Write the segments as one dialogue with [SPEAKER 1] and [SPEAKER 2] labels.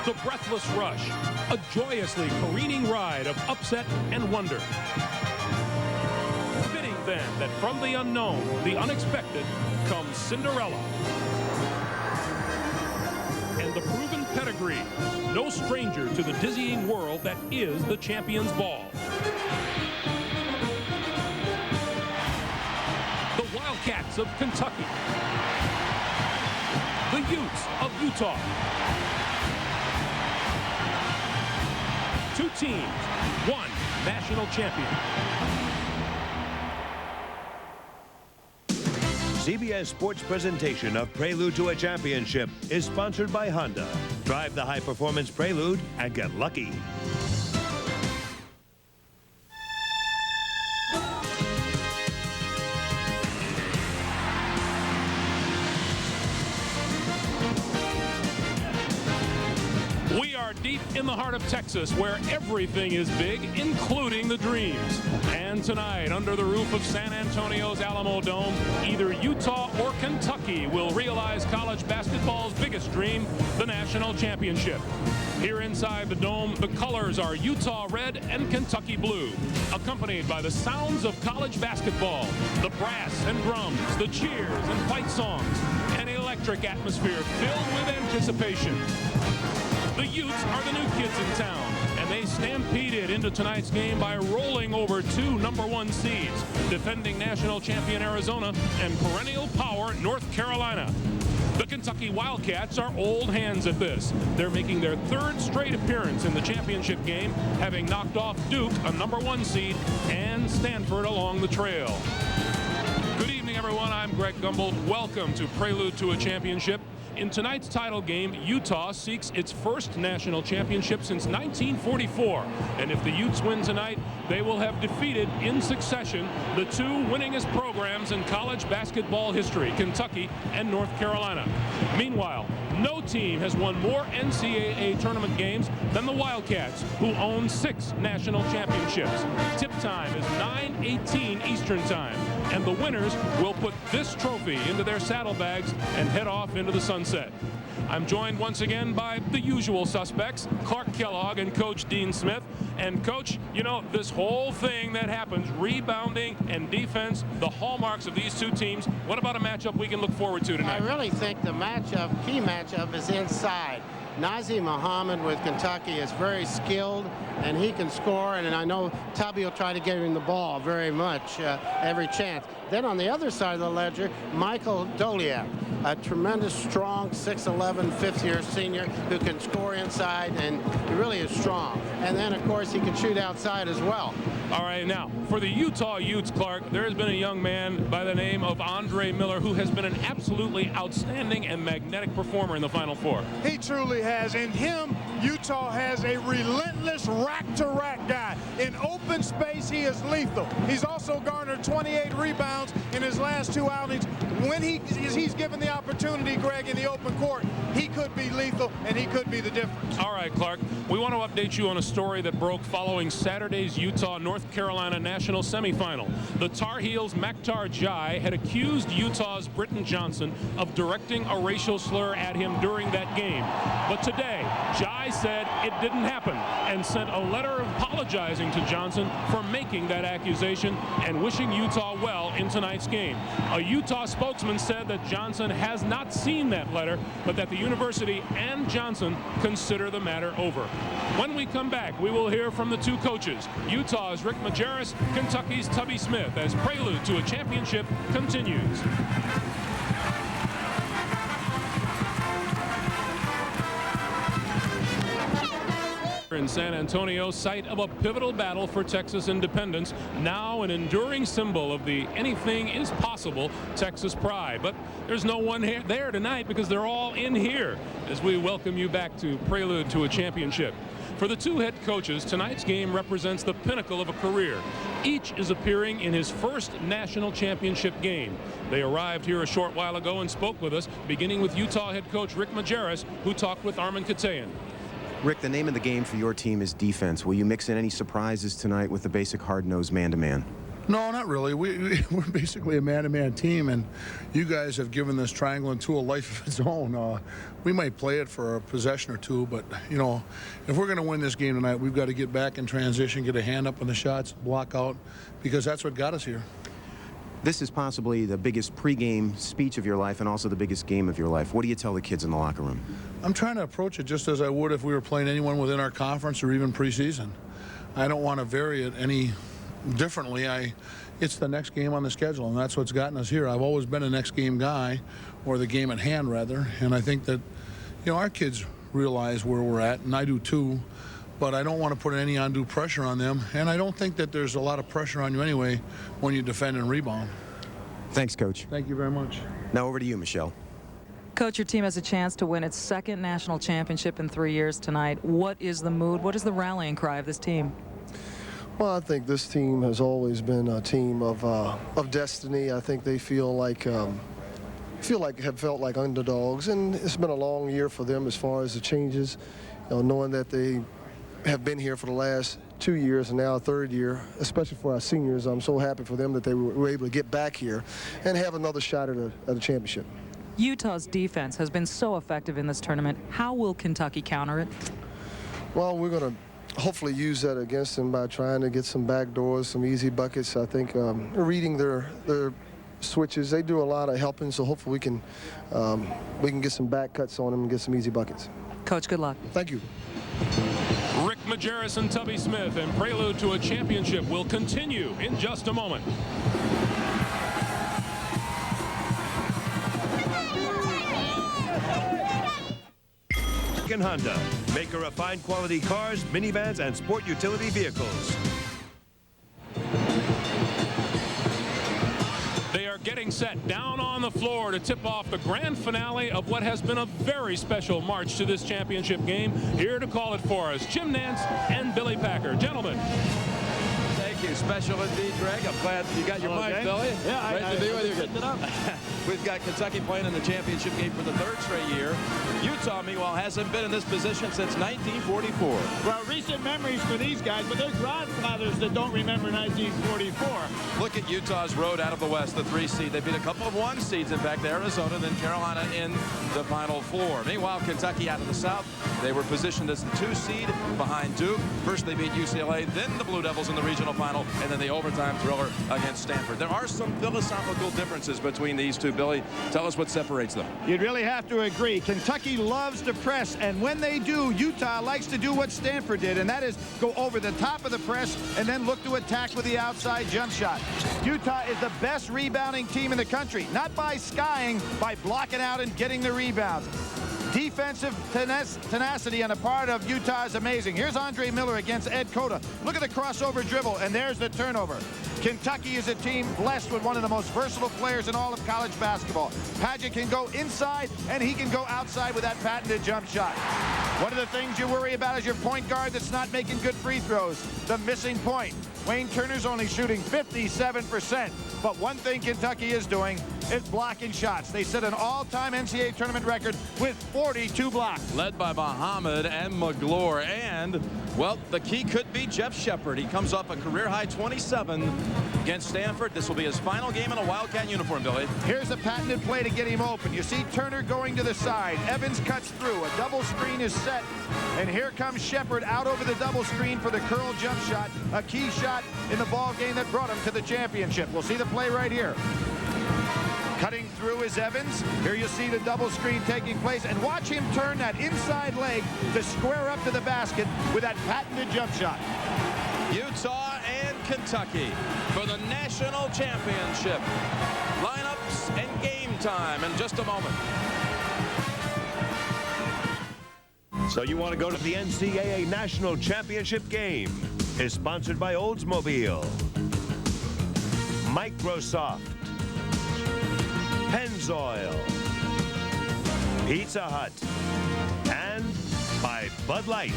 [SPEAKER 1] The breathless rush, a joyously careening ride of upset and wonder. Fitting then that from the unknown, the unexpected, comes Cinderella. And the proven pedigree, no stranger to the dizzying world that is the Champions Ball. The Wildcats of Kentucky. The Utes of Utah. Two teams, one national champion.
[SPEAKER 2] CBS Sports presentation of Prelude to a Championship is sponsored by Honda. Drive the high-performance Prelude and get lucky.
[SPEAKER 1] We are deep in the heart of Texas, where everything is big, including the dreams. And tonight, under the roof of San Antonio's Alamo Dome, either Utah or Kentucky will realize college basketball's biggest dream, the national championship. Here inside the dome, the colors are Utah red and Kentucky blue, accompanied by the sounds of college basketball, the brass and drums, the cheers and fight songs, an electric atmosphere filled with anticipation. The Utes are the new kids in town, and they stampeded into tonight's game by rolling over two #1 seeds, defending national champion Arizona and perennial power North Carolina. The Kentucky Wildcats are old hands at this. They're making their third straight appearance in the championship game, having knocked off Duke, a #1 seed, and Stanford along the trail. Good evening, everyone. I'm Greg Gumbel. Welcome to Prelude to a Championship. In tonight's title game, Utah seeks its first national championship since 1944. And if the Utes win tonight, they will have defeated in succession the two winningest programs in college basketball history, Kentucky and North Carolina. Meanwhile, no team has won more NCAA tournament games than the Wildcats, who own 6 national championships. Tip time is 9:18 Eastern Time, and the winners will put this trophy into their saddlebags and head off into the sunset. I'm joined once again by the usual suspects, Clark Kellogg and Coach Dean Smith. And Coach, you know, this whole thing that happens, rebounding and defense, the hallmarks of these two teams, what about a matchup we can look forward to tonight?
[SPEAKER 3] I really think the key matchup is inside. Nazir Muhammad with Kentucky is very skilled, and he can score, and I know Tubby will try to get him the ball very much every chance. Then on the other side of the ledger, Michael Doliak, a tremendous, strong 6'11", fifth-year senior who can score inside, and he really is strong. And then, of course, he can shoot outside as well.
[SPEAKER 1] All right, now, for the Utah Utes, Clark, there has been a young man by the name of Andre Miller who has been an absolutely outstanding and magnetic performer in the Final Four.
[SPEAKER 4] He truly has. In him, Utah has a relentless rack-to-rack guy. In open space, he is lethal. He's also garnered 28 rebounds in his last 2 outings. When he's given the opportunity, Greg, in the open court, he could be lethal, and he could be the difference.
[SPEAKER 1] All right, Clark, we want to update you on a story that broke following Saturday's Utah-North Carolina national semifinal. The Tar Heels' Maktar Jai had accused Utah's Britton Johnson of directing a racial slur at him during that game. But today, Jai said it didn't happen and sent a letter apologizing to Johnson for making that accusation and wishing Utah well in tonight's game. A Utah spokesman said that Johnson has not seen that letter, but that the university and Johnson consider the matter over. When we come back, we will hear from the two coaches, Utah's Rick Majerus, Kentucky's Tubby Smith, as Prelude to a Championship continues. In San Antonio, site of a pivotal battle for Texas independence, now an enduring symbol of the anything is possible Texas pride. But there's no one there tonight because they're all in here as we welcome you back to Prelude to a Championship. For the two head coaches, tonight's game represents the pinnacle of a career. Each is appearing in his first national championship game. They arrived here a short while ago and spoke with us, beginning with Utah head coach Rick Majerus, who talked with Armin Katayan.
[SPEAKER 5] Rick, the name of the game for your team is defense. Will you mix in any surprises tonight with the basic hard-nosed man-to-man? No, not really. We're basically a man-to-man team, and you guys have given this triangle into a life of its own. We might play it for a possession or two, but, you know, if we're going to win this game tonight, we've got to get back in transition, get a hand up on the shots, block out, because that's what got us here.
[SPEAKER 6] This is possibly the biggest pregame speech of your life and also the biggest game of your life. What do you tell the kids in the locker room?
[SPEAKER 5] I'm trying to approach it just as I would if we were playing anyone within our conference or even preseason. I don't want to vary it any differently. It's the next game on the schedule, and that's what's gotten us here. I've always been a next game guy, or the game at hand rather, and I think that, you know, our kids realize where we're at, and I do too, but I don't want to put any undue pressure on them, and I don't think that there's a lot of pressure on you anyway when you defend and rebound.
[SPEAKER 6] Thanks, Coach.
[SPEAKER 5] Thank you very much.
[SPEAKER 6] Now over to you, Michelle.
[SPEAKER 7] Coach, your team has a chance to win its second national championship in 3 years tonight. What is the mood? What is the rallying cry of this team?
[SPEAKER 8] Well, I think this team has always been a team of destiny. I think they feel like have felt like underdogs, and it's been a long year for them as far as the changes. You know, knowing that they have been here for the last 2 years and now a third year, especially for our seniors. I'm so happy for them that they were able to get back here and have another shot at a championship.
[SPEAKER 7] Utah's defense has been so effective in this tournament. How will Kentucky counter it?
[SPEAKER 8] Well, we're going to hopefully use that against them by trying to get some back doors, some easy buckets. I think reading their switches, they do a lot of helping, so hopefully we can get some back cuts on them and get some easy buckets.
[SPEAKER 7] Coach, good luck.
[SPEAKER 8] Thank you.
[SPEAKER 1] Rick Majerus and Tubby Smith, and prelude to a championship will continue in just a moment.
[SPEAKER 2] Honda, maker of fine quality cars, minivans, and sport utility vehicles.
[SPEAKER 1] They are getting set down on the floor to tip off the grand finale of what has been a very special march to this championship game. Here to call it for us, Jim Nantz and Billy Packer. Gentlemen.
[SPEAKER 9] Thank you. Special indeed, Greg. I'm glad you got your mic, Billy. Yeah, great to be with you. We've got Kentucky playing in the championship game for the third straight year. Utah, meanwhile, hasn't been in this position since 1944.
[SPEAKER 10] Well, recent memories for these guys, but they're grandfathers that don't remember 1944.
[SPEAKER 9] Look at Utah's road out of the West, the 3 seed. They beat a couple of 1 seeds, in fact, Arizona, then Carolina in the Final Four. Meanwhile, Kentucky out of the South, they were positioned as the 2 seed behind Duke. First they beat UCLA, then the Blue Devils in the regional final, and then the overtime thriller against Stanford. There are some philosophical differences between these two. Billy, tell us what separates them.
[SPEAKER 10] You'd really have to agree. Kentucky loves to press, and when they do, Utah likes to do what Stanford did, and that is go over the top of the press and then look to attack with the outside jump shot. Utah is the best rebounding team in the country, not by skying, by blocking out and getting the rebounds. Defensive tenacity on the part of Utah is amazing. Here's Andre Miller against Ed Cota. Look at the crossover dribble, and there's the turnover. Kentucky is a team blessed with one of the most versatile players in all of college basketball. Padgett can go inside, and he can go outside with that patented jump shot. One of the things you worry about is your point guard that's not making good free throws, the missing point. Wayne Turner's only shooting 57%. But one thing Kentucky is doing is blocking shots. They set an all-time NCAA tournament record with 42 blocks.
[SPEAKER 9] Led by Muhammad and McGlure. And, well, the key could be Jeff Shepard. He comes off a career-high 27 against Stanford. This will be his final game in a Wildcat uniform, Billy.
[SPEAKER 10] Here's a patented play to get him open. You see Turner going to the side. Evans cuts through. A double screen is set. And here comes Shepard out over the double screen for the curl jump shot. A key shot in the ball game that brought him to the championship. We'll see the play right here. Cutting through is Evans. Here you see the double screen taking place, and watch him turn that inside leg to square up to the basket with that patented jump shot.
[SPEAKER 9] Utah and Kentucky for the national championship. Lineups and game time in just a moment.
[SPEAKER 2] So you want to go to the NCAA National Championship game? Is sponsored by Oldsmobile, Microsoft, Pennzoil, Pizza Hut, and by Bud Light.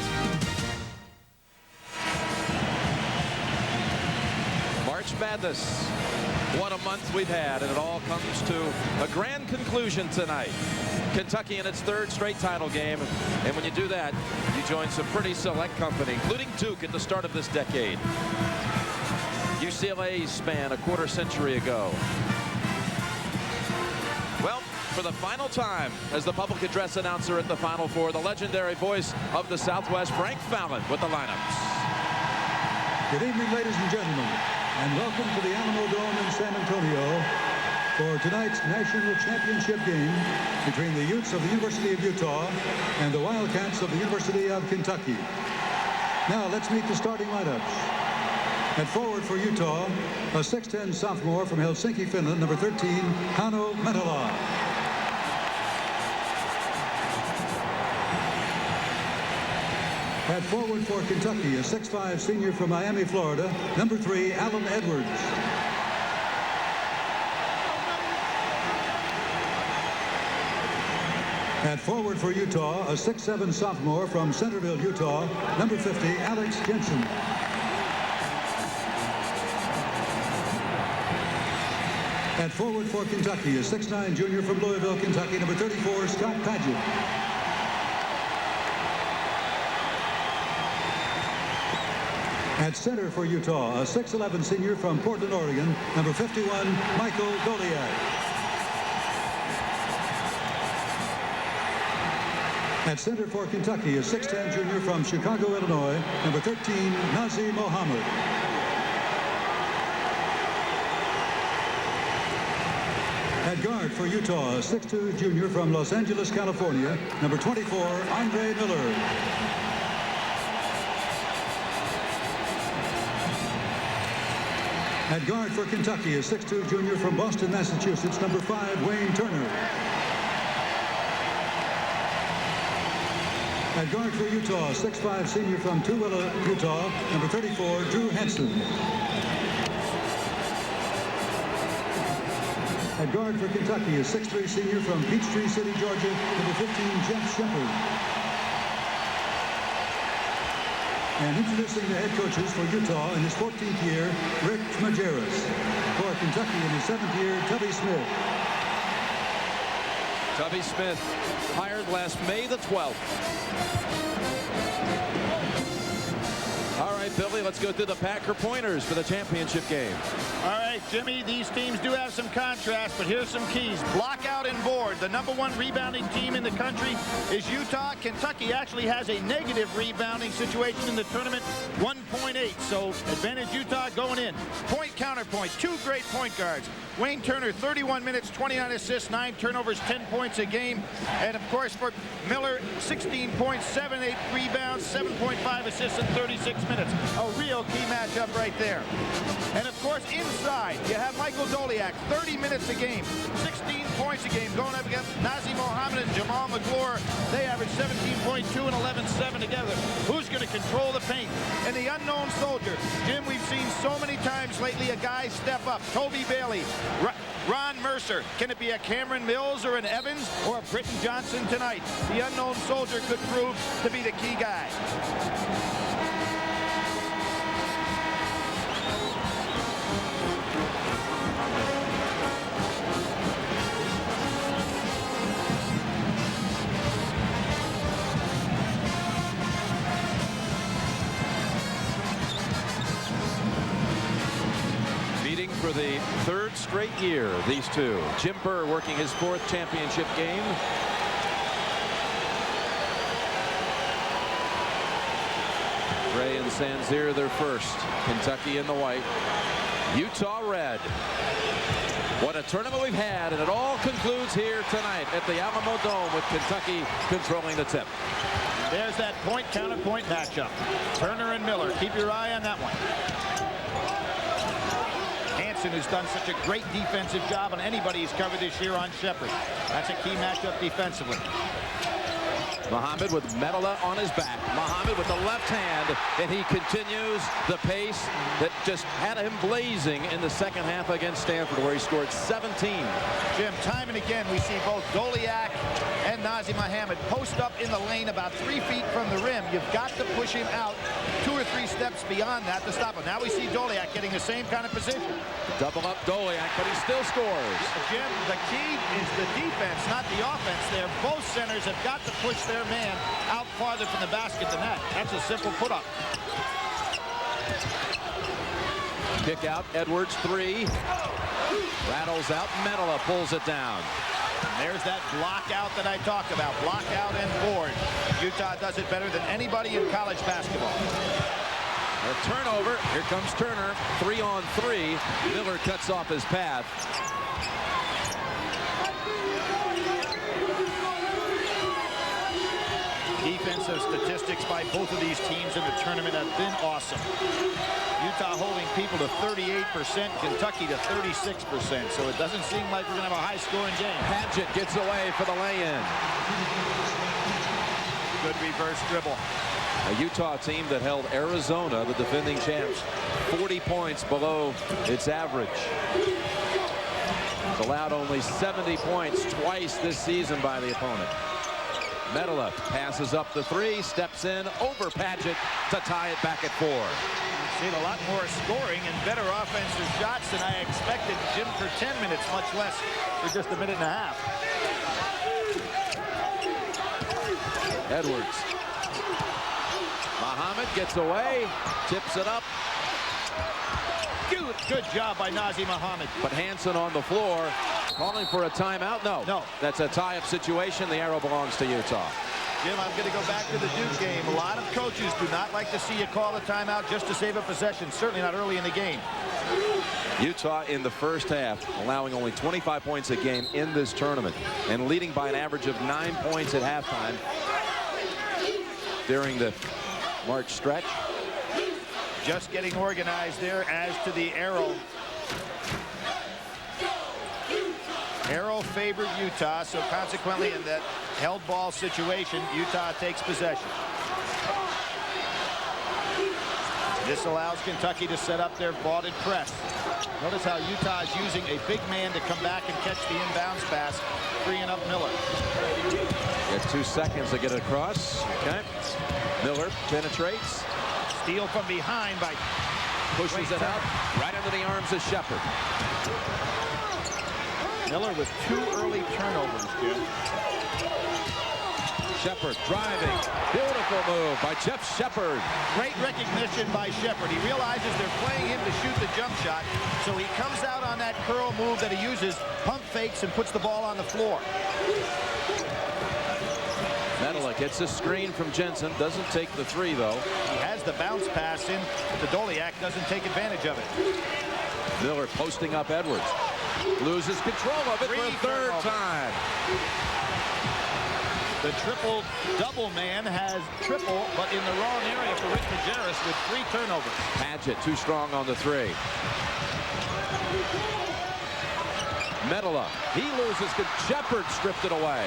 [SPEAKER 9] March Madness. What a month we've had, and it all comes to a grand conclusion tonight. Kentucky in its third straight title game, and when you do that, you join some pretty select company, including Duke at the start of this decade. UCLA's span a quarter century ago. Well, for the final time as the public address announcer at the Final Four, the legendary voice of the Southwest, Frank Fallon, with the lineups.
[SPEAKER 11] Good evening, ladies and gentlemen, and welcome to the Alamo Dome in San Antonio for tonight's national championship game between the Utes of the University of Utah and the Wildcats of the University of Kentucky. Now let's meet the starting lineups. At forward for Utah, a 6'10 sophomore from Helsinki, Finland, number 13, Hanno Metala. At forward for Kentucky, a 6'5 senior from Miami, Florida, number 3, Alan Edwards. At forward for Utah, a 6'7 sophomore from Centerville, Utah, number 50, Alex Jensen. At forward for Kentucky, a 6'9 junior from Louisville, Kentucky, number 34, Scott Padgett. At center for Utah, a 6'11 senior from Portland, Oregon, number 51, Michael Goliak. At center for Kentucky, a 6'10 junior from Chicago, Illinois, number 13, Nazi Mohammed. At guard for Utah, a 6'2 junior from Los Angeles, California, number 24, Andre Miller. At guard for Kentucky, a 6'2 junior from Boston, Massachusetts, number 5, Wayne Turner. At guard for Utah, 6'5 senior from Tooele, Utah, number 34, Drew Henson. At guard for Kentucky, a 6'3 senior from Peachtree City, Georgia, number 15, Jeff Shepard. And introducing the head coaches for Utah in his 14th year, Rick Majerus. For Kentucky in his 7th year, Tubby Smith.
[SPEAKER 9] Tubby Smith, hired last May the 12th. All right, Billy, let's go through the Packer pointers for the championship game.
[SPEAKER 10] All right, Jimmy, these teams do have some contrast, but here's some keys. Block out and board. The #1 rebounding team in the country is Utah. Kentucky actually has a negative rebounding situation in the tournament, 1.8. So advantage Utah going in. Point, counterpoint, 2 great point guards. Wayne Turner, 31 minutes, 29 assists, 9 turnovers, 10 points a game. And, of course, for Miller, 16 points, 7-8 rebounds, 7.5 assists in 36 minutes. A real key matchup right there. And, of course, inside, you have Michael Goliak, 30 minutes a game, 16 points a game, going up against Nazi Mohammed and Jamal McGlure. They average 17.2 and 11.7 together. Who's going to control the paint? And the unknown soldier. Jim, we've seen so many times lately a guy step up. Toby Bailey, Ron Mercer. Can it be a Cameron Mills or an Evans or a Britton Johnson tonight? The unknown soldier could prove to be the key guy.
[SPEAKER 9] For the 3rd straight year, these two. Jim Burr working his 4th championship game. Ray and Sanzir their first. Kentucky in the white. Utah red. What a tournament we've had, and it all concludes here tonight at the Alamo Dome with Kentucky controlling the tip.
[SPEAKER 10] There's that point counterpoint matchup. Turner and Miller. Keep your eye on that one. Who's done such a great defensive job on anybody he's covered this year on Shepard. That's a key matchup defensively.
[SPEAKER 9] Mohammed with Metala on his back. Mohammed with the left hand, and he continues the pace that just had him blazing in the second half against Stanford, where he scored 17.
[SPEAKER 10] Jim, time and again we see both Goliak and Nazi Mohammed post up in the lane about 3 feet from the rim. You've got to push him out 2 or 3 steps beyond that to stop him. Now we see Goliak getting the same kind of position.
[SPEAKER 9] Double up Goliak, but he still scores.
[SPEAKER 10] Jim, the key is the defense, not the offense there. Both centers have got to push their man out farther from the basket than that. That's a simple put-up.
[SPEAKER 9] Kick out, Edwards, 3. Rattles out, Menola pulls it down.
[SPEAKER 10] There's that block out that I talk about. Block out and board. Utah does it better than anybody in college basketball.
[SPEAKER 9] A turnover. Here comes Turner. 3-on-3. Miller cuts off his path.
[SPEAKER 10] Defensive statistics by both of these teams in the tournament have been awesome. Utah holding people to 38%, Kentucky to 36%. So it doesn't seem like we're going to have a high-scoring game.
[SPEAKER 9] Padgett gets away for the lay-in.
[SPEAKER 10] Good reverse dribble.
[SPEAKER 9] A Utah team that held Arizona, the defending champs, 40 points below its average. It's allowed only 70 points twice this season by the opponent. Menola passes up the 3, steps in over Padgett to tie it back at 4.
[SPEAKER 10] We've seen a lot more scoring and better offensive shots than I expected. Jim for 10 minutes, much less for just a minute and a half.
[SPEAKER 9] Edwards. Muhammad gets away, tips it up.
[SPEAKER 10] Good job by Nazr Muhammad.
[SPEAKER 9] But Hansen on the floor, calling for a timeout. No. That's a tie-up situation. The arrow belongs to Utah.
[SPEAKER 10] Jim, I'm going to go back to the Duke game. A lot of coaches do not like to see you call a timeout just to save a possession, certainly not early in the game.
[SPEAKER 9] Utah in the first half allowing only 25 points a game in this tournament and leading by an average of 9 points at halftime during the March stretch.
[SPEAKER 10] Just getting organized there as to the arrow. Arrow favored Utah, so consequently in that held ball situation, Utah takes possession. This allows Kentucky to set up their vaulted press. Notice how Utah is using a big man to come back and catch the inbounds pass, freeing up Miller.
[SPEAKER 9] Get 2 seconds to get it across. Okay. Miller penetrates.
[SPEAKER 10] Steal from behind by
[SPEAKER 9] pushes it out right under the arms of Shepard.
[SPEAKER 10] Miller with 2 early turnovers, Jim.
[SPEAKER 9] Shepard driving. Beautiful move by Jeff Shepard.
[SPEAKER 10] Great recognition by Shepard. He realizes they're playing him to shoot the jump shot, so he comes out on that curl move that he uses, pump fakes, and puts the ball on the floor.
[SPEAKER 9] Menola gets a screen from Jensen. Doesn't take the 3, though.
[SPEAKER 10] He has the bounce pass in. Doliak doesn't take advantage of it.
[SPEAKER 9] Miller posting up Edwards. Loses control of it for a third time.
[SPEAKER 10] The triple-double man has triple, but in the wrong area for Rick Majerus with 3 turnovers.
[SPEAKER 9] Padgett too strong on the 3. Menola. He loses. Shepard stripped it away.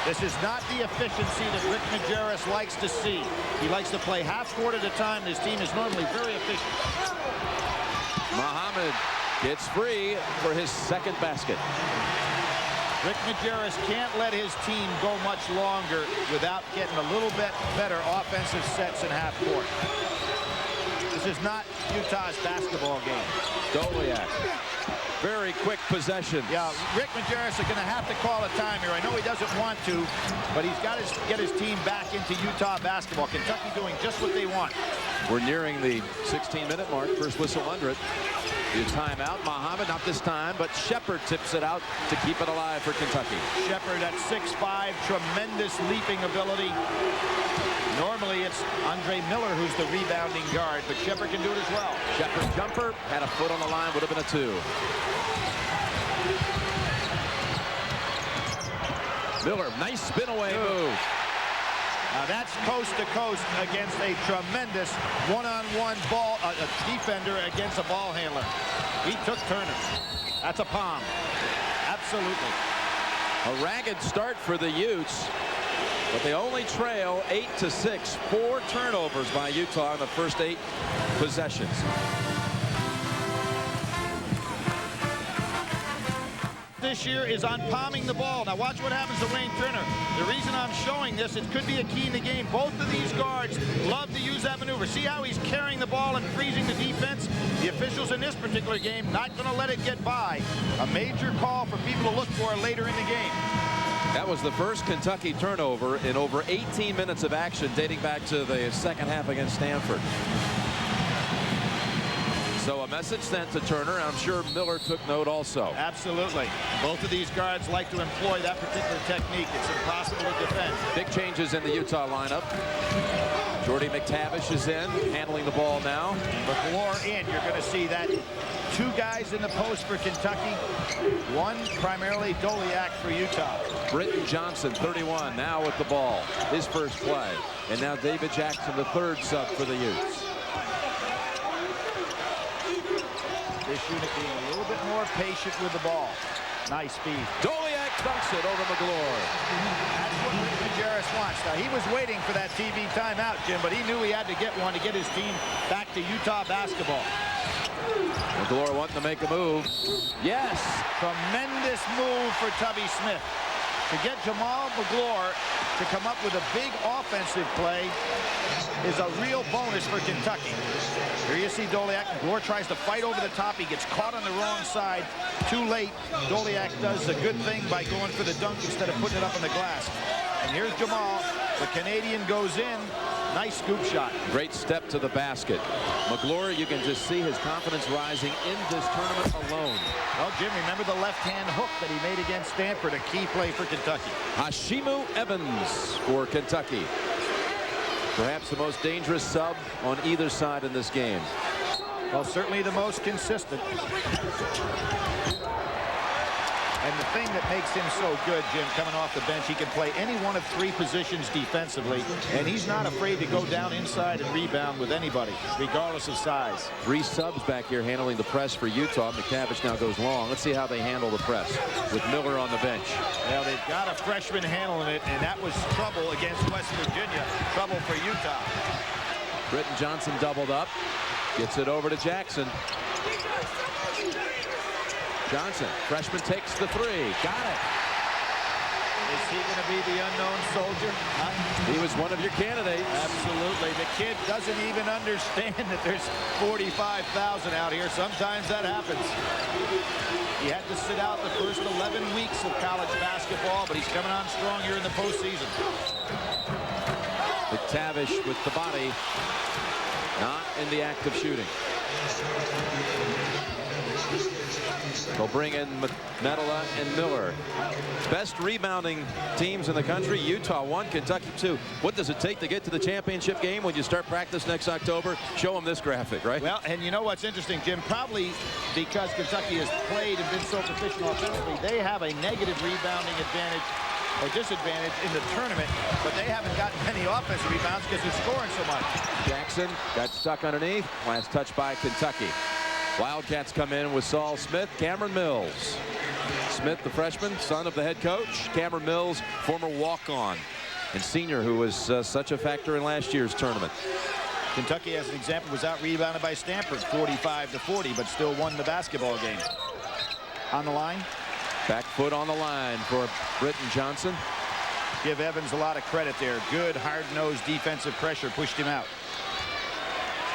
[SPEAKER 10] This is not the efficiency that Rick Majerus likes to see. He likes to play half court at a time. This team is normally very efficient.
[SPEAKER 9] Muhammad gets free for his second basket.
[SPEAKER 10] Rick Majerus can't let his team go much longer without getting a little bit better offensive sets in half court. This is not Utah's basketball game.
[SPEAKER 9] Doliak. Very quick possession.
[SPEAKER 10] Yeah, Rick Majerus is going to have to call a time here. I know he doesn't want to, but he's got to get his team back into Utah basketball. Kentucky doing just what they want.
[SPEAKER 9] We're nearing the 16-minute mark. First whistle under it. The timeout. Muhammad, not this time, but Shepard tips it out to keep it alive for Kentucky.
[SPEAKER 10] Shepard at 6'5", tremendous leaping ability. Normally it's Andre Miller who's the rebounding guard, but Shepard can do it as well.
[SPEAKER 9] Shepard jumper, had a foot on the line, would have been a 2. Miller, nice spin away move.
[SPEAKER 10] Now that's coast to coast against a tremendous one-on-one ball defender against a ball handler. He took Turner. That's a palm. Absolutely.
[SPEAKER 9] A ragged start for the Utes, but they only trail 8-6. 4 turnovers by Utah in the first 8 possessions.
[SPEAKER 10] This year is on palming the ball. Now watch what happens to Wayne Turner. The reason I'm showing this, it could be a key in the game. Both of these guards love to use that maneuver. See how he's carrying the ball and freezing the defense? The officials in this particular game not going to let it get by. A major call for people to look for later in the game.
[SPEAKER 9] That was the first Kentucky turnover in over 18 minutes of action dating back to the second half against Stanford. So a message sent to Turner. I'm sure Miller took note also.
[SPEAKER 10] Absolutely. Both of these guards like to employ that particular technique. It's impossible to defend.
[SPEAKER 9] Big changes in the Utah lineup. Jordy McTavish is in, handling the ball now.
[SPEAKER 10] McGlure in. You're going to see that 2 guys in the post for Kentucky. 1 primarily Doliak for Utah.
[SPEAKER 9] Britton Johnson, 31, now with the ball. His first play. And now David Jackson, the 3rd sub for the Utes.
[SPEAKER 10] This unit being a little bit more patient with the ball. Nice speed.
[SPEAKER 9] Doliak dunks it over McGlure.
[SPEAKER 10] That's what Rick Majerus wants. Now, he was waiting for that TV timeout, Jim, but he knew he had to get one to get his team back to Utah basketball.
[SPEAKER 9] McGlure wanting to make a move. Yes.
[SPEAKER 10] Tremendous move for Tubby Smith. To get Jamal McGlure to come up with a big offensive play is a real bonus for Kentucky. Here you see Doliak. McGlure tries to fight over the top. He gets caught on the wrong side. Too late. Doliak does a good thing by going for the dunk instead of putting it up on the glass. And here's Jamal. The Canadian goes in. Nice scoop shot.
[SPEAKER 9] Great step to the basket. McGlure, you can just see his confidence rising in this tournament alone.
[SPEAKER 10] Well, Jim, remember the left-hand hook that he made against Stanford, a key play for Kentucky.
[SPEAKER 9] Hashimu Evans for Kentucky. Perhaps the most dangerous sub on either side in this game.
[SPEAKER 10] Well, certainly the most consistent. And the thing that makes him so good, Jim, coming off the bench, he can play any one of 3 positions defensively, and he's not afraid to go down inside and rebound with anybody, regardless of size.
[SPEAKER 9] 3 subs back here handling the press for Utah. McTavish now goes long. Let's see how they handle the press with Miller on the bench.
[SPEAKER 10] Well, they've got a freshman handling it, and that was trouble against West Virginia. Trouble for Utah.
[SPEAKER 9] Britton Johnson doubled up. Gets it over to Jackson. Johnson, freshman, takes the 3. Got it.
[SPEAKER 10] Is he going to be the unknown soldier?
[SPEAKER 9] He was one of your candidates.
[SPEAKER 10] Absolutely. The kid doesn't even understand that there's 45,000 out here. Sometimes that happens. He had to sit out the first 11 weeks of college basketball, but he's coming on strong here in the postseason.
[SPEAKER 9] McTavish with the body, not in the act of shooting. They'll bring in Medela and Miller. Best rebounding teams in the country. Utah 1, Kentucky 2. What does it take to get to the championship game when you start practice next October? Show them this graphic, right?
[SPEAKER 10] Well, and you know what's interesting, Jim? Probably because Kentucky has played and been so proficient offensively, they have a negative rebounding advantage or disadvantage in the tournament, but they haven't gotten many offensive rebounds because they're scoring so much.
[SPEAKER 9] Jackson got stuck underneath. Last touch by Kentucky. Wildcats come in with Saul Smith, Cameron Mills. Smith, the freshman, son of the head coach. Cameron Mills, former walk-on and senior who was such a factor in last year's tournament.
[SPEAKER 10] Kentucky, as an example, was out-rebounded by Stanford 45-40, but still won the basketball game. On the line.
[SPEAKER 9] Back foot on the line for Britton Johnson.
[SPEAKER 10] Give Evans a lot of credit there. Good, hard-nosed defensive pressure pushed him out.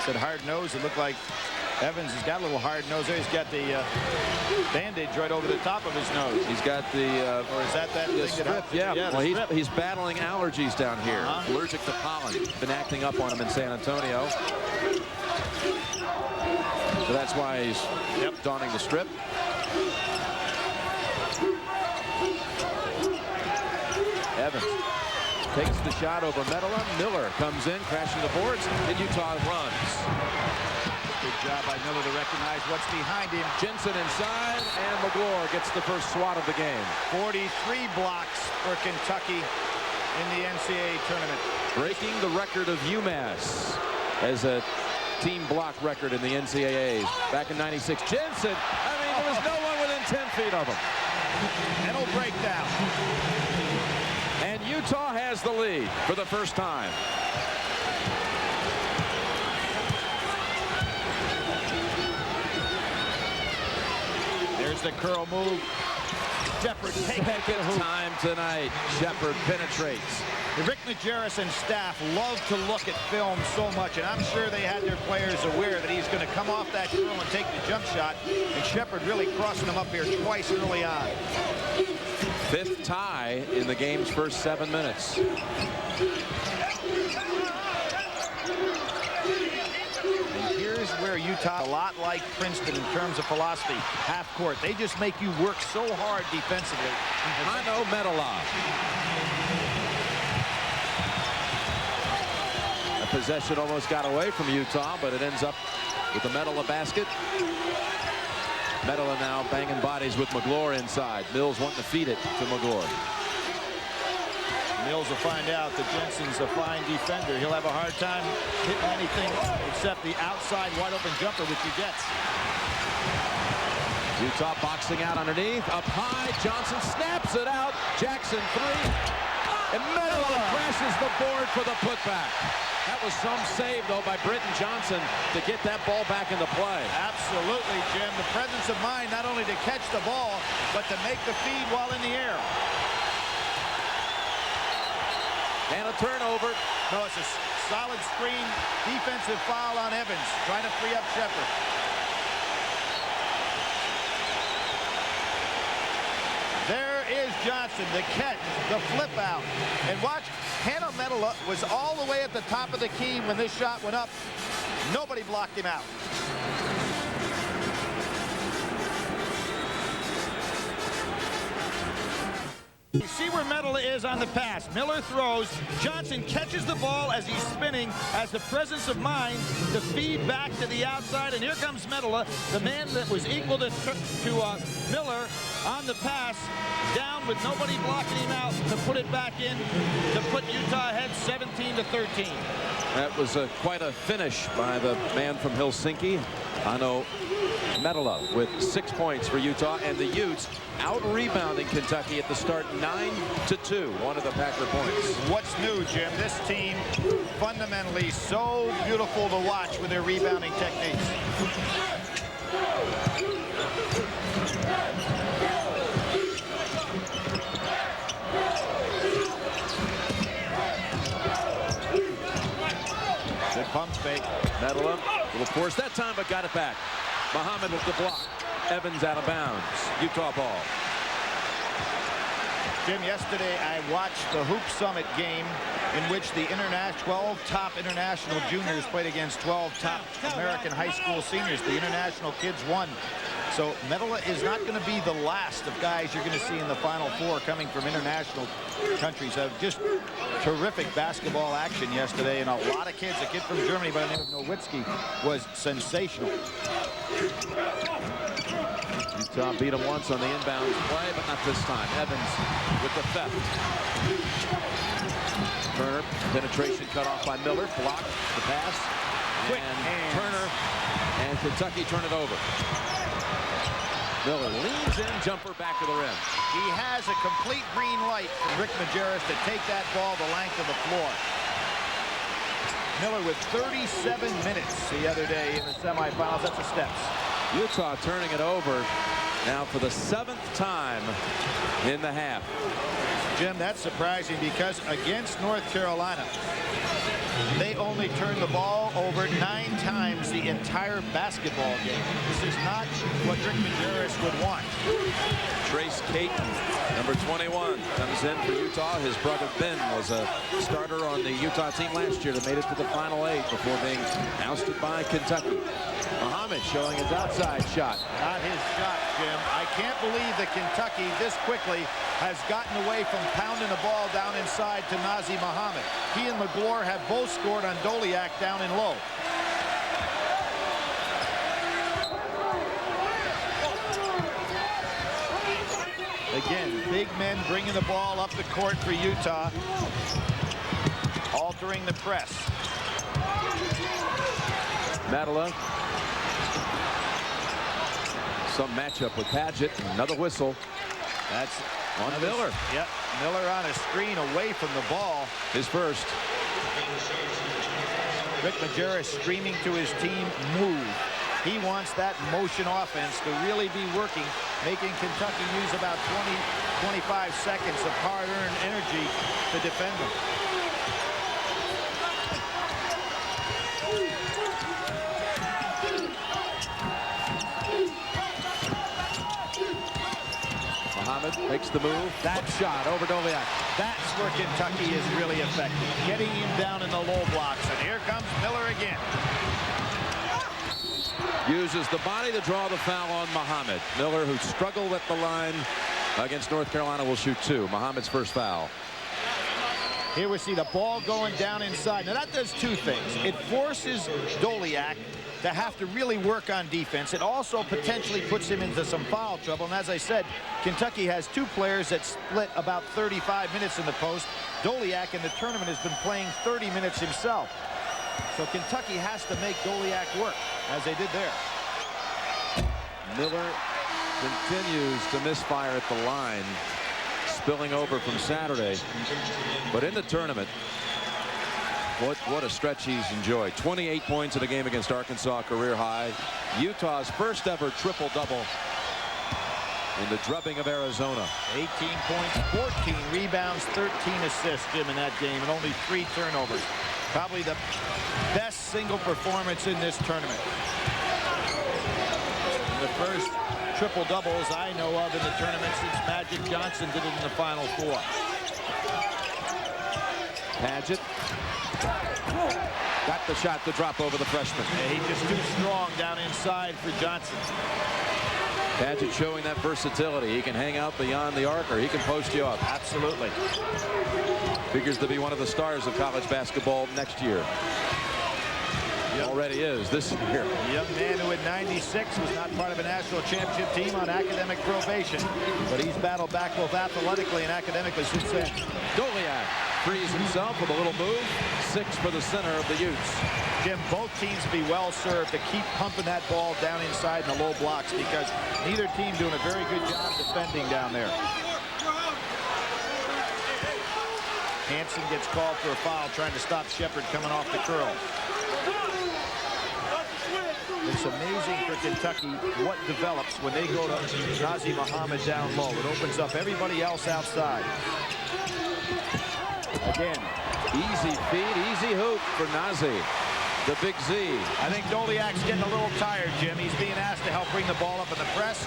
[SPEAKER 10] Said hard-nosed, it looked like Evans has got a little hard nose there. He's got the bandage right over the top of his nose.
[SPEAKER 9] He's got the
[SPEAKER 10] or is that thing
[SPEAKER 9] strip?
[SPEAKER 10] that
[SPEAKER 9] Yeah. Well, he's battling allergies down here. Allergic to pollen. Been acting up on him in San Antonio. So that's why he's donning the strip. Evans takes the shot over Medela. Miller comes in, crashing the boards, and Utah runs.
[SPEAKER 10] Good job by Miller to recognize what's behind him.
[SPEAKER 9] Jensen inside, and McGlure gets the first swat of the game.
[SPEAKER 10] 43 blocks for Kentucky in the NCAA tournament.
[SPEAKER 9] Breaking the record of UMass as a team block record in the NCAAs. Back in '96, Jensen, I mean, there was no one within 10 feet of him.
[SPEAKER 10] Mental breakdown.
[SPEAKER 9] And Utah has the lead for the first time.
[SPEAKER 10] There's the curl move. Shepard takes
[SPEAKER 9] second time tonight. Shepard penetrates.
[SPEAKER 10] Rick Majerus and staff love to look at film so much, and I'm sure they had their players aware that he's going to come off that curl and take the jump shot, and Shepard really crossing him up here twice early on.
[SPEAKER 9] 5th tie in the game's first 7 minutes.
[SPEAKER 10] And here's where you Utah, a lot like Princeton in terms of philosophy. Half court. They just make you work so hard defensively.
[SPEAKER 9] Hano Medela. A possession almost got away from Utah, but it ends up with the Medela basket. Medela now banging bodies with McGlure inside. Mills wanting to feed it to McGlure.
[SPEAKER 10] Mills will find out that Jensen's a fine defender. He'll have a hard time hitting anything except the outside wide open jumper, which he gets.
[SPEAKER 9] Utah boxing out underneath. Up high. Johnson snaps it out. Jackson 3. And Medela crashes the board for the putback. That was some save, though, by Britton Johnson to get that ball back into play.
[SPEAKER 10] Absolutely, Jim. The presence of mind not only to catch the ball, but to make the feed while in the air.
[SPEAKER 9] And a turnover.
[SPEAKER 10] No, it's a solid screen. Defensive foul on Evans, trying to free up Shepard. There is Johnson, the catch, the flip out. And watch, Hano Medela was all the way at the top of the key when this shot went up. Nobody blocked him out. You see where Medela is on the pass. Miller throws. Johnson catches the ball as he's spinning, has the presence of mind to feed back to the outside. And here comes Medela, the man that was equal to Miller on the pass, down with nobody blocking him out to put it back in to put Utah ahead 17-13.
[SPEAKER 9] That was quite a finish by the man from Helsinki. Hano Medela with 6 points for Utah, and the Utes out-rebounding Kentucky at the start 9-2. One of the Packer points. What's new, Jim? This team fundamentally so beautiful to watch with their rebounding techniques. Good pump fake. Medela, little force that time, but got it back. Muhammad with the block. Evans out of bounds. Utah ball.
[SPEAKER 10] Jim, yesterday I watched the Hoop Summit game in which the 12 top international juniors played against 12 top American high school seniors. The international kids won. So Medela is not going to be the last of guys you're going to see in the Final Four coming from international countries. Just terrific basketball action yesterday, and a lot of kids. A kid from Germany by the name of Nowitzki was sensational. Utah beat him once on the inbounds play, but not this time. Evans with the theft. Turner, penetration cut off by Miller. Blocked the pass. Quick and Turner and Kentucky turn it over. Miller leans in, jumper back to the rim. He has a complete green light from Rick Majerus to take that ball the length of the floor. Miller with 37 minutes the other day in the semifinals. That's the steps. Utah turning it over now for the 7th time in the half. Jim, that's surprising because against North Carolina, they only turned the ball over 9 times the entire basketball game. This is not what Rick Majerus would want. Trace Caton, number 21, comes in for Utah. His brother Ben was a starter on the Utah team last year that made it to the Final 8 before being ousted by Kentucky. Muhammad showing his outside shot. Not his shot, Jim. I can't believe that Kentucky this quickly has gotten away from pounding the ball down inside to Nazr Muhammad. He and McGlure have both scored on Doliak down in low. Again, big men bringing the ball up the court for Utah, altering the press. Medela. Some matchup with Padgett. Another whistle. That's on Miller. Yep, Miller on a screen away from the ball. His first. Rick Majerus screaming to his team, move. He wants that motion offense to really be working, making Kentucky use about 20-25 seconds of hard-earned energy to defend them. Muhammad makes the move. That shot over Doliak. That's where Kentucky is really effective, getting him down in the low blocks. And here comes Miller again.
[SPEAKER 9] uses the body to draw the foul on Muhammad. Miller, who struggled at the line against North Carolina, will shoot 2. Muhammad's first foul.
[SPEAKER 10] Here we see the ball going down inside. Now that does 2 things. It forces Doliak to have to really work on defense. It also potentially puts him into some foul trouble. And as I said, Kentucky has 2 players that split about 35 minutes in the post. Doliak in the tournament has been playing 30 minutes himself. So Kentucky has to make Doliak work, as they did there.
[SPEAKER 9] Miller continues to misfire at the line, spilling over from Saturday. But in the tournament, what a stretch he's enjoyed. 28 points in a game against Arkansas, career high. Utah's first ever triple-double in the drubbing of Arizona.
[SPEAKER 10] 18 points, 14 rebounds, 13 assists, Jim, in that game, and only 3 turnovers. Probably the best single performance in this tournament. The first triple-doubles I know of in the tournament since Magic Johnson did it in the Final Four.
[SPEAKER 9] Padgett got the shot to drop over the freshman.
[SPEAKER 10] Yeah, he's just too strong down inside for Johnson.
[SPEAKER 9] Padgett showing that versatility. He can hang out beyond the arc, or he can post you up.
[SPEAKER 10] Absolutely.
[SPEAKER 9] Figures to be one of the stars of college basketball next year. He already is this year.
[SPEAKER 10] A young man who in '96 was not part of a national championship team on academic probation, but he's battled back both athletically and academically since then.
[SPEAKER 9] Doliak frees himself with a little move. 6 for the center of the Utes.
[SPEAKER 10] Jim, both teams be well served to keep pumping that ball down inside in the low blocks, because neither team doing a very good job defending down there. Hansen gets called for a foul trying to stop Shepard coming off the curl. It's amazing for Kentucky what develops when they go to Nazr Muhammad down low. It opens up everybody else outside. Again,
[SPEAKER 9] easy feed, easy hoop for Nazr, the big Z.
[SPEAKER 10] I think Doliak's getting a little tired, Jim. He's being asked to help bring the ball up in the press.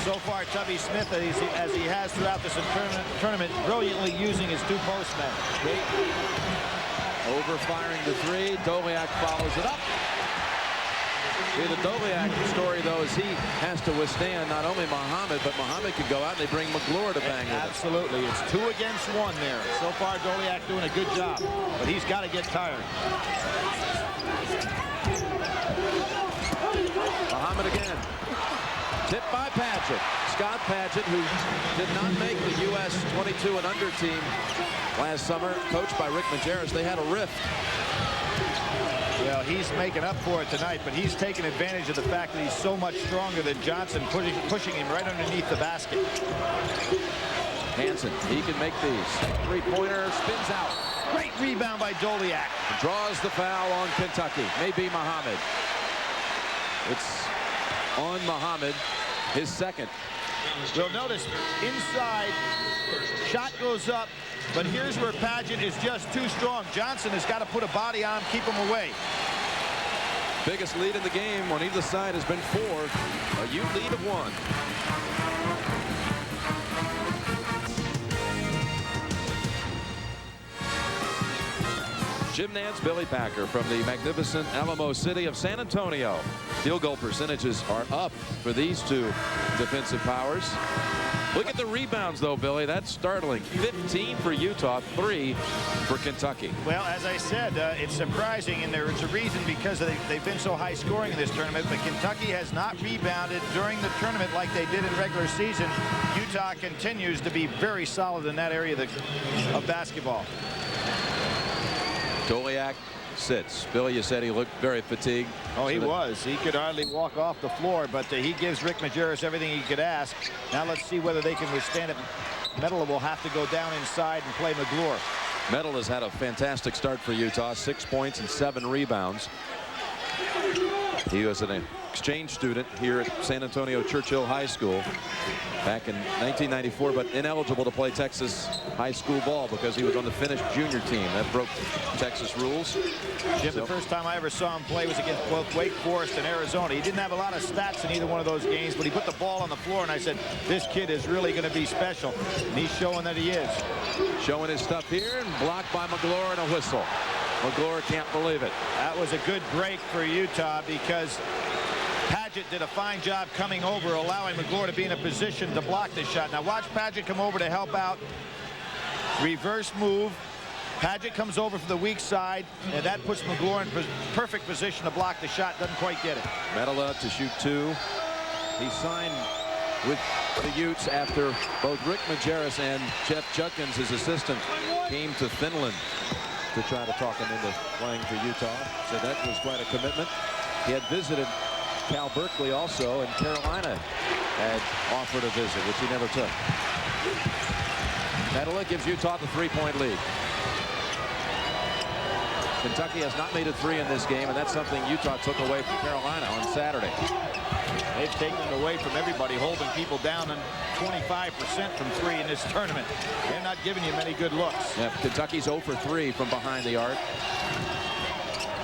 [SPEAKER 10] So far, Tubby Smith, as he has throughout this tournament, brilliantly using his 2 postmen.
[SPEAKER 9] Overfiring the 3. Doliak follows it up. See, the Doliak story, though, is he has to withstand not only Muhammad, but Muhammad could go out and they bring McGlure to bang with it.
[SPEAKER 10] Absolutely. It's 2 against 1 there. So far, Doliak doing a good job, but he's got to get tired.
[SPEAKER 9] Muhammad again. Tipped by Padgett. Scott Padgett, who did not make the U.S. 22 and under team last summer, coached by Rick Majerus. They had a rift.
[SPEAKER 10] Well, he's making up for it tonight, but he's taking advantage of the fact that he's so much stronger than Johnson, pushing him right underneath the basket.
[SPEAKER 9] Hansen, he can make these. 3-pointer, spins out.
[SPEAKER 10] Great rebound by Doliak.
[SPEAKER 9] Draws the foul on Kentucky. Maybe Muhammad. It's on Muhammad, his second.
[SPEAKER 10] You'll notice inside, shot goes up, but here's where Padgett is just too strong. Johnson has got to put a body on him, keep him away.
[SPEAKER 9] Biggest lead in the game on either side has been 4. A Ute lead of 1. Jim Nantz, Billy Packer from the magnificent Alamo City of San Antonio. Field goal percentages are up for these 2 defensive powers. Look at the rebounds, though, Billy. That's startling. 15 for Utah, 3 for Kentucky.
[SPEAKER 10] Well, as I said, it's surprising, and there's a reason, because they've been so high scoring in this tournament, but Kentucky has not rebounded during the tournament like they did in regular season. Utah continues to be very solid in that area of basketball.
[SPEAKER 9] Doliak sits. Billy, you said he looked very fatigued.
[SPEAKER 10] Oh, he was. He could hardly walk off the floor, but he gives Rick Majerus everything he could ask. Now let's see whether they can withstand it. Metal will have to go down inside and play McGlure.
[SPEAKER 9] Metal has had a fantastic start for Utah. 6 points and 7 rebounds. He was an exchange student here at San Antonio Churchill High School back in 1994, but ineligible to play Texas high school ball because he was on the Finnish junior team. That broke Texas rules.
[SPEAKER 10] Jim, the first time I ever saw him play was against both Wake Forest and Arizona. He didn't have a lot of stats in either one of those games, but he put the ball on the floor, and I said, this kid is really going to be special. And he's showing that he is.
[SPEAKER 9] Showing his stuff here, and blocked by McGlure, and a whistle. McGlure can't believe it.
[SPEAKER 10] That was a good break for Utah, because Padgett did a fine job coming over, allowing McGlory to be in a position to block the shot. Now watch Padgett come over to help out. Reverse move. Padgett comes over from the weak side, and that puts McGlory in perfect position to block the shot. Doesn't quite get it.
[SPEAKER 9] Medela to shoot 2. He signed with the Utes after both Rick Majerus and Jeff Judkins, his assistant, came to Finland to try to talk him into playing for Utah. So that was quite a commitment. He had visited Cal Berkeley also, and Carolina had offered a visit, which he never took. Medela gives Utah the 3-point lead. Kentucky has not made a 3 in this game, and that's something Utah took away from Carolina on Saturday.
[SPEAKER 10] They've taken it away from everybody, holding people down on 25% from 3 in this tournament. They're not giving you many good looks.
[SPEAKER 9] Yeah, Kentucky's 0 for 3 from behind the arc.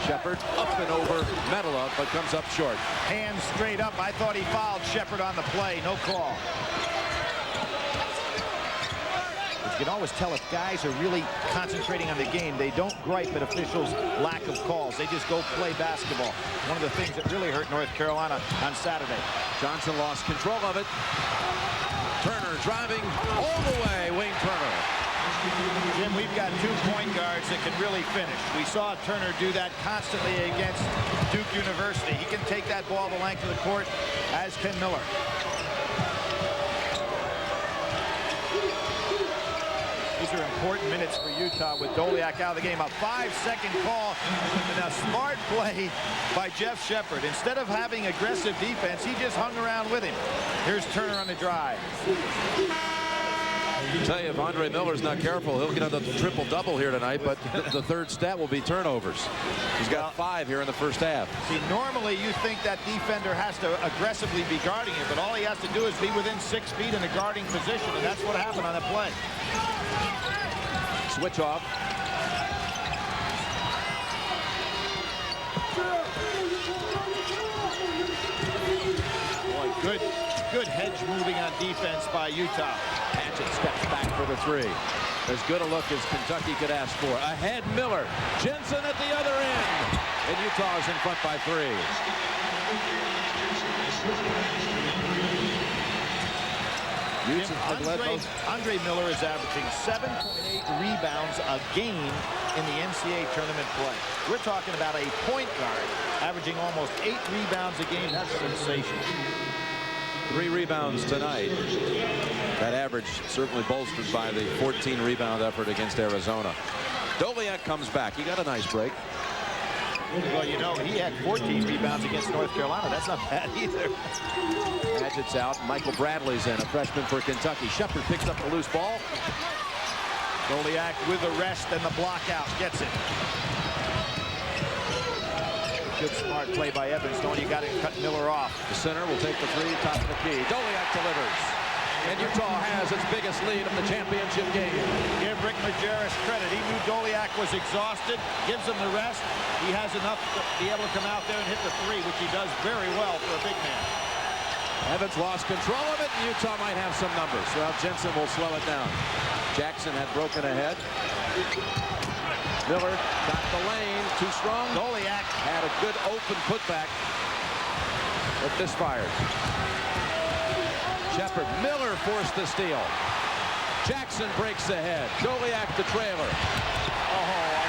[SPEAKER 9] Shepard up and over Medela, but comes up short.
[SPEAKER 10] Hands straight up. I thought he fouled Shepard on the play. No call. You can always tell if guys are really concentrating on the game. They don't gripe at officials' lack of calls. They just go play basketball. One of the things that really hurt North Carolina on Saturday.
[SPEAKER 9] Johnson lost control of it. Turner driving all the way. Wayne Turner.
[SPEAKER 10] Jim, we've got 2 point guards that can really finish. We saw Turner do that constantly against Duke University. He can take that ball the length of the court, as can Miller. These are important minutes for Utah with Doliak out of the game. A 5-second call and a smart play by Jeff Shepard. Instead of having aggressive defense, he just hung around with him. Here's Turner on the drive.
[SPEAKER 9] I tell you, if Andre Miller's not careful, he'll get on the triple-double here tonight, but the third stat will be turnovers. He's got 5 here in the first half.
[SPEAKER 10] See, normally you think that defender has to aggressively be guarding it, but all he has to do is be within 6 feet in a guarding position, and that's what happened on that play.
[SPEAKER 9] Switch off.
[SPEAKER 10] Boy, good hedge moving on defense by Utah.
[SPEAKER 9] Padgett steps back for the 3. As good a look as Kentucky could ask for. Ahead, Miller. Jensen at the other end. And Utah is in front by 3.
[SPEAKER 10] Andre Miller is averaging 7.8 rebounds a game in the NCAA tournament play. We're talking about a point guard averaging almost 8 rebounds a game. That's sensational.
[SPEAKER 9] 3 rebounds tonight. That average certainly bolstered by the 14 rebound effort against Arizona. Doliak comes back. He got a nice break.
[SPEAKER 10] Well, you know, he had 14 rebounds against North Carolina. That's not bad either.
[SPEAKER 9] Padgett's out. Michael Bradley's in, a freshman for Kentucky. Shepard picks up the loose ball.
[SPEAKER 10] Doliak with the rest and the block out. Gets it. Good smart play by Evans, knowing you got to cut Miller off.
[SPEAKER 9] The center will take the 3, top of the key. Doliak delivers. And Utah has its biggest lead of the championship game.
[SPEAKER 10] Give Rick Majerus credit. He knew Doliak was exhausted. Gives him the rest. He has enough to be able to come out there and hit the 3, which he does very well for a big man.
[SPEAKER 9] Evans lost control of it, and Utah might have some numbers. Well, Jensen will slow it down. Jackson had broken ahead. Miller got the lane. Too strong.
[SPEAKER 10] Doliak
[SPEAKER 9] had a good open putback, but misfired. Shepard. Miller forced the steal. Jackson breaks ahead. Doliak the trailer.
[SPEAKER 10] Oh,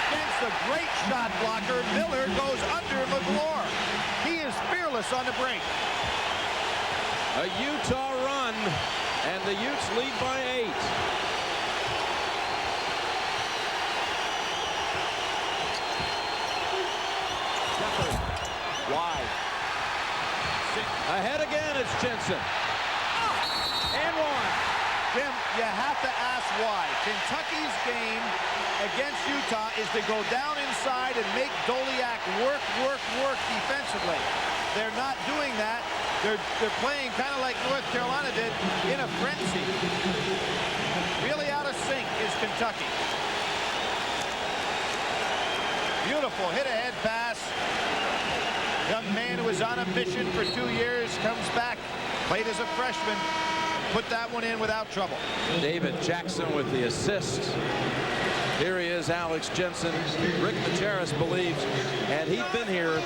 [SPEAKER 10] against the great shot blocker, Miller goes under McGlory. He is fearless on the break.
[SPEAKER 9] A Utah run, and the Utes lead by 8. Shepard. Wide. Ahead again, it's Jensen. And 1.
[SPEAKER 10] Jim, you have to ask why. Kentucky's game against Utah is to go down inside and make Doliak work defensively. They're not doing that. They're playing kind of like North Carolina did in a frenzy. Really out of sync is Kentucky. Beautiful hit-ahead pass. Young man who was on a mission for 2 years comes back, played as a freshman. Put that one in without trouble.
[SPEAKER 9] David Jackson with the assist. Here he is, Alex Jensen. Rick Majerus believes, had he been here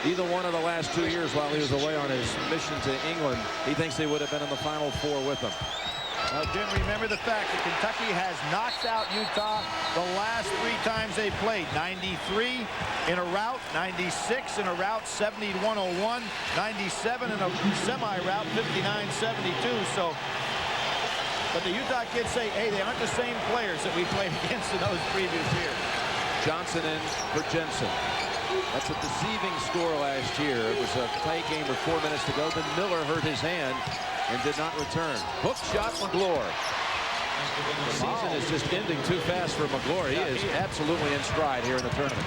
[SPEAKER 9] either one of the last 2 years while he was away on his mission to England, he thinks they would have been in the Final Four with him.
[SPEAKER 10] Well, Jim, remember the fact that Kentucky has knocked out Utah the last 3 times they played. 93 in a rout, 96 in a rout, 71-01, 97 in a semi-rout, 59-72. So, but the Utah kids say, hey, they aren't the same players that we played against in those previous years.
[SPEAKER 9] Johnson in for Jensen. That's a deceiving score last year. It was a tie game with 4 minutes to go. Then Miller hurt his hand and did not return. Hook shot, McGlure. The season is just ending too fast for McGlure. He is absolutely in stride here in the tournament.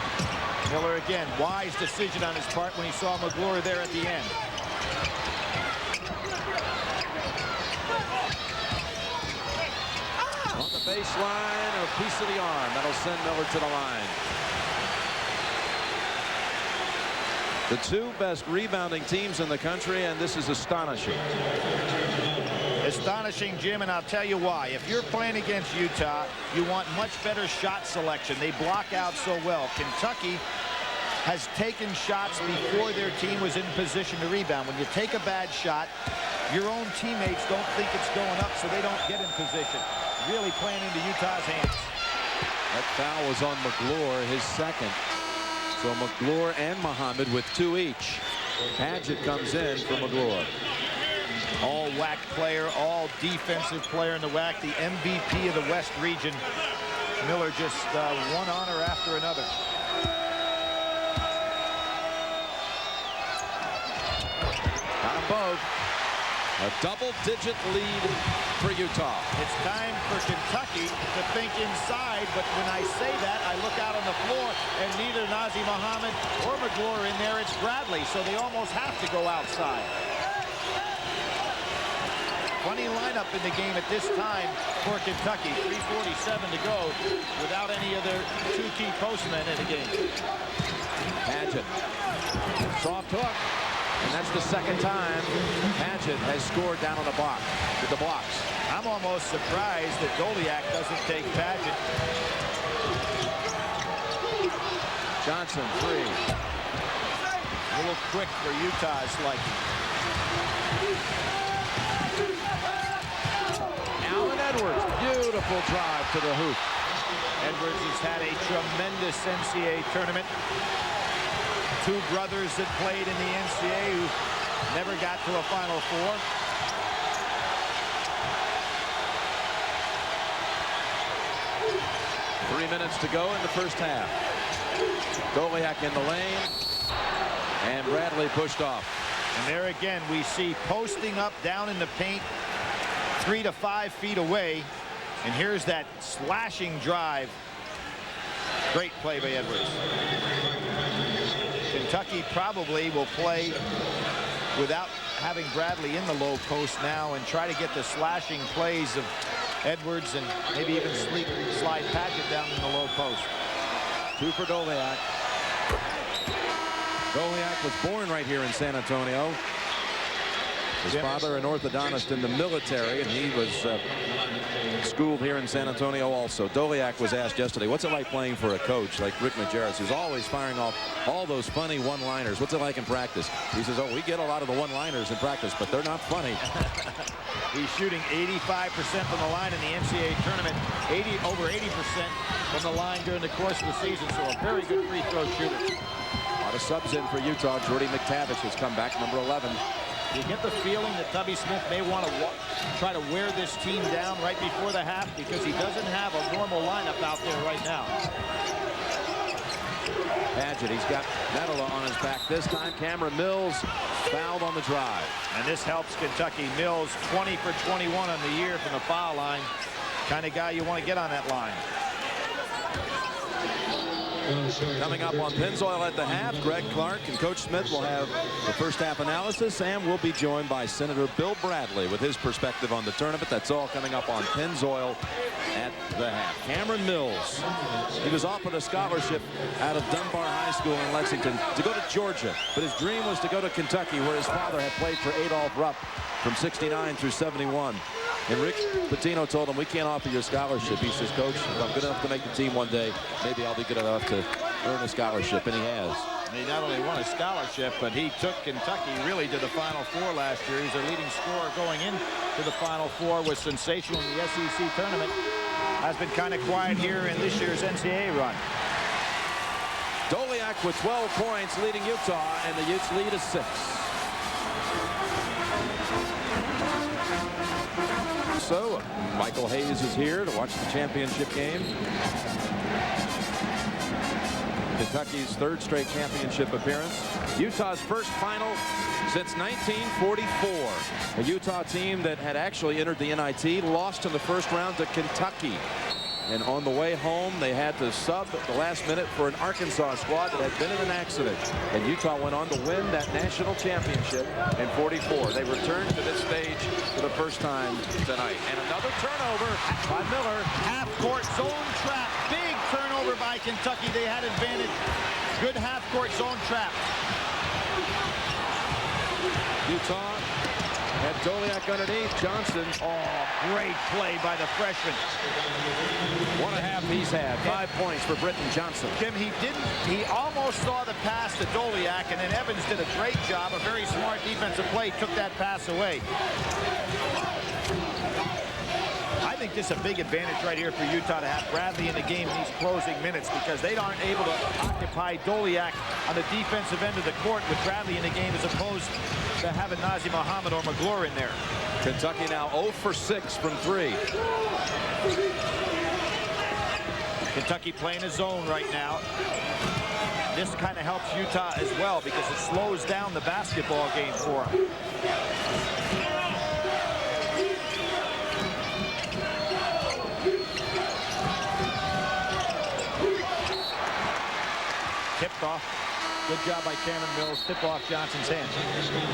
[SPEAKER 10] Miller again, wise decision on his part when he saw McGlure there at the end.
[SPEAKER 9] On the baseline, a piece of the arm. That'll send Miller to the line. The 2 best rebounding teams in the country, and this is astonishing.
[SPEAKER 10] Astonishing, Jim, and I'll tell you why. If you're playing against Utah, you want much better shot selection. They block out so well. Kentucky has taken shots before their team was in position to rebound. When you take a bad shot, your own teammates don't think it's going up, so they don't get in position. Really playing into Utah's hands.
[SPEAKER 9] That foul was on McGlure, his second. So McGlure and Muhammad with 2 each. Padgett comes in for McGlure.
[SPEAKER 10] All WAC player, all defensive player in the WAC, the MVP of the West region. Miller just one honor after another.
[SPEAKER 9] Got them both. A double-digit lead for Utah.
[SPEAKER 10] It's time for Kentucky to think inside, but when I say that, I look out on the floor, and neither Nazi Muhammad or McGlure in there. It's Bradley, so they almost have to go outside. Funny lineup in the game at this time for Kentucky. 3:47 to go without any of their 2 key postmen in the game.
[SPEAKER 9] Padgett. Soft hook. And that's the second time Padgett has scored down on the block with the blocks.
[SPEAKER 10] I'm almost surprised that Doliak doesn't take Padgett.
[SPEAKER 9] Johnson, 3.
[SPEAKER 10] A little quick for Utah's liking.
[SPEAKER 9] Allen Edwards, beautiful drive to the hoop.
[SPEAKER 10] Edwards has had a tremendous NCAA tournament. 2 brothers that played in the NCAA who never got to a Final Four.
[SPEAKER 9] Three minutes to go in the first half. Doliak in the lane. And Bradley pushed off.
[SPEAKER 10] And there again we see posting up down in the paint 3 to 5 feet away. And here's that slashing drive. Great play by Edwards. Kentucky probably will play without having Bradley in the low post now and try to get the slashing plays of Edwards and maybe even slide Padgett down in the low post.
[SPEAKER 9] 2 for Doliak. Doliak was born right here in San Antonio. His father, an orthodontist in the military, and he was schooled here in San Antonio also. Doliak was asked yesterday, what's it like playing for a coach like Rick Majerus, who's always firing off all those funny one-liners? What's it like in practice? He says, oh, we get a lot of the one-liners in practice, but they're not funny.
[SPEAKER 10] He's shooting 85% from the line in the NCAA tournament, over 80% from the line during the course of the season, so a very good free throw shooter.
[SPEAKER 9] A lot of subs in for Utah. Jordy McTavish has come back, number 11.
[SPEAKER 10] You get the feeling that Tubby Smith may want to try to wear this team down right before the half because he doesn't have a normal lineup out there right now.
[SPEAKER 9] Padgett, he's got Medola on his back this time. Cameron Mills fouled on the drive.
[SPEAKER 10] And this helps Kentucky. Mills 20 for 21 on the year from the foul line. Kind of guy you want to get on that line.
[SPEAKER 9] Coming up on Pennzoil at the half, Greg Clark and Coach Smith will have the first half analysis, and we'll be joined by Senator Bill Bradley with his perspective on the tournament. That's all coming up on Pennzoil at the half. Cameron Mills, he was offered a scholarship out of Dunbar High School in Lexington to go to Georgia, but his dream was to go to Kentucky, where his father had played for Adolph Rupp from 69 through 71. And Rick Pitino told him, we can't offer you a scholarship. He says, Coach, if I'm good enough to make the team one day, maybe I'll be good enough to earn a scholarship, and he has.
[SPEAKER 10] He not only won a scholarship, but he took Kentucky really to the Final Four last year. He's their leading scorer going into the Final Four, was sensational in the SEC tournament. Has been kind of quiet here in this year's NCAA run.
[SPEAKER 9] Doliak with 12 points leading Utah, and the Utes lead is 6. So Michael Hayes is here to watch the championship game. Kentucky's 3rd straight championship appearance. Utah's first final since 1944. A Utah team that had actually entered the NIT, lost in the first round to Kentucky. And on the way home, they had to sub at the last minute for an Arkansas squad that had been in an accident. And Utah went on to win that national championship in '44. They returned to this stage for the first time tonight. And another turnover by Miller.
[SPEAKER 10] Half-court zone trap. Big turnover by Kentucky. They had advantage. Good half-court zone trap.
[SPEAKER 9] Utah had Doliak underneath. Johnson.
[SPEAKER 10] Oh, great play by the freshman.
[SPEAKER 9] 1.5 he's had. 5 points for Britton Johnson.
[SPEAKER 10] Jim, he almost saw the pass to Doliak, and then Evans did a great job. A very smart defensive play took that pass away. I think this is a big advantage right here for Utah to have Bradley in the game in these closing minutes, because they aren't able to occupy Doliak on the defensive end of the court with Bradley in the game, as opposed to having Nazr Mohammed or McGlure in there.
[SPEAKER 9] Kentucky now 0 for 6 from 3.
[SPEAKER 10] Kentucky playing a zone right now. This kind of helps Utah as well, because it slows down the basketball game for them. Tipped off. Good job by Cameron Mills. Tip off Johnson's hands.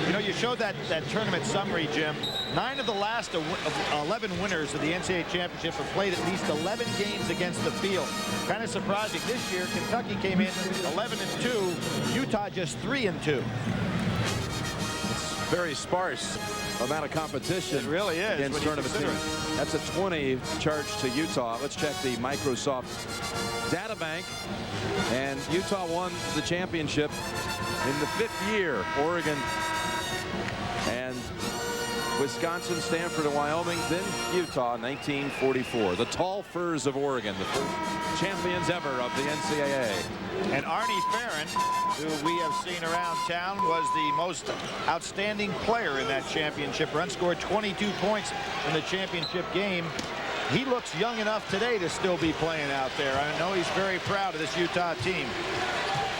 [SPEAKER 10] You know, you showed that tournament summary, Jim. 9 of the last 11 winners of the NCAA championship have played at least 11 games against the field. Kind of surprising. This year, Kentucky came in 11-2. Utah just 3-2.
[SPEAKER 9] It's very sparse amount of competition.
[SPEAKER 10] It really is.
[SPEAKER 9] Against tournament teams. That's a 20 charge to Utah. Let's check the Microsoft data bank. And Utah won the championship in the 5th year. Oregon and Wisconsin, Stanford, and Wyoming. Then Utah, 1944. The Tall Furs of Oregon, the first champions ever of the NCAA.
[SPEAKER 10] And Arnie Farron, who we have seen around town, was the most outstanding player in that championship run. Scored 22 points in the championship game. He looks young enough today to still be playing out there. I know he's very proud of this Utah team.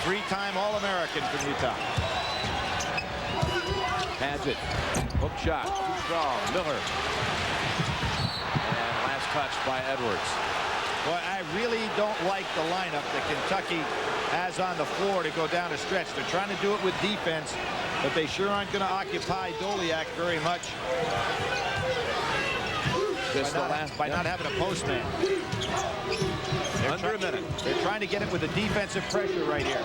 [SPEAKER 10] 3-time All-American from Utah.
[SPEAKER 9] Padgett, hook shot, too strong. Miller. And last touch by Edwards.
[SPEAKER 10] Boy, I really don't like the lineup that Kentucky has on the floor to go down a stretch. They're trying to do it with defense, but they sure aren't going to occupy Doliak very much. By not having a postman.
[SPEAKER 9] Under a minute.
[SPEAKER 10] They're trying to get it with the defensive pressure right here.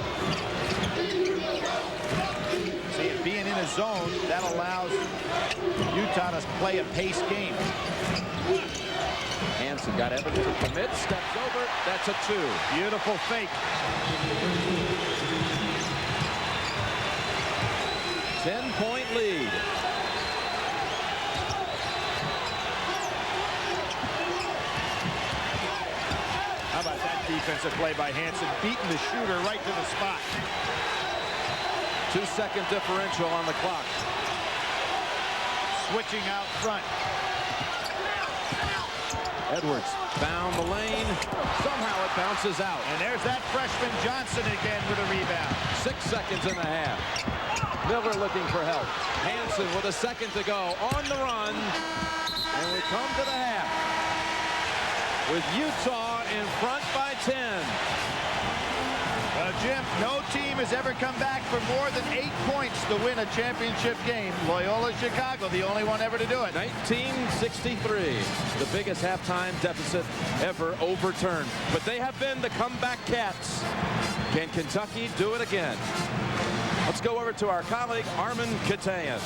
[SPEAKER 10] See, it being in a zone, that allows Utah to play a pace game.
[SPEAKER 9] Hansen got Evans to commit, steps over. That's a 2.
[SPEAKER 10] Beautiful fake.
[SPEAKER 9] 10-point lead.
[SPEAKER 10] How about that defensive play by Hansen, beating the shooter right to the spot.
[SPEAKER 9] 2-second differential on the clock.
[SPEAKER 10] Switching out front.
[SPEAKER 9] Edwards found the lane. Somehow it bounces out.
[SPEAKER 10] And there's that freshman Johnson again with a rebound.
[SPEAKER 9] 6 seconds and a half. Miller looking for help. Hansen with a second to go on the run. And we come to the half with Utah in front by 10.
[SPEAKER 10] Well, Jim, no team has ever come back for more than 8 points to win a championship game. Loyola Chicago, the only one ever to do it.
[SPEAKER 9] 1963, the biggest halftime deficit ever overturned. But they have been the comeback cats. Can Kentucky do it again? Let's go over to our colleague, Armin Katayan.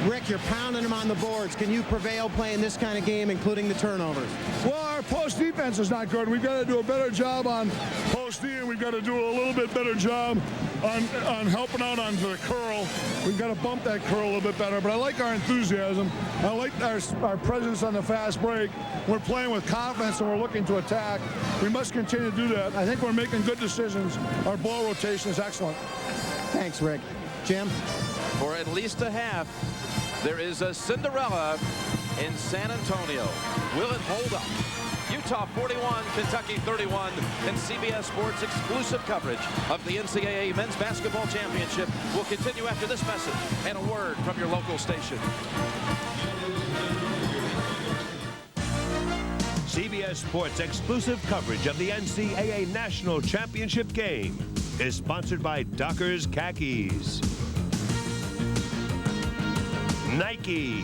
[SPEAKER 10] Rick, you're pounding them on the boards. Can you prevail playing this kind of game, including the turnovers?
[SPEAKER 5] Well, our post defense is not good. We've got to do a better job on post D, and we've got to do a little bit better job on helping out onto the curl. We've got to bump that curl a little bit better. But I like our enthusiasm. I like our presence on the fast break. We're playing with confidence, and we're looking to attack. We must continue to do that. I think we're making good decisions. Our ball rotation is excellent.
[SPEAKER 10] Thanks, Rick. Jim?
[SPEAKER 9] For at least a half, there is a Cinderella in San Antonio. Will it hold up? Utah 41, Kentucky 31, and CBS Sports exclusive coverage of the NCAA Men's Basketball Championship will continue after this message and a word from your local station.
[SPEAKER 2] CBS Sports exclusive coverage of the NCAA National Championship game is sponsored by Dockers Khakis, Nike,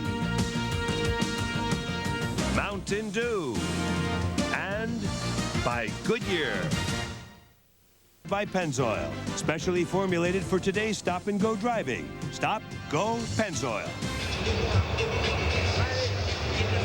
[SPEAKER 2] Mountain Dew, and by Goodyear. By Pennzoil, specially formulated for today's stop-and-go driving. Stop, go, Pennzoil.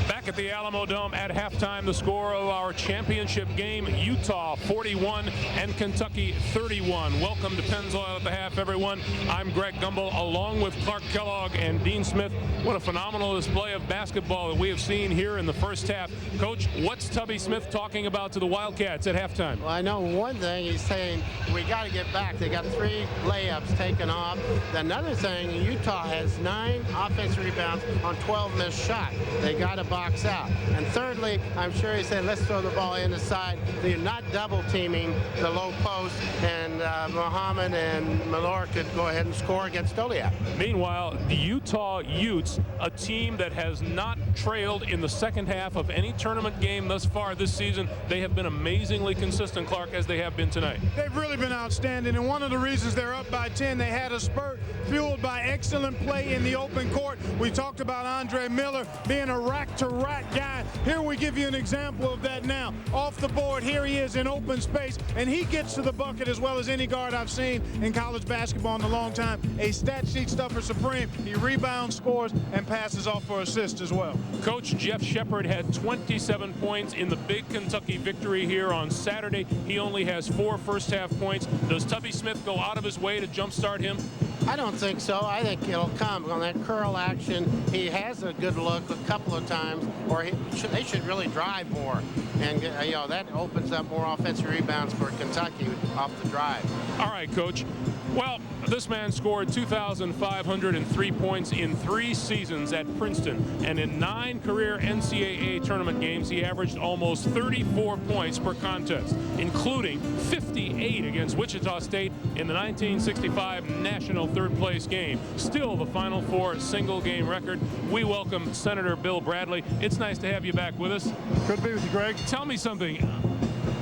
[SPEAKER 1] Back at the Alamo Dome at halftime, the score of our championship game, Utah 41 and Kentucky 31. Welcome to Pennzoil at the half, everyone. I'm Greg Gumbel, along with Clark Kellogg and Dean Smith. What a phenomenal display of basketball that we have seen here in the first half. Coach, what's Tubby Smith talking about to the Wildcats at halftime?
[SPEAKER 3] Well, I know one thing. He's saying we got to get back. They got 3 layups taken off. Another thing, Utah has 9 offensive rebounds on 12 missed shots. They got to box out. And thirdly, I'm sure he said, let's throw the ball in the side. So you're not double teaming the low post, and Muhammad and Malor could go ahead and score against Doliak.
[SPEAKER 1] Meanwhile, the Utah Utes, a team that has not trailed in the second half of any tournament game thus far this season. They have been amazingly consistent, Clark, as they have been tonight.
[SPEAKER 4] They've really been outstanding, and one of the reasons they're up by 10, they had a spurt fueled by excellent play in the open court. We talked about Andre Miller being a rack-to-rack guy. Here we give you an example of that now. Off the board, here he is in open space, and he gets to the bucket as well as any guard I've seen in college basketball in a long time. A stat sheet stuffer supreme. He rebounds, scores, and passes off for assists as well.
[SPEAKER 1] Coach Jeff Shepard had 27 points in the big Kentucky victory here on Saturday. He only has 4 first-half points. Does Tubby Smith go out of his way to jumpstart him?
[SPEAKER 3] I don't think so. I think it'll come on that curl action. He has a good look a couple of times, or they should really drive more. And, you know, that opens up more offensive rebounds for Kentucky off the drive.
[SPEAKER 1] All right, Coach. Well, this man scored 2,503 points in 3 seasons at Princeton, and in 9 career NCAA tournament games, he averaged almost 34 points per contest, including 58 against Wichita State in the 1965 national third-place game. Still the Final Four single-game record. We welcome Senator Bill Bradley. It's nice to have you back with us.
[SPEAKER 12] Good to be with you, Greg.
[SPEAKER 1] Tell me something.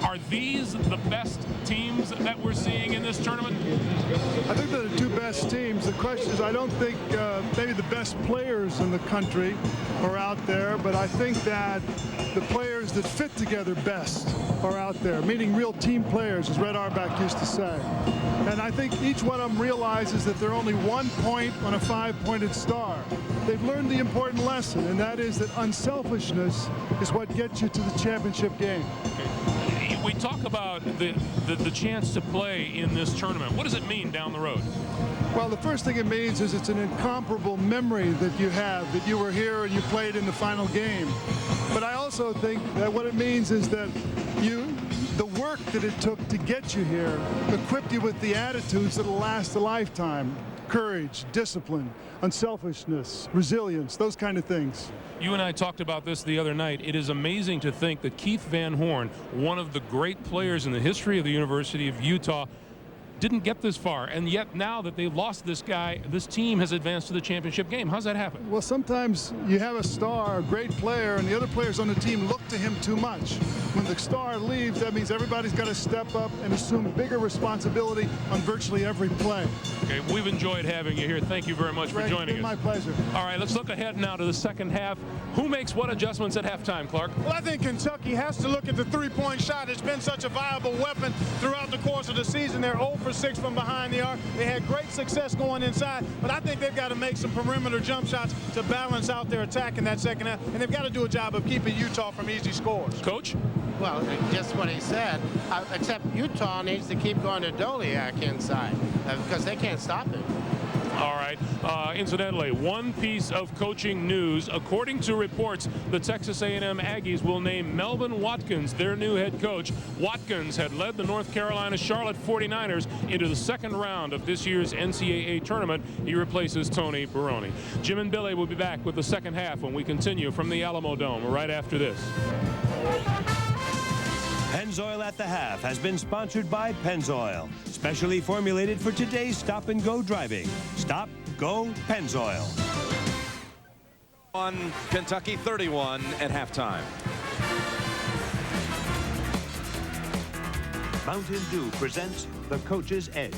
[SPEAKER 1] Are these the best teams that we're seeing in this tournament?
[SPEAKER 12] I think they're the 2 best teams. The question is, I don't think maybe the best players in the country are out there, but I think that the players that fit together best are out there, meaning real team players, as Red Auerbach used to say. And I think each one of them realizes that they're only 1 point on a 5-pointed star. They've learned the important lesson, and that is that unselfishness is what gets you to the championship game.
[SPEAKER 1] We talk about the chance to play in this tournament. What does it mean down the road?
[SPEAKER 12] Well, the first thing it means is it's an incomparable memory that you have, that you were here and you played in the final game. But I also think that what it means is that the work that it took to get you here equipped you with the attitudes that will last a lifetime. Courage, discipline, unselfishness, resilience, those kind of things.
[SPEAKER 1] You and I talked about this the other night. It is amazing to think that Keith Van Horn, one of the great players in the history of the University of Utah, didn't get this far, and yet now that they've lost this guy, this team has advanced to the championship game. How's that happen?
[SPEAKER 12] Well, sometimes you have a star, a great player, and the other players on the team look to him too much. When the star leaves, that means everybody's got to step up and assume bigger responsibility on virtually every play.
[SPEAKER 1] Okay, we've enjoyed having you here. Thank you very much for joining us.
[SPEAKER 12] My pleasure.
[SPEAKER 1] All right, let's look ahead now to the second half. Who makes what adjustments at halftime, Clark?
[SPEAKER 4] Well, I think Kentucky has to look at the 3-point shot. It's been such a viable weapon throughout the course of the season. They're 0 for 6 from behind the arc. They had great success going inside, but I think they've got to make some perimeter jump shots to balance out their attack in that second half, and they've got to do a job of keeping Utah from easy scores.
[SPEAKER 1] Coach?
[SPEAKER 3] Well, just what he said, except Utah needs to keep going to Doliak inside because they can't stop him.
[SPEAKER 1] All right. Incidentally, one piece of coaching news. According to reports, the Texas A&M Aggies will name Melvin Watkins their new head coach. Watkins had led the North Carolina Charlotte 49ers into the second round of this year's NCAA tournament. He replaces Tony Barone. Jim and Billy will be back with the second half when we continue from the Alamo Dome right after this.
[SPEAKER 2] Pennzoil at the Half has been sponsored by Pennzoil, specially formulated for today's stop-and-go driving. Stop, go, Pennzoil.
[SPEAKER 9] On Kentucky 31 at halftime.
[SPEAKER 2] Mountain Dew presents The Coach's Edge.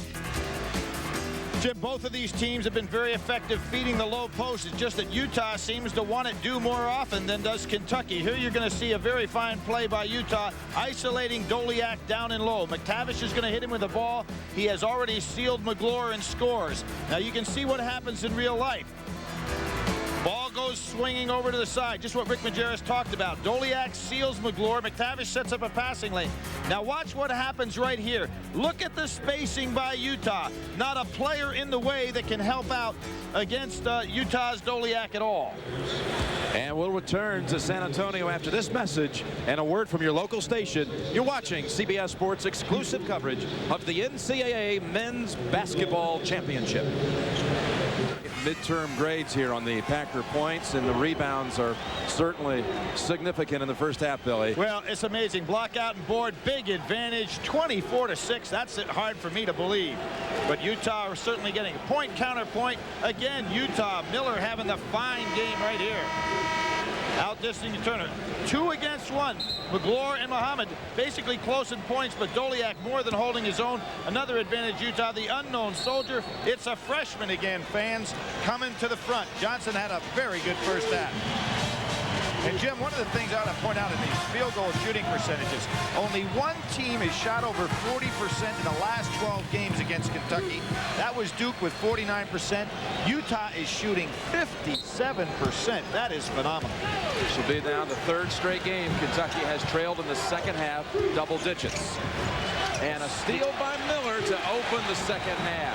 [SPEAKER 10] Jim, both of these teams have been very effective feeding the low post. It's just that Utah seems to want it do more often than does Kentucky. Here you're going to see a very fine play by Utah, isolating Doliak down and low. McTavish is going to hit him with the ball. He has already sealed McGlure and scores. Now you can see what happens in real life. Ball goes swinging over to the side, just what Rick Majerus talked about. Doliak seals McGlure. McTavish sets up a passing lane. Now watch what happens right here. Look at the spacing by Utah. Not a player in the way that can help out against Utah's Doliak at all.
[SPEAKER 9] And we'll return to San Antonio after this message and a word from your local station. You're watching CBS Sports exclusive coverage of the NCAA Men's Basketball Championship. Midterm grades here on the Packer points, and the rebounds are certainly significant in the first half, Billy.
[SPEAKER 10] Well, it's amazing. Block out and board, big advantage, 24-6. That's hard for me to believe. But Utah are certainly getting a point, counterpoint. Again, Utah, Miller having the fine game right here. Outdistancing Turner. 2 against 1. McGlure and Muhammad basically close in points, but Doliak more than holding his own. Another advantage, Utah, the unknown soldier. It's a freshman again, fans, coming to the front. Johnson had a very good first half. And Jim, one of the things I want to point out in these field goal shooting percentages, only one team has shot over 40% in the last 12 games against Kentucky. That was Duke with 49%. Utah is shooting 57%. That is phenomenal.
[SPEAKER 9] This will be now the third straight game Kentucky has trailed in the second half, double digits. And a steal by Miller to open the second half.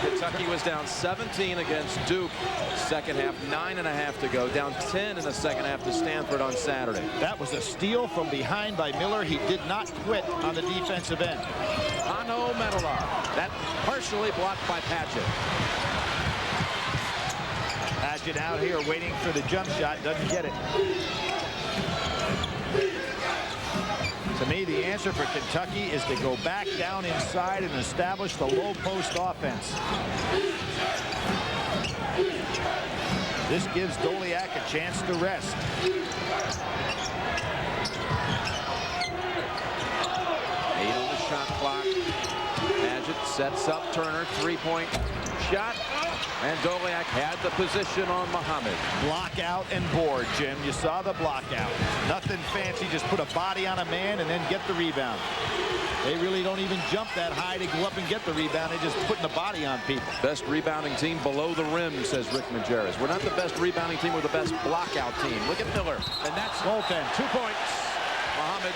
[SPEAKER 9] Kentucky was down 17 against Duke. Second half, 9.5 to go. Down 10 in the second half to Stanford on Saturday.
[SPEAKER 10] That was a steal from behind by Miller. He did not quit on the defensive end.
[SPEAKER 9] Ano Medular. That partially blocked by Padgett.
[SPEAKER 10] Padgett out here waiting for the jump shot. Doesn't get it. To me, the answer for Kentucky is to go back down inside and establish the low post offense. This gives Doliak a chance to rest.
[SPEAKER 9] 8 on the shot clock. Padgett sets up Turner, three-point shot. And Doliak had the position on Muhammad.
[SPEAKER 10] Block out and board, Jim. You saw the block out. Nothing fancy, just put a body on a man and then get the rebound. They really don't even jump that high to go up and get the rebound. They just putting the body on people.
[SPEAKER 9] Best rebounding team below the rim, says Rick Majerus. We're not the best rebounding team, we're the best blockout team. Look at Miller. And that's goaltend. 2 points. Muhammad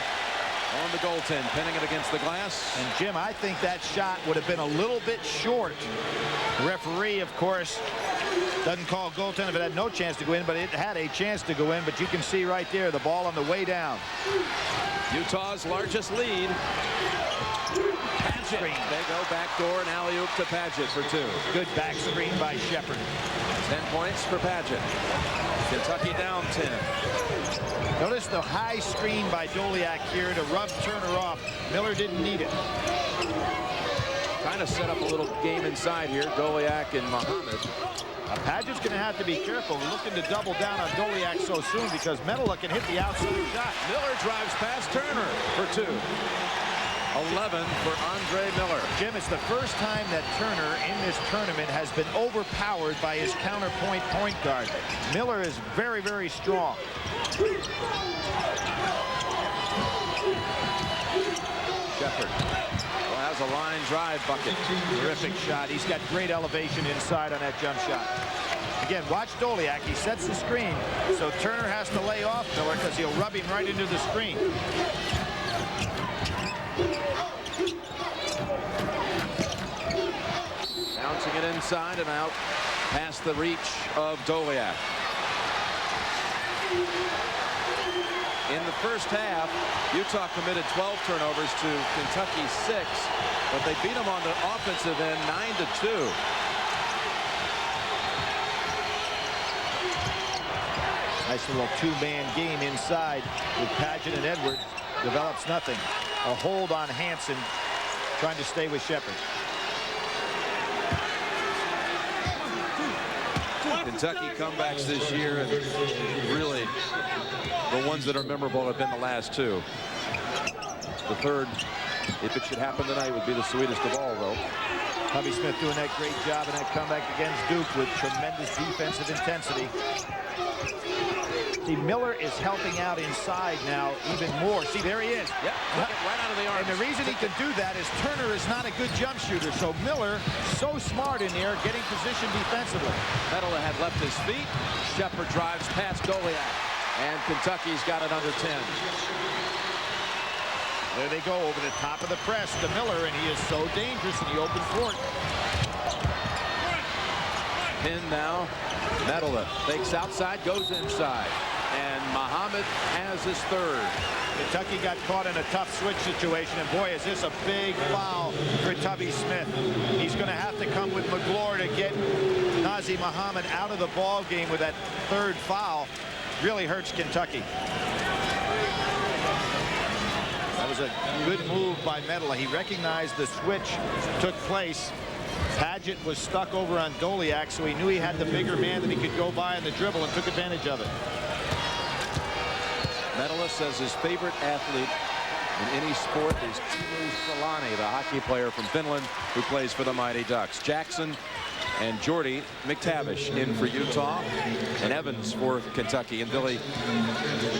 [SPEAKER 9] on the goaltend, pinning it against the glass.
[SPEAKER 10] And Jim, I think that shot would have been a little bit short. The referee, of course, doesn't call goaltend if it had no chance to go in, but it had a chance to go in. But you can see right there the ball on the way down.
[SPEAKER 9] Utah's largest lead. Padgett. They go backdoor and alley-oop to Padgett for 2.
[SPEAKER 10] Good back screen by Shepard.
[SPEAKER 9] 10 points for Padgett. Kentucky down 10.
[SPEAKER 10] Notice the high screen by Doliak here to rub Turner off. Miller didn't need it.
[SPEAKER 9] Trying to set up a little game inside here. Doliak and Muhammad.
[SPEAKER 10] Padgett's going to have to be careful, looking to double down on Doliak so soon because Medular can hit the outside shot.
[SPEAKER 9] Miller drives past Turner for 2. 11 for Andre Miller.
[SPEAKER 10] Jim, it's the first time that Turner in this tournament has been overpowered by his counterpoint point guard. Miller is very, very strong.
[SPEAKER 9] Shepard will have has a line drive bucket.
[SPEAKER 10] Terrific shot. He's got great elevation inside on that jump shot. Again, watch Doliak. He sets the screen, so Turner has to lay off Miller because he'll rub him right into the screen.
[SPEAKER 9] Bouncing it inside and out past the reach of Doliak. In the first half, Utah committed 12 turnovers to Kentucky 6, but they beat them on the offensive end 9-2.
[SPEAKER 10] Nice little two-man game inside with Paget and Edwards. Develops nothing. A hold on Hansen, trying to stay with Shepard.
[SPEAKER 9] Kentucky comebacks this year, and really the ones that are memorable have been the last two. The third, if it should happen tonight, would be the sweetest of all, though.
[SPEAKER 10] Tubby Smith doing that great job in that comeback against Duke with tremendous defensive intensity. See, Miller is helping out inside now even more. See, there he is.
[SPEAKER 9] Yep, right out of the arms.
[SPEAKER 10] And the reason he can do that is Turner is not a good jump shooter. So Miller, so smart in there, getting position defensively.
[SPEAKER 9] Mettler had left his feet. Shepard drives past Doliak. And Kentucky's got it under 10.
[SPEAKER 10] There they go over the top of the press to Miller, and he is so dangerous in the open court.
[SPEAKER 9] Pin now. Mettler fakes outside, goes inside. And Muhammad has his third.
[SPEAKER 10] Kentucky got caught in a tough switch situation, and boy, is this a big foul for Tubby Smith. He's going to have to come with McGlure to get Nazr Muhammad out of the ball game with that third foul. Really hurts Kentucky. That was a good move by Mettler. He recognized the switch took place. Paget was stuck over on Doliak, so he knew he had the bigger man that he could go by on the dribble and took advantage of it.
[SPEAKER 9] Mettler says his favorite athlete in any sport is Teemu Selanne, the hockey player from Finland who plays for the Mighty Ducks. Jackson and Jordy McTavish in for Utah, and Evans for Kentucky. And Billy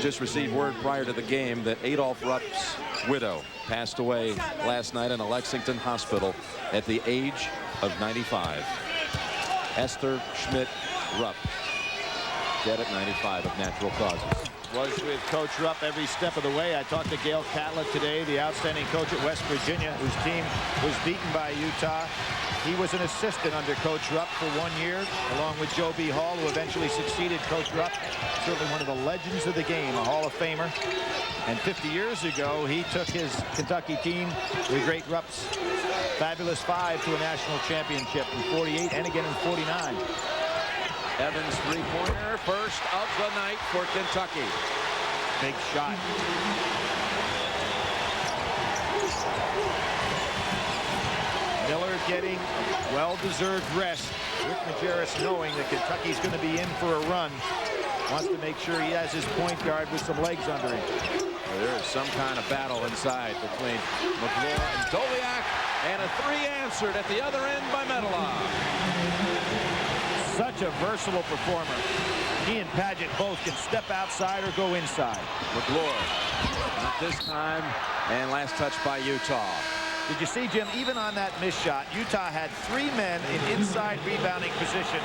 [SPEAKER 9] just received word prior to the game that Adolph Rupp's widow passed away last night in a Lexington hospital at the age of 95. Esther Schmidt Rupp, dead at 95 of natural causes.
[SPEAKER 10] Was with Coach Rupp every step of the way. I talked to Gail Catlett today, the outstanding coach at West Virginia, whose team was beaten by Utah. He was an assistant under Coach Rupp for 1 year, along with Joe B. Hall, who eventually succeeded Coach Rupp. Certainly one of the legends of the game, a Hall of Famer. And 50 years ago, he took his Kentucky team, the great Rupp's fabulous 5, to a national championship in '48 and again in '49.
[SPEAKER 9] Evans three-pointer, first of the night for Kentucky.
[SPEAKER 10] Big shot. Miller getting well-deserved rest. Rick Majerus, knowing that Kentucky's going to be in for a run, wants to make sure he has his point guard with some legs under him.
[SPEAKER 9] Well, there is some kind of battle inside between McGlure and Doliak, and a three answered at the other end by Mettler.
[SPEAKER 10] Such a versatile performer. He and Paget both can step outside or go inside.
[SPEAKER 9] McGlure, not this time, and last touch by Utah.
[SPEAKER 10] Did you see, Jim, even on that missed shot, Utah had 3 men in inside rebounding position.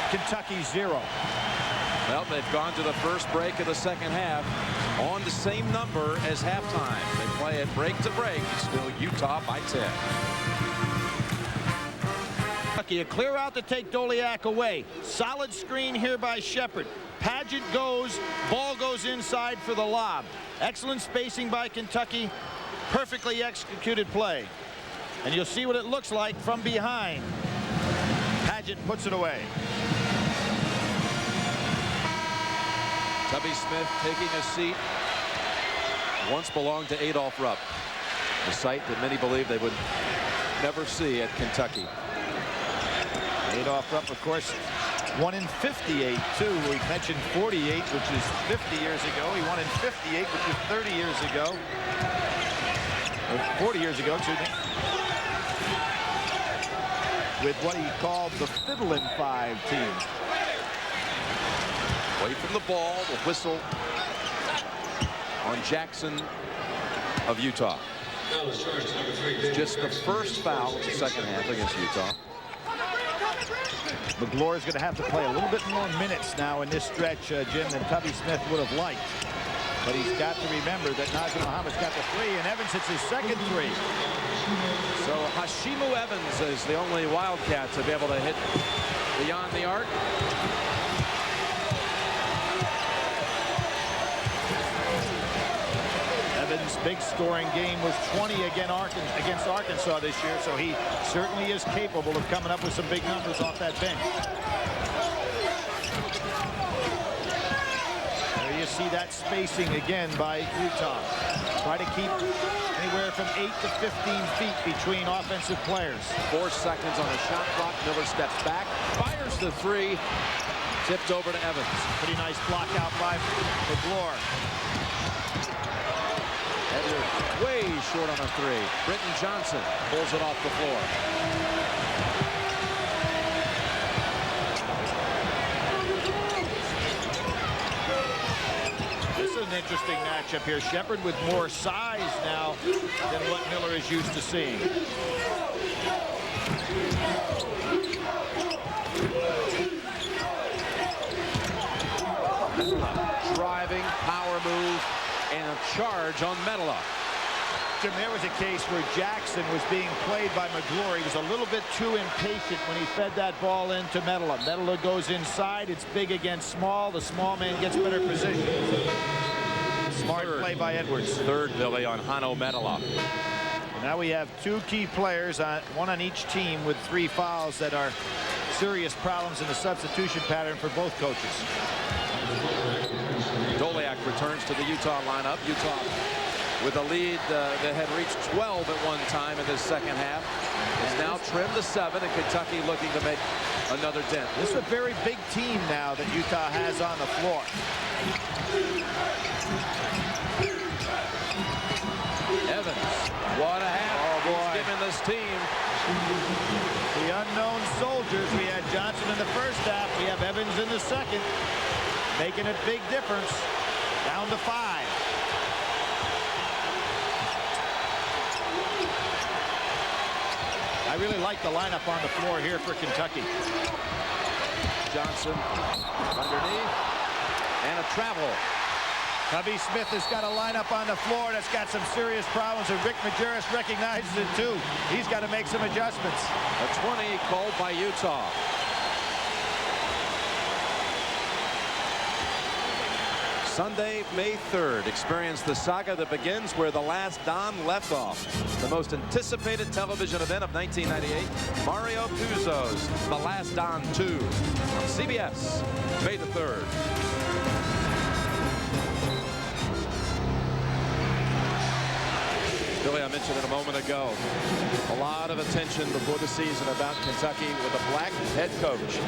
[SPEAKER 10] Kentucky 0.
[SPEAKER 9] Well, they've gone to the first break of the second half on the same number as halftime. They play it break to break. It's still Utah by 10.
[SPEAKER 10] A clear out to take Doliak away. Solid screen here by Shepard. Paget goes, ball goes inside for the lob. Excellent spacing by Kentucky. Perfectly executed play. And you'll see what it looks like from behind. Paget puts it away.
[SPEAKER 9] Tubby Smith taking a seat. Once belonged to Adolph Rupp, a sight that many believe they would never see at Kentucky.
[SPEAKER 10] Adolph Rupp, of course, won in '58, too. We mentioned '48, which is 50 years ago. He won in '58, which is 30 years ago. Or 40 years ago, excuse me. With what he called the Fiddlin' 5 team.
[SPEAKER 9] Away from the ball, the whistle on Jackson of Utah. It's just the first foul of the second half against Utah.
[SPEAKER 10] McGlory is going to have to play a little bit more minutes now in this stretch, Jim, than Tubby Smith would have liked. But he's got to remember that Nazr Muhammad's got the three, and Evans hits his second three.
[SPEAKER 9] So Hashimu Evans is the only Wildcat to be able to hit beyond the arc.
[SPEAKER 10] Evans' big scoring game was 20 against Arkansas this year, so he certainly is capable of coming up with some big numbers off that bench. There you see that spacing again by Utah. Try to keep anywhere from 8 to 15 feet between offensive players.
[SPEAKER 9] 4 seconds on the shot clock. Miller steps back, fires the three, tipped over to Evans.
[SPEAKER 10] Pretty nice block out by McGlory.
[SPEAKER 9] Edwards way short on a three. Britton Johnson pulls it off the floor.
[SPEAKER 10] This is an interesting matchup here. Shepherd with more size now than what Miller is used to seeing.
[SPEAKER 9] Driving, power move, and a charge on Medela.
[SPEAKER 10] Jim, there was a case where Jackson was being played by McGlory. He was a little bit too impatient when he fed that ball into Medela. Medela goes inside. It's big against small. The small man gets better position. Smart play by Edwards.
[SPEAKER 9] Third, Billy, on Hano Medela.
[SPEAKER 10] Now we have 2 key players, one on each team, with 3 fouls that are serious problems in the substitution pattern for both coaches.
[SPEAKER 9] Doliak returns to the Utah lineup. Utah with a lead that had reached 12 at one time in this second half. It's now trimmed to 7, and Kentucky looking to make another dent.
[SPEAKER 10] This is a very big team now that Utah has on the floor.
[SPEAKER 9] Evans, what a half.
[SPEAKER 10] Oh, boy.
[SPEAKER 9] He's given this team.
[SPEAKER 10] The unknown soldiers. We had Johnson in the first half. We have Evans in the second. Making a big difference. Down to 5. I really like the lineup on the floor here for Kentucky.
[SPEAKER 9] Johnson underneath. And a travel.
[SPEAKER 10] Tubby Smith has got a lineup on the floor that's got some serious problems, and Rick Majerus recognizes it too. He's got to make some adjustments.
[SPEAKER 9] A 20 called by Utah. Sunday, May 3rd, experience the saga that begins where the last Don left off. The most anticipated television event of 1998, Mario Puzo's The Last Don 2 on CBS, May the 3rd. Billy, I mentioned it a moment ago. A lot of attention before the season about Kentucky with a black head coach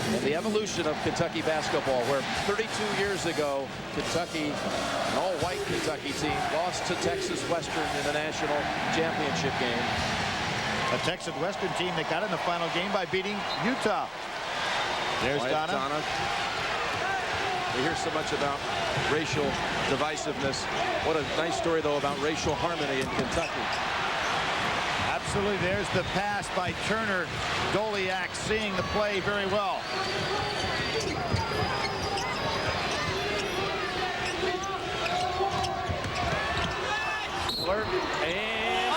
[SPEAKER 9] and the evolution of Kentucky basketball, where 32 years ago, Kentucky, an all-white Kentucky team, lost to Texas Western in the national championship game.
[SPEAKER 10] A Texas Western team that got in the final game by beating Utah. There's Donna.
[SPEAKER 9] We hear so much about racial divisiveness. What a nice story, though, about racial harmony in Kentucky.
[SPEAKER 10] Absolutely. There's the pass by Turner. Doliak seeing the play very well.
[SPEAKER 9] Alert. And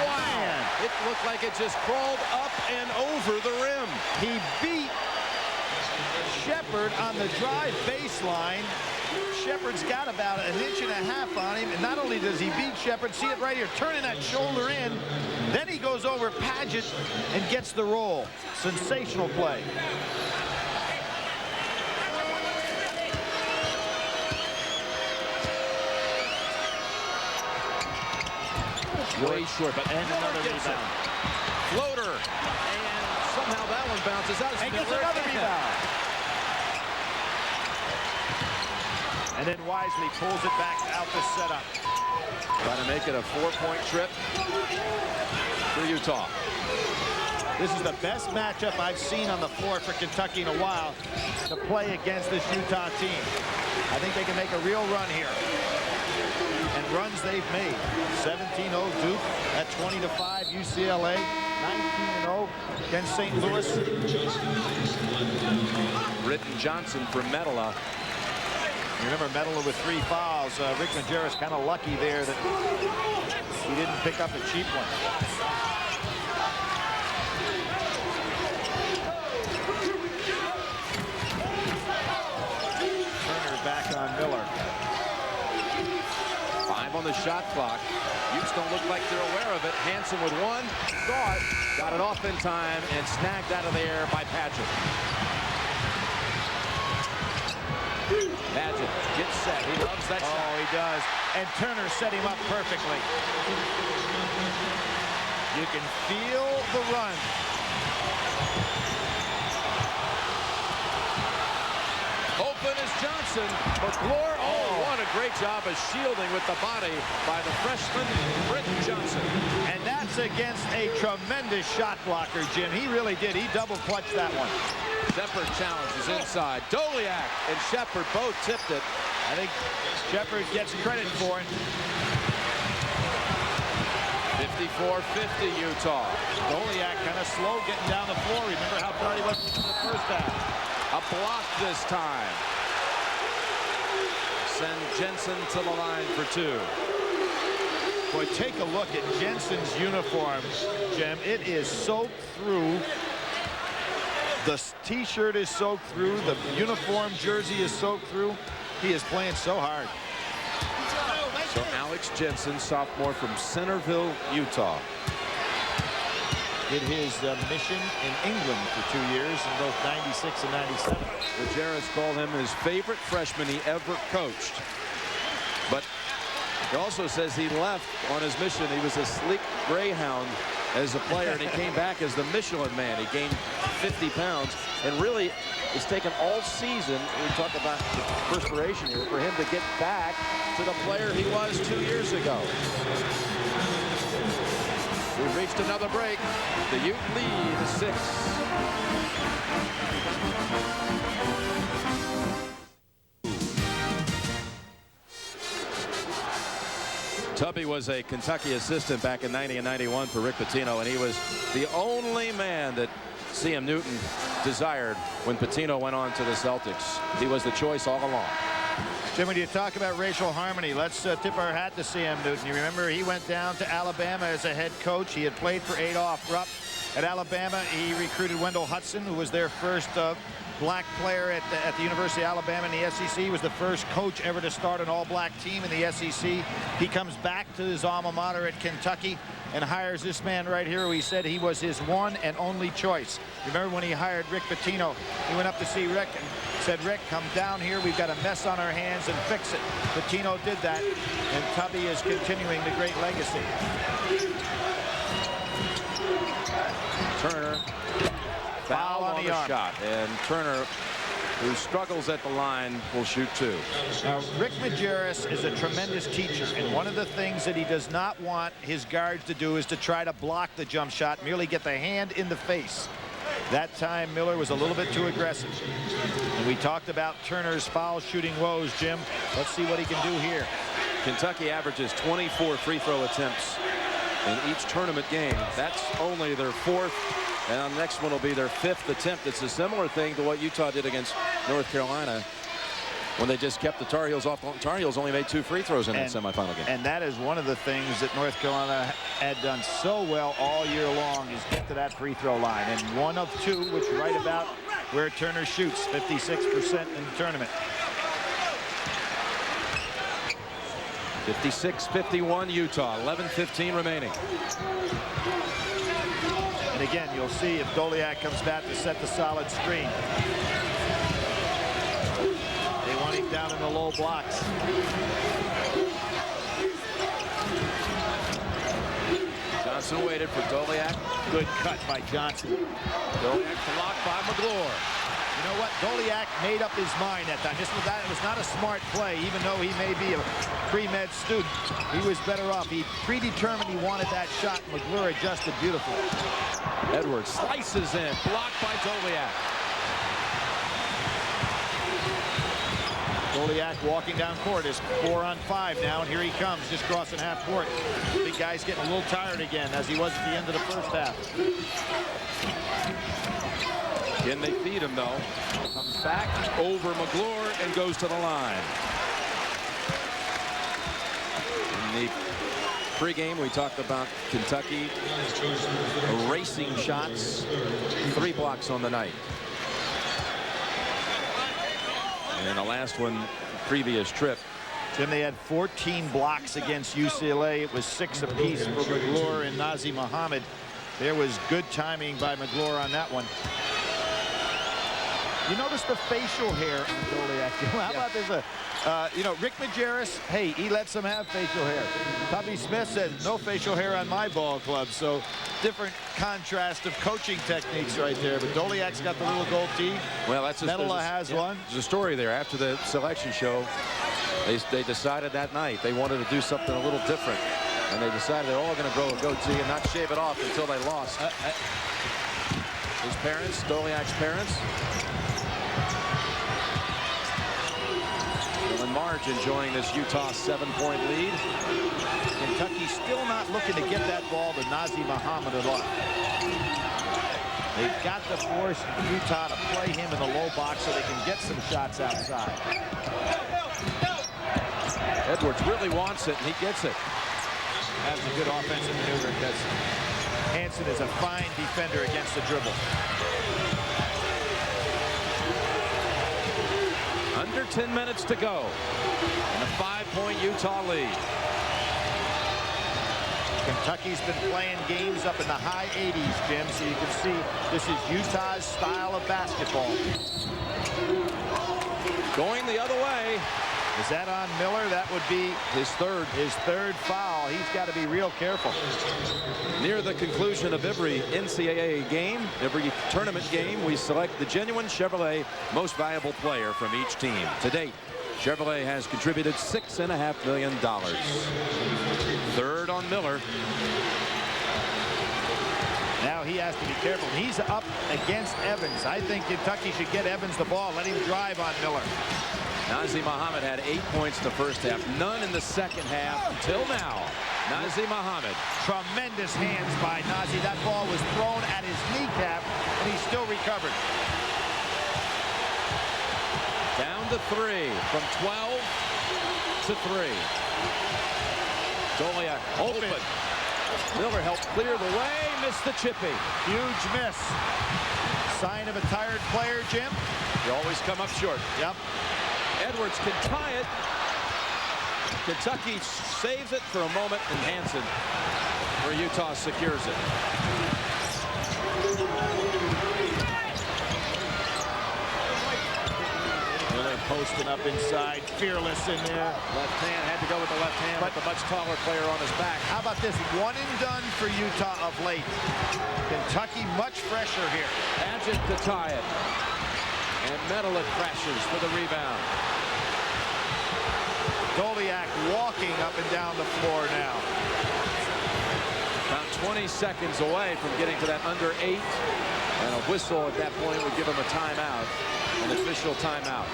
[SPEAKER 9] wow. It looked like it just crawled up and over the rim.
[SPEAKER 10] He beat Shepherd on the drive baseline. Shepherd's got about 1.5 inches on him, and not only does he beat Shepherd, see it right here, turning that shoulder in, then he goes over Padgett and gets the roll. Sensational play.
[SPEAKER 9] Way short, but
[SPEAKER 10] and another rebound.
[SPEAKER 9] Floater, and somehow that one bounces out.
[SPEAKER 10] And gets another rebound. And then Wisely pulls it back out the setup.
[SPEAKER 9] Trying to make it a 4-point trip for Utah.
[SPEAKER 10] This is the best matchup I've seen on the floor for Kentucky in a while to play against this Utah team. I think they can make a real run here. and runs they've made. 17-0 Duke at 20-5 UCLA. 19-0 against St. Louis.
[SPEAKER 9] Britton Johnson for Medela.
[SPEAKER 10] Remember Medela with 3 fouls. Rick Majerus kind of lucky there that he didn't pick up a cheap one. Turner back on Miller.
[SPEAKER 9] 5 on the shot clock. Utes don't look like they're aware of it. Hansen with 1. Saw it. Got it off in time and snagged out of the air by Padgett. Padgett gets set. He loves that shot.
[SPEAKER 10] Oh, he does. And Turner set him up perfectly. You can feel the run.
[SPEAKER 9] Open is Johnson. McClure, oh, what a great job of shielding with the body by the freshman, Britton Johnson.
[SPEAKER 10] And that's against a tremendous shot blocker, Jim. He really did. He double clutched that one.
[SPEAKER 9] Shepard challenges inside. Doliak and Shepard both tipped it.
[SPEAKER 10] I think Shepard gets credit for it.
[SPEAKER 9] 54-50 Utah.
[SPEAKER 10] Doliak kind of slow getting down the floor. Remember how far he was in the first half.
[SPEAKER 9] A block this time. Send Jensen to the line for 2.
[SPEAKER 10] Boy, take a look at Jensen's uniform, Jim. It is soaked through. The t-shirt is soaked through. The uniform jersey is soaked through. He is playing so hard.
[SPEAKER 9] So Alex Jensen, sophomore from Centerville, Utah.
[SPEAKER 10] Did his mission in England for 2 years in both 96 and 97.
[SPEAKER 9] Majerus called him his favorite freshman he ever coached. But he also says he left on his mission. He was a sleek greyhound as a player, and he came back as the Michelin Man. He gained 50 pounds, and really it's taken all season, we talk about the perspiration here, for him to get back to the player he was 2 years ago. We've reached another break. The Ute lead 6. Tubby was a Kentucky assistant back in 90 and 91 for Rick Pitino, and he was the only man that CM Newton desired when Pitino went on to the Celtics. He was the choice all along.
[SPEAKER 10] Jim, when you talk about racial harmony, let's tip our hat to CM Newton. You remember he went down to Alabama as a head coach. He had played for Adolph Rupp. At Alabama, he recruited Wendell Hudson, who was their first black player at the University of Alabama in the SEC. He was the first coach ever to start an all-black team in the SEC. He comes back to his alma mater at Kentucky and hires this man right here who he said he was his one and only choice. Remember when he hired Rick Pitino, he went up to see Rick and said, Rick, come down here. We've got a mess on our hands and fix it. Pitino did that, and Tubby is continuing the great legacy.
[SPEAKER 9] Turner, foul on the shot, and Turner, who struggles at the line, will shoot 2.
[SPEAKER 10] Now, Rick Majerus is a tremendous teacher, and one of the things that he does not want his guards to do is to try to block the jump shot, merely get the hand in the face. That time, Miller was a little bit too aggressive. And we talked about Turner's foul shooting woes, Jim. Let's see what he can do here.
[SPEAKER 9] Kentucky averages 24 free throw attempts in each tournament game. That's only their 4th, and on the next one will be their 5th attempt. It's a similar thing to what Utah did against North Carolina when they just kept the Tar Heels off. Tar Heels only made 2 free throws in that semifinal game.
[SPEAKER 10] And that is one of the things that North Carolina had done so well all year long, is get to that free throw line. And 1 of 2, which is right about where Turner shoots, 56% in the tournament.
[SPEAKER 9] 56-51 Utah, 11:15 remaining.
[SPEAKER 10] And again, you'll see if Doliak comes back to set the solid screen. They want him down in the low blocks.
[SPEAKER 9] Johnson waited for Doliak.
[SPEAKER 10] Good cut by Johnson.
[SPEAKER 9] Doliak blocked by McClure.
[SPEAKER 10] You know what? Doliak made up his mind that time. It was not a smart play, even though he may be a pre-med student. He was better off. He predetermined he wanted that shot. McClure adjusted beautifully.
[SPEAKER 9] Edwards slices in, blocked by Doliak.
[SPEAKER 10] Doliak walking down court is 4-on-5 now, and here he comes, just crossing half court. Big guy's getting a little tired again, as he was at the end of the first half.
[SPEAKER 9] Again, they feed him, though. Comes back over McGlure and goes to the line. In the pregame, we talked about Kentucky erasing shots. 3 blocks on the night. And the last one, previous trip.
[SPEAKER 10] Jim, they had 14 blocks against UCLA. It was 6 apiece for McGlure and Nazr Mohammed. There was good timing by McGlure on that one. You notice the facial hair on Doliak. How about this? You know, Rick Majerus, hey, he lets him have facial hair. Tubby Smith said, no facial hair on my ball club. So different contrast of coaching techniques right there. But Doliak's got the little gold tee.
[SPEAKER 9] Well, that's
[SPEAKER 10] Medela has one.
[SPEAKER 9] There's a story there. After the selection show, they decided that night they wanted to do something a little different. And they decided they're all going to grow a goatee and not shave it off until they lost. His parents, Doliak's parents. In March, enjoying this Utah 7-point lead.
[SPEAKER 10] Kentucky still not looking to get that ball to Nazr Mohammed a lot. They've got to force Utah to play him in the low box so they can get some shots outside.
[SPEAKER 9] Edwards really wants it, and he gets it.
[SPEAKER 10] That's a good offensive maneuver because Hansen is a fine defender against the dribble.
[SPEAKER 9] Under 10 minutes to go. And a 5-point Utah lead.
[SPEAKER 10] Kentucky's been playing games up in the high 80s, Jim, so you can see this is Utah's style of basketball.
[SPEAKER 9] Going the other way.
[SPEAKER 10] Is that on Miller? That would be
[SPEAKER 9] his third
[SPEAKER 10] foul. He's got to be real careful.
[SPEAKER 9] Near the conclusion of every NCAA game, every tournament game, we select the genuine Chevrolet most valuable player from each team. To date, Chevrolet has contributed $6.5 million. Third on Miller.
[SPEAKER 10] Now he has to be careful. He's up against Evans. I think Kentucky should get Evans the ball. Let him drive on Miller.
[SPEAKER 9] Nazr Mohammed had 8 points in the first half, none in the second half until now. Nazr Mohammed.
[SPEAKER 10] Tremendous hands by Nazr. That ball was thrown at his kneecap, and he still recovered.
[SPEAKER 9] Down to 3, from 12 to 3. Doliak open. Miller helped clear the way, missed the chippy.
[SPEAKER 10] Huge miss. Sign of a tired player, Jim.
[SPEAKER 9] You always come up short.
[SPEAKER 10] Yep.
[SPEAKER 9] Edwards can tie it. Kentucky saves it for a moment, and Hansen, where Utah secures it.
[SPEAKER 10] Miller posting up inside, fearless in there.
[SPEAKER 9] Left hand, had to go with the left hand, but the much taller player on his back.
[SPEAKER 10] How about this? One and done for Utah of late. Kentucky much fresher here.
[SPEAKER 9] Agit to tie it. And Medela crashes for the rebound.
[SPEAKER 10] Doliak walking up and down the floor now.
[SPEAKER 9] About 20 seconds away from getting to that under 8. And a whistle at that point would give him a timeout. An official timeout.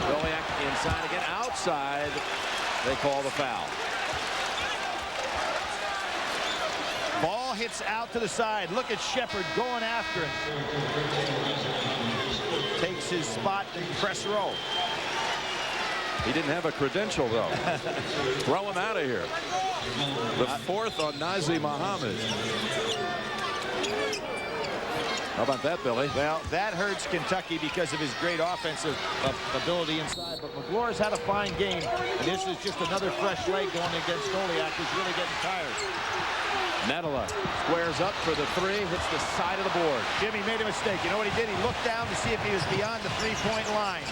[SPEAKER 9] Doliak inside again. Outside. They call the foul.
[SPEAKER 10] Ball hits out to the side. Look at Shepard going after him. Takes his spot in press row.
[SPEAKER 9] He didn't have a credential, though. Throw him out of here. The fourth on Nazr Mohammed. How about that, Billy?
[SPEAKER 10] Well, that hurts Kentucky because of his great offensive ability inside. But McGlore's had a fine game. And this is just another fresh leg going against Doliak, who's really getting tired.
[SPEAKER 9] Medela squares up for the 3, hits the side of the board.
[SPEAKER 10] Jimmy made a mistake. You know what he did? He looked down to see if he was beyond the 3-point line.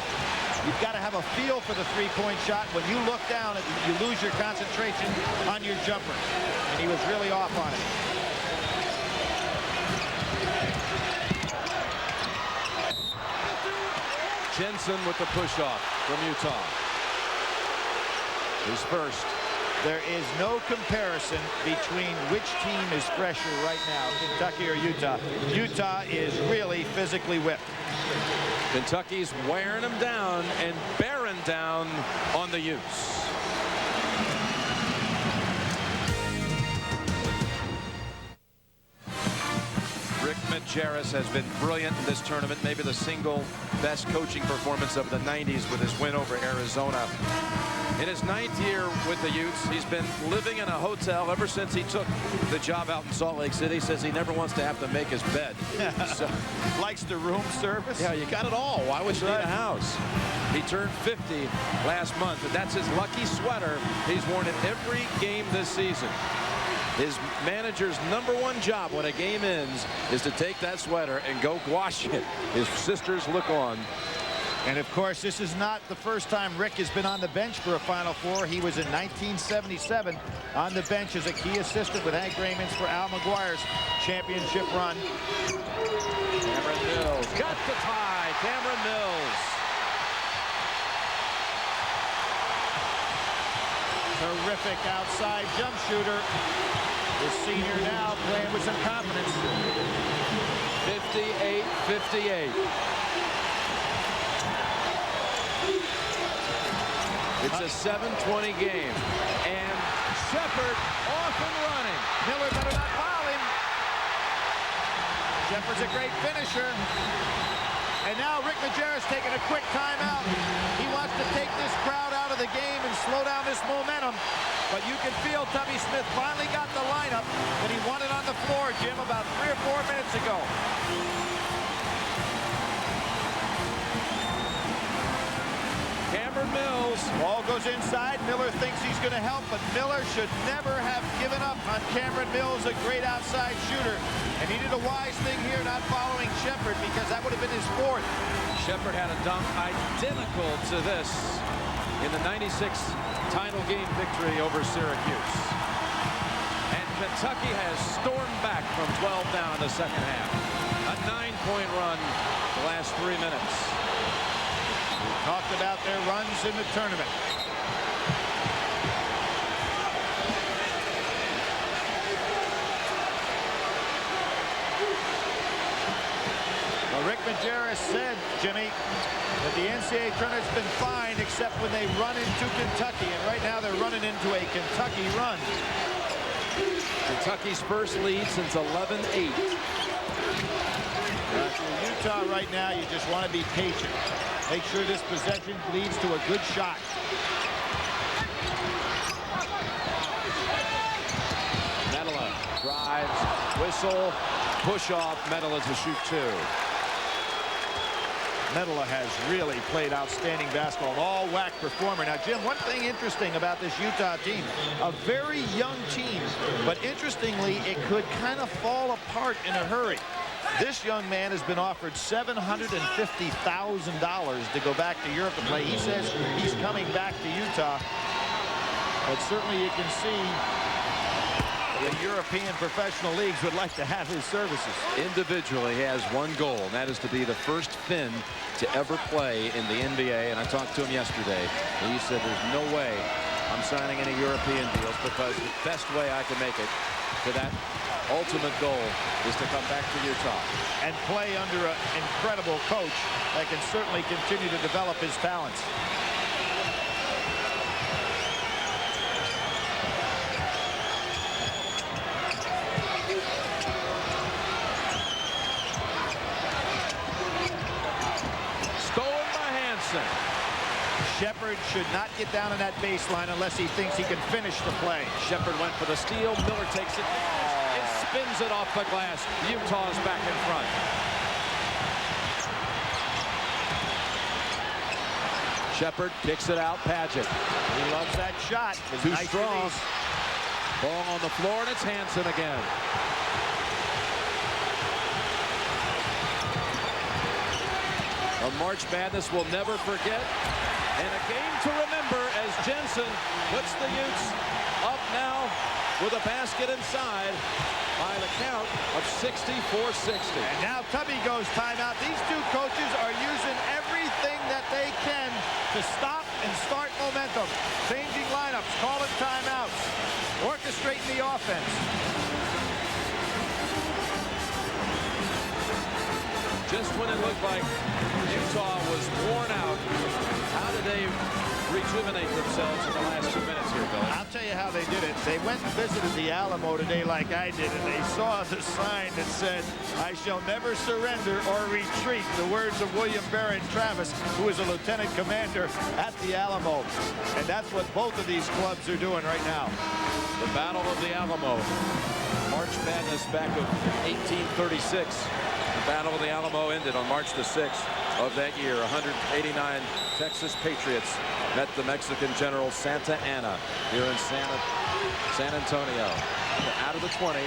[SPEAKER 10] You've got to have a feel for the 3-point shot. When you look down, you lose your concentration on your jumper. And he was really off on it.
[SPEAKER 9] Jensen with the push-off from Utah. His first.
[SPEAKER 10] There is no comparison between which team is fresher right now, Kentucky or Utah. Utah is really physically whipped.
[SPEAKER 9] Kentucky's wearing them down and bearing down on the Utes. Rick Majerus has been brilliant in this tournament, maybe the single best coaching performance of the 90s with his win over Arizona. In his 9th year with the Utes, he's been living in a hotel ever since he took the job out in Salt Lake City. Says he never wants to have to make his bed. So,
[SPEAKER 10] likes the room service.
[SPEAKER 9] Yeah, you got it all. Why would you need a house? He turned 50 last month, and that's his lucky sweater. He's worn it every game this season. His manager's #1 job when a game ends is to take that sweater and go wash it. His sisters look on.
[SPEAKER 10] And of course, this is not the first time Rick has been on the bench for a Final Four. He was in 1977 on the bench as a key assistant with Hank Raymond's for Al McGuire's championship run.
[SPEAKER 9] Cameron Mills got the tie. Cameron Mills.
[SPEAKER 10] Terrific outside jump shooter. The senior now playing with some confidence.
[SPEAKER 9] 58-58. It's a 7:20 game, and Shepard off and running.
[SPEAKER 10] Miller better not foul him. Shepard's a great finisher. And now Rick Majerus taking a quick timeout. He wants to take this crowd out of the game and slow down this momentum. But you can feel Tubby Smith finally got the lineup that he wanted on the floor, Jim, about 3 or 4 minutes ago.
[SPEAKER 9] Cameron Mills.
[SPEAKER 10] Ball goes inside. Miller thinks he's going to help, but Miller should never have given up on Cameron Mills, a great outside shooter. And he did a wise thing here, not following Shepard, because that would have been his 4th.
[SPEAKER 9] Shepard had a dunk identical to this in the 96 title game victory over Syracuse. And Kentucky has stormed back from 12 down in the second half. A 9-point run the last 3 minutes.
[SPEAKER 10] Talked about their runs in the tournament. Well, Rick Majerus said, Jimmy, that the NCAA tournament's been fine except when they run into Kentucky. And right now they're running into a Kentucky run.
[SPEAKER 9] Kentucky's first lead since 11-8.
[SPEAKER 10] If you're Utah right now, you just want to be patient. Make sure this possession leads to a good shot.
[SPEAKER 9] Medela drives, whistle, push off. Medela to shoot 2.
[SPEAKER 10] Medela has really played outstanding basketball, an all-WAC performer. Now, Jim, one thing interesting about this Utah team, a very young team, but interestingly, it could kind of fall apart in a hurry. This young man has been offered $750,000 to go back to Europe to play. He says he's coming back to Utah, but certainly you can see the European professional leagues would like to have his services.
[SPEAKER 9] Individually, he has one goal, and that is to be the first Finn to ever play in the NBA. And I talked to him yesterday, and he said there's no way I'm signing any European deals because the best way I can make it to that ultimate goal is to come back to Utah
[SPEAKER 10] and play under an incredible coach that can certainly continue to develop his talents.
[SPEAKER 9] Stolen by Hansen.
[SPEAKER 10] Shepard should not get down on that baseline unless he thinks he can finish the play.
[SPEAKER 9] Shepard went for the steal. Miller takes it. It spins it off the glass. Utah's back in front. Shepard kicks it out. Padgett.
[SPEAKER 10] He loves that shot.
[SPEAKER 9] Too
[SPEAKER 10] nice
[SPEAKER 9] strong.
[SPEAKER 10] release.
[SPEAKER 9] Ball on the floor, and it's Hansen again. A March Madness we'll never forget. And a game to remember as Jensen puts the Utes up now with a basket inside by the count of 64-60.
[SPEAKER 10] And now Tubby goes timeout. These two coaches are using everything that they can to stop and start momentum. Changing lineups, calling timeouts, orchestrating the offense.
[SPEAKER 9] Just when it looked like Utah was worn out, how did they rejuvenate themselves in the last 2 minutes here, Billy?
[SPEAKER 10] I'll tell you how they did it. They went and visited the Alamo today like I did, and they saw the sign that said, "I shall never surrender or retreat," the words of William Barrett Travis, who is a lieutenant commander at the Alamo. And that's what both of these clubs are doing right now.
[SPEAKER 9] The Battle of the Alamo. March Madness back of 1836. The Battle of the Alamo ended on March the 6th of that year. 189 Texas Patriots met the Mexican general Santa Anna here in San Antonio. Out of the 20,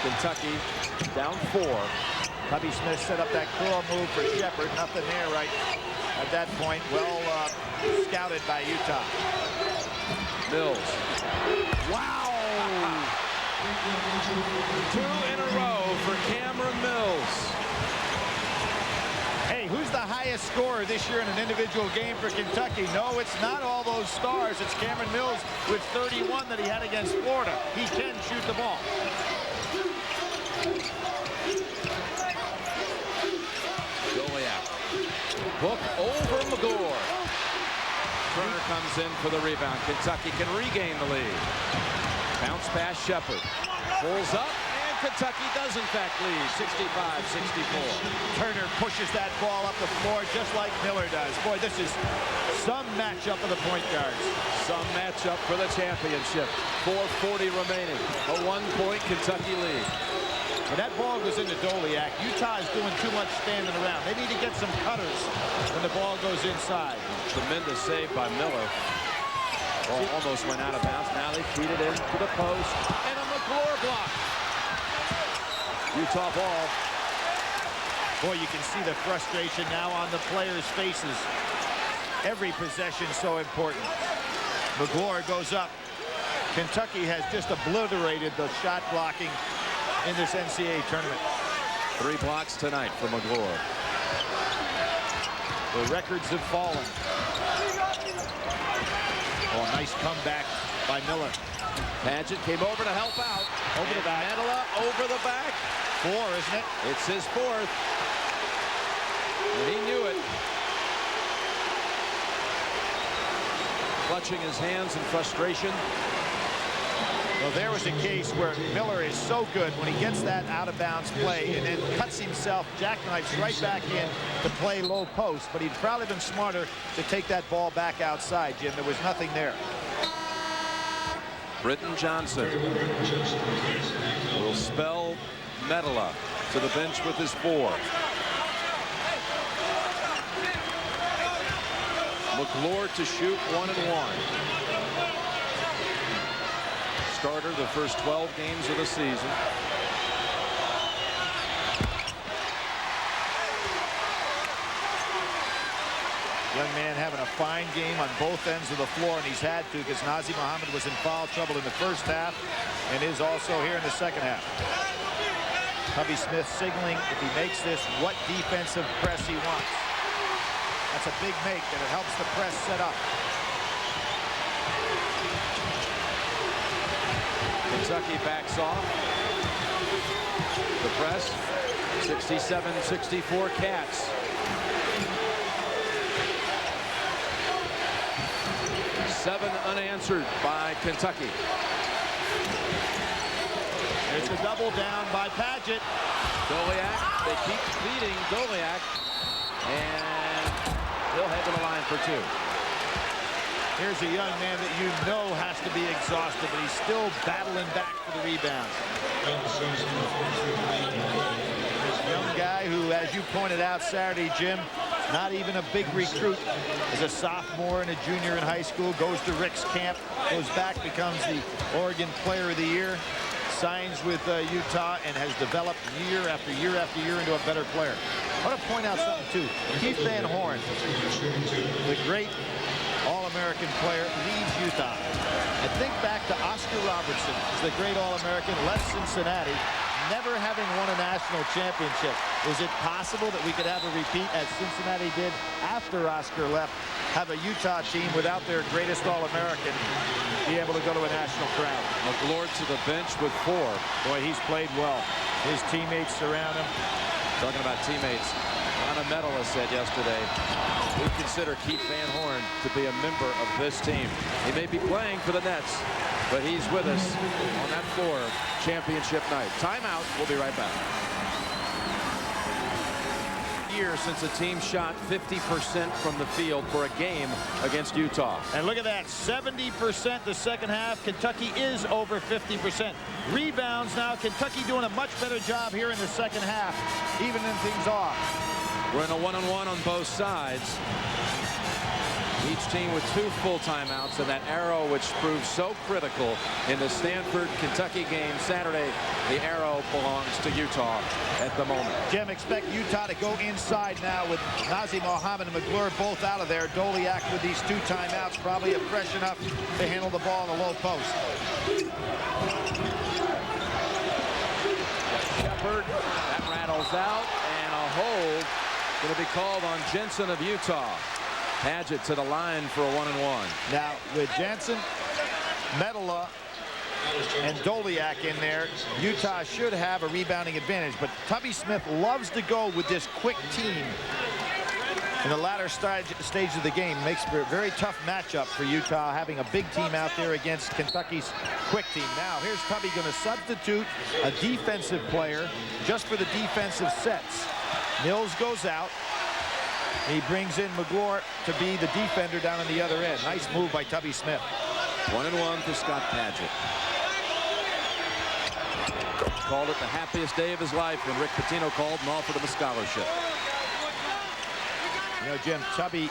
[SPEAKER 9] Kentucky down 4.
[SPEAKER 10] Tubby Smith set up that curl move for Shepard. Nothing there right at that point. Well scouted by Utah.
[SPEAKER 9] Mills. Wow! 2 in a row for Cameron Mills.
[SPEAKER 10] Hey, who's the highest scorer this year in an individual game for Kentucky? No, it's not all those stars. It's Cameron Mills with 31 that he had against Florida. He can shoot the ball.
[SPEAKER 9] Goliath. Book over McGlure. Turner comes in for the rebound. Kentucky can regain the lead. Bounce pass Shepard. Pulls up, and Kentucky does in fact lead, 65-64.
[SPEAKER 10] Turner pushes that ball up the floor just like Miller does. Boy, this is some matchup of the point guards.
[SPEAKER 9] Some matchup for the championship. 4:40 remaining. A 1-point Kentucky lead.
[SPEAKER 10] When that ball goes into Doliak, Utah is doing too much standing around. They need to get some cutters when the ball goes inside.
[SPEAKER 9] Tremendous save by Miller. Ball almost went out of bounds. Now they feed it in to the post. And a McGlure block. Utah ball.
[SPEAKER 10] Boy, you can see the frustration now on the players' faces. Every possession so important. McGlure goes up. Kentucky has just obliterated the shot blocking in this NCAA tournament.
[SPEAKER 9] 3 blocks tonight for McGlure.
[SPEAKER 10] The records have fallen. Oh, nice comeback by Miller.
[SPEAKER 9] Paget came over to help out.
[SPEAKER 10] Over the back.
[SPEAKER 9] Medela over the back.
[SPEAKER 10] 4, isn't it?
[SPEAKER 9] It's his 4th. And he knew it. Clutching his hands in frustration.
[SPEAKER 10] Well, there was a case where Miller is so good when he gets that out-of-bounds play and then cuts himself, jackknifes right back in to play low post. But he'd probably been smarter to take that ball back outside, Jim. There was nothing there.
[SPEAKER 9] Britton Johnson will spell Medela to the bench with his 4. McGlure to shoot 1 and 1. Starter the first 12 games of the season.
[SPEAKER 10] Young man having a fine game on both ends of the floor, and he's had to because Nazr Mohammed was in foul trouble in the first half and is also here in the second half. Tubby Smith signaling if he makes this what defensive press he wants. That's a big make, and it helps the press set up.
[SPEAKER 9] Kentucky backs off. The press, 67-64 Cats. 7 unanswered by Kentucky.
[SPEAKER 10] There's a double down by Paget.
[SPEAKER 9] Doliak, they keep feeding Doliak, and he'll head to the line for 2.
[SPEAKER 10] Here's a young man that you know has to be exhausted, but he's still battling back for the rebounds. Young guy who, as you pointed out Saturday, Jim, not even a big recruit. As a sophomore and a junior in high school, goes to Rick's camp, goes back, becomes the Oregon Player of the Year, signs with Utah, and has developed year after year after year into a better player. I want to point out something, too. Keith Van Horn, the great All-American player, leads Utah. And think back to Oscar Robertson, the great All-American, left Cincinnati, never having won a national championship. Is it possible that we could have a repeat, as Cincinnati did after Oscar left, have a Utah team without their greatest All-American be able to go to a national crown?
[SPEAKER 9] McGlure to the bench with 4.
[SPEAKER 10] Boy, he's played well. His teammates surround him.
[SPEAKER 9] Talking about teammates. Donna Medalist said yesterday, we consider Keith Van Horn to be a member of this team. He may be playing for the Nets, but he's with us on that floor championship night. Timeout. We'll be right back. Years since a team shot 50% from the field for a game against Utah.
[SPEAKER 10] And look at that, 70% the second half. Kentucky is over 50%. Rebounds now. Kentucky doing a much better job here in the second half, evening things off.
[SPEAKER 9] We're in a one-on-one on both sides. Each team with 2 full timeouts, and that arrow which proved so critical in the Stanford-Kentucky game Saturday, the arrow belongs to Utah at the moment.
[SPEAKER 10] Jim, expect Utah to go inside now with Nazem Mohammed and McClure both out of there. Doliak with these 2 timeouts, probably fresh enough to handle the ball in the low post.
[SPEAKER 9] Shepard, that rattles out, and a hold going to be called on Jensen of Utah. Paget to the line for a 1-and-1.
[SPEAKER 10] Now with Jensen, Medela, and Doliak in there, Utah should have a rebounding advantage, but Tubby Smith loves to go with this quick team in the latter stage of the game. Makes for a very tough matchup for Utah, having a big team out there against Kentucky's quick team. Now here's Tubby going to substitute a defensive player just for the defensive sets. Mills goes out. He brings in McClure to be the defender down on the other end. Nice move by Tubby Smith.
[SPEAKER 9] 1-and-1 for Scott Paget. Called it the happiest day of his life when Rick Pitino called and offered him a scholarship.
[SPEAKER 10] You know, Jim, Tubby,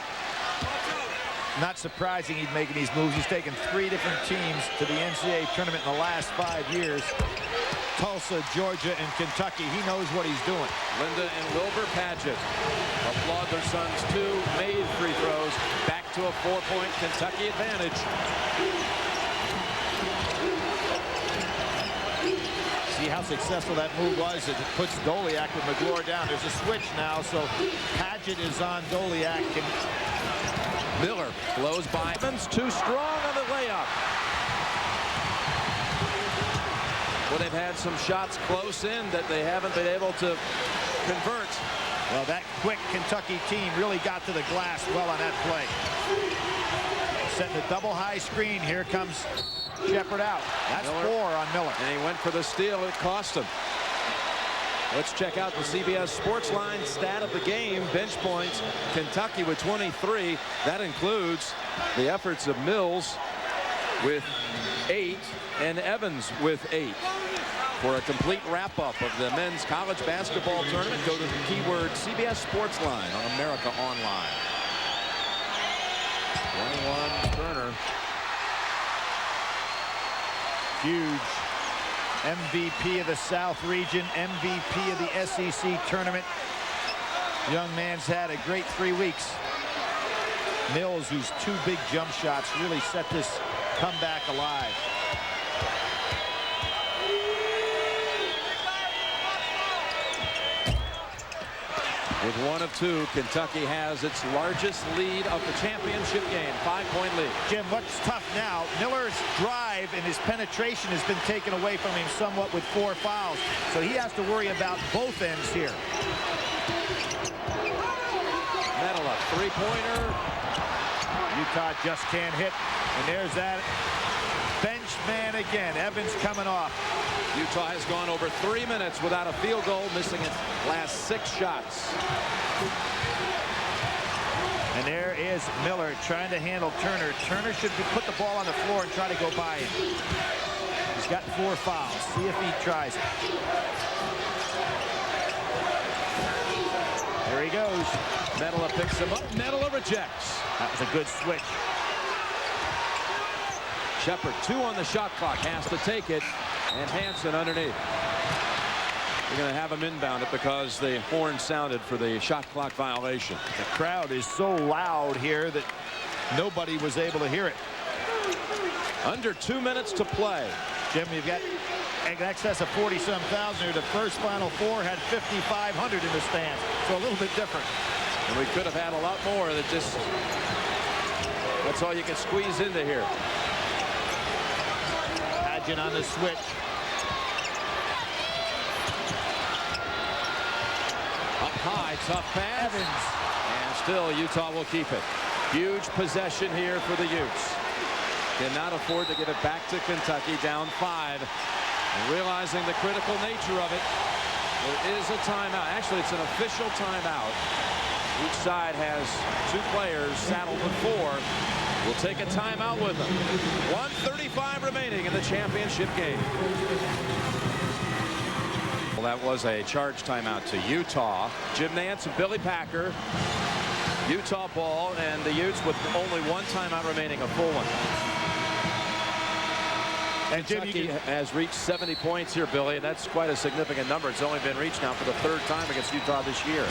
[SPEAKER 10] not surprising he's making these moves. He's taken 3 different teams to the NCAA tournament in the last 5 years. Tulsa, Georgia, and Kentucky. He knows what he's doing.
[SPEAKER 9] Linda and Wilbur Paget applaud their sons' 2 made free throws. Back to a 4-point Kentucky advantage.
[SPEAKER 10] See how successful that move was as it puts Doliak with McClure down. There's a switch now, so Paget is on Doliak. And
[SPEAKER 9] Miller blows by. Evans too strong on the layup. Well, they've had some shots close in that they haven't been able to convert.
[SPEAKER 10] Well, that quick Kentucky team really got to the glass well on that play. Setting a double high screen. Here comes Shepard out. That's Miller. 4 on Miller.
[SPEAKER 9] And he went for the steal. It cost him. Let's check out the CBS Sportsline stat of the game. Bench points. Kentucky with 23. That includes the efforts of Mills with 8 and Evans with 8. For a complete wrap-up of the men's college basketball tournament, go to the keyword CBS Sportsline on America Online. 1-1 Turner.
[SPEAKER 10] Huge MVP of the South region, MVP of the SEC tournament. Young man's had a great 3 weeks. Mills, whose 2 big jump shots really set this comeback alive.
[SPEAKER 9] With 1 of 2, Kentucky has its largest lead of the championship game, 5-point lead.
[SPEAKER 10] Jim, what's tough now, Miller's drive and his penetration has been taken away from him somewhat with 4 fouls. So he has to worry about both ends here.
[SPEAKER 9] Medela, 3-pointer.
[SPEAKER 10] Utah just can't hit. And there's that bench man again. Evans coming off.
[SPEAKER 9] Utah has gone over 3 minutes without a field goal, missing its last 6 shots.
[SPEAKER 10] And there is Miller trying to handle Turner. Turner should put the ball on the floor and try to go by him. He's got 4 fouls. See if he tries it. There he goes.
[SPEAKER 9] Medela picks him up. Medela rejects.
[SPEAKER 10] That was a good switch.
[SPEAKER 9] Shepard, 2 on the shot clock, has to take it. And Hansen underneath. We're going to have him inbound it because the horn sounded for the shot clock violation.
[SPEAKER 10] The crowd is so loud here that nobody was able to hear it.
[SPEAKER 9] Under 2 minutes to play.
[SPEAKER 10] Jim, you've got in excess of 40-some thousand here. The first Final Four had 5,500 in the stands, so a little bit different.
[SPEAKER 9] And we could have had a lot more. That just, that's all you can squeeze into here.
[SPEAKER 10] Paget on the switch.
[SPEAKER 9] Up high, tough pass.
[SPEAKER 10] Evans.
[SPEAKER 9] And still Utah will keep it. Huge possession here for the Utes. Cannot afford to give it back to Kentucky, down 5. And realizing the critical nature of it, there is a timeout. Actually, it's an official timeout. Each side has 2 players saddled with 4. We'll take a timeout with them. 1:35 remaining in the championship game. Well, that was a charge timeout to Utah. Jim Nance and Billy Packer. Utah ball, and the Utes with only 1 timeout remaining, a full one. And Kentucky has reached 70 points here, Billy, and that's quite a significant number. It's only been reached now for the 3rd time against Utah this year.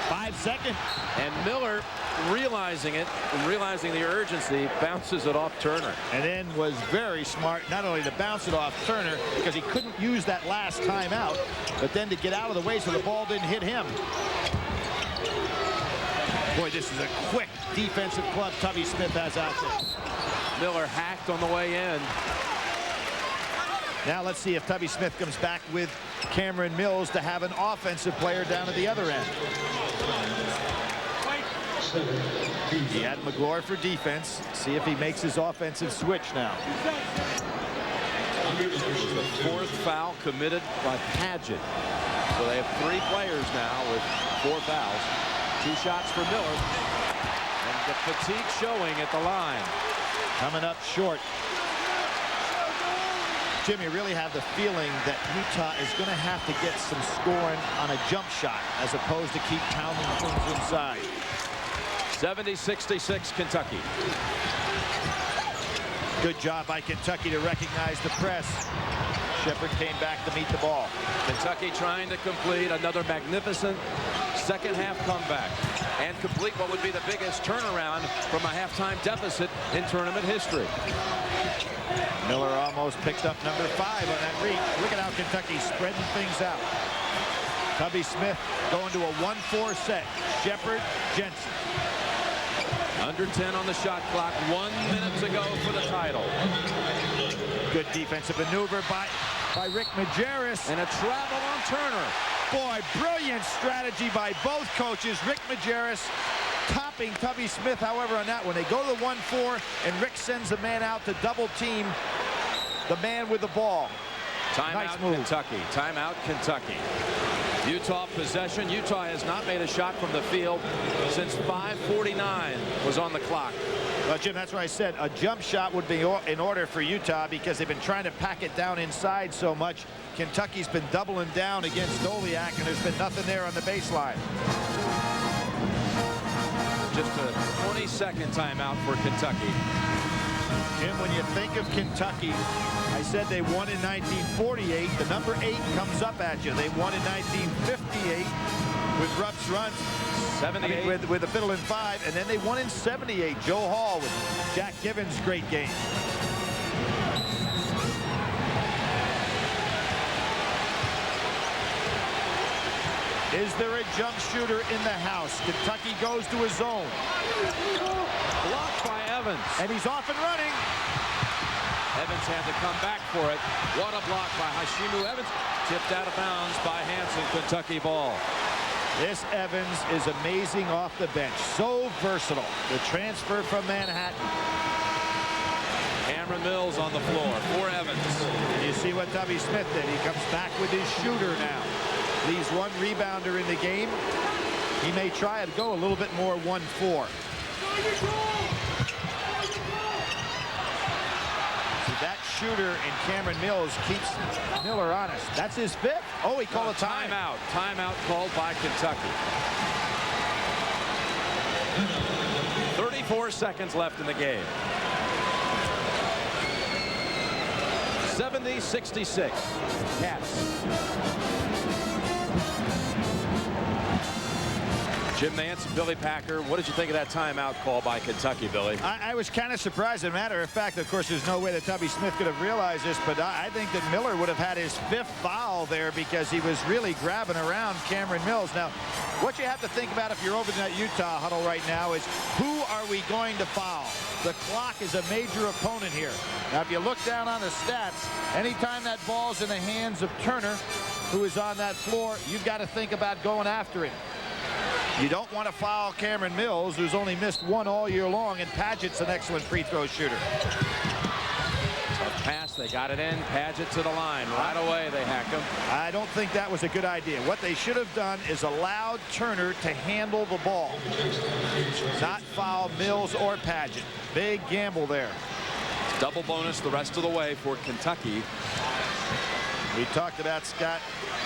[SPEAKER 10] 5 seconds.
[SPEAKER 9] And Miller, realizing it, and realizing the urgency, bounces it off Turner.
[SPEAKER 10] And then was very smart, not only to bounce it off Turner, because he couldn't use that last timeout, but then to get out of the way so the ball didn't hit him. Boy, this is a quick defensive club Tubby Smith has out there.
[SPEAKER 9] Miller hacked on the way in.
[SPEAKER 10] Now let's see if Tubby Smith comes back with Cameron Mills to have an offensive player down at the other end. He had McGlory for defense. See if he makes his offensive switch now.
[SPEAKER 9] The 4th foul committed by Padgett. So they have 3 players now with 4 fouls. 2 shots for Miller. And the fatigue showing at the line.
[SPEAKER 10] Coming up short. Jim, you really have the feeling that Utah is going to have to get some scoring on a jump shot as opposed to keep pounding things inside.
[SPEAKER 9] 70-66 Kentucky.
[SPEAKER 10] Good job by Kentucky to recognize the press. Shepard came back to meet the ball.
[SPEAKER 9] Kentucky trying to complete another magnificent second half comeback and complete what would be the biggest turnaround from a halftime deficit in tournament history.
[SPEAKER 10] Miller almost picked up number 5 on that reach. Look at how Kentucky's spreading things out. Tubby Smith going to a 1-4 set. Shepard, Jensen.
[SPEAKER 9] Under 10 on the shot clock. 1 minute to go for the title.
[SPEAKER 10] Good defensive maneuver by Rick Majerus.
[SPEAKER 9] And a travel on Turner.
[SPEAKER 10] Boy, brilliant strategy by both coaches. Rick Majerus topping Tubby Smith, however, on that one. They go to the 1-4, and Rick sends a man out to double team the man with the ball.
[SPEAKER 9] Timeout Kentucky. Timeout Kentucky. Utah possession. Utah has not made a shot from the field since 5:49 was on the clock.
[SPEAKER 10] Well, Jim, that's what I said. A jump shot would be in order for Utah because they've been trying to pack it down inside so much. Kentucky's been doubling down against Stoliak, and there's been nothing there on the baseline.
[SPEAKER 9] Just a 20-second timeout for Kentucky.
[SPEAKER 10] Jim, when you think of Kentucky, I said they won in 1948. The number 8 comes up at you. They won in 1958 with Rupp's runs.
[SPEAKER 9] 78.
[SPEAKER 10] With the fiddle in 5, and then they won in 78. Joe Hall with Jack Givens' great game. Is there a jump shooter in the house? Kentucky goes to a zone.
[SPEAKER 9] Blocked by Evans.
[SPEAKER 10] And he's off and running.
[SPEAKER 9] Evans had to come back for it. What a block by Hashimu Evans. Tipped out of bounds by Hansen. Kentucky ball.
[SPEAKER 10] This Evans is amazing off the bench. So versatile. The transfer from Manhattan.
[SPEAKER 9] Cameron Mills on the floor for Evans.
[SPEAKER 10] And you see what Tubby Smith did. He comes back with his shooter now. Leaves 1 rebounder in the game. He may try to go a little bit more 1-4. So that shooter in Cameron Mills keeps Miller honest. That's his 5th. Oh, he called a
[SPEAKER 9] timeout. Timeout called by Kentucky. 34 seconds left in the game. 70-66. Cats. Jim Nance and Billy Packer, what did you think of that timeout call by Kentucky, Billy?
[SPEAKER 10] I was kind of surprised. As a matter of fact, of course, there's no way that Tubby Smith could have realized this, but I think that Miller would have had his 5th foul there because he was really grabbing around Cameron Mills. Now, what you have to think about if you're over in that Utah huddle right now is who are we going to foul? The clock is a major opponent here. Now, if you look down on the stats, anytime that ball's in the hands of Turner, who is on that floor, you've got to think about going after him. You don't want to foul Cameron Mills, who's only missed one all year long, and Padgett's an excellent free throw shooter.
[SPEAKER 9] Tough pass, they got it in. Padgett to the line. Right away, they hack him.
[SPEAKER 10] I don't think that was a good idea. What they should have done is allowed Turner to handle the ball, not foul Mills or Padgett. Big gamble there.
[SPEAKER 9] Double bonus the rest of the way for Kentucky.
[SPEAKER 10] We talked about, Scott,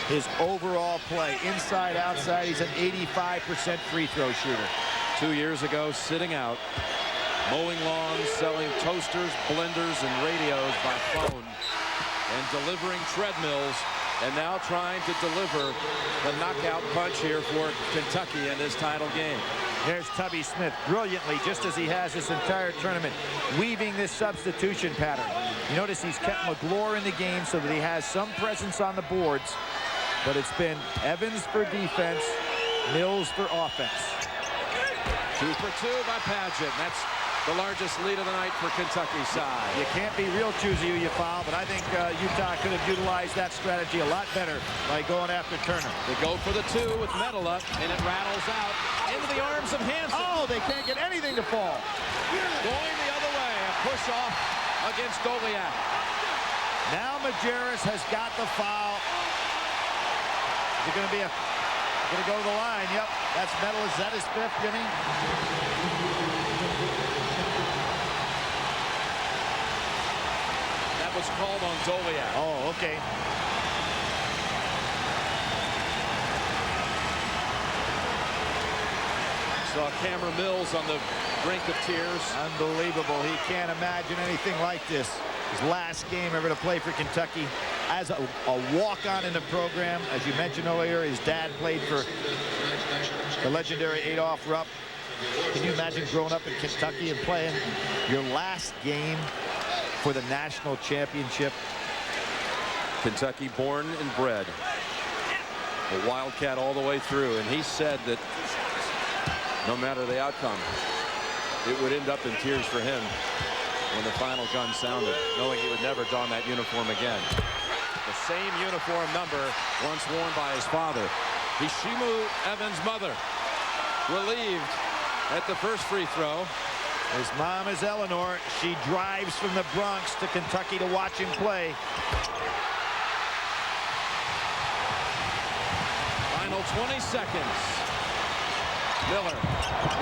[SPEAKER 10] his overall play, inside, outside. He's an 85% free throw shooter.
[SPEAKER 9] 2 years ago, sitting out, mowing lawns, selling toasters, blenders, and radios by phone, and delivering treadmills, and now trying to deliver the knockout punch here for Kentucky in this title game.
[SPEAKER 10] There's Tubby Smith brilliantly, just as he has this entire tournament, weaving this substitution pattern. You notice he's kept McGlure in the game so that he has some presence on the boards, but it's been Evans for defense, Mills for offense.
[SPEAKER 9] 2 for 2 by Padgett. That's the largest lead of the night for Kentucky's side.
[SPEAKER 10] You can't be real choosy who you foul, but I think Utah could have utilized that strategy a lot better by going after Turner.
[SPEAKER 9] They go for the 2 with Medela, and it rattles out into the arms of Hansen.
[SPEAKER 10] Oh, they can't get anything to fall.
[SPEAKER 9] Going the other way, a push off against Goliath.
[SPEAKER 10] Now Majerus has got the foul. Is it going to be going to go to the line? Yep, that's Medela. Is that his 5th, Jimmy?
[SPEAKER 9] Was called on Goliath.
[SPEAKER 10] Oh, okay.
[SPEAKER 9] Saw Cameron Mills on the brink of tears.
[SPEAKER 10] Unbelievable. He can't imagine anything like this. His last game ever to play for Kentucky as a walk-on in the program. As you mentioned earlier, his dad played for the legendary Adolph Rupp. Can you imagine growing up in Kentucky and playing your last game for the national championship?
[SPEAKER 9] Kentucky born and bred. A Wildcat all the way through, and he said that no matter the outcome, it would end up in tears for him when the final gun sounded, knowing he would never don that uniform again. The same uniform number once worn by his father. Hishimu Evans' mother, relieved at the first free throw.
[SPEAKER 10] His mom is Eleanor. She drives from the Bronx to Kentucky to watch him play.
[SPEAKER 9] Final 20 seconds. Miller,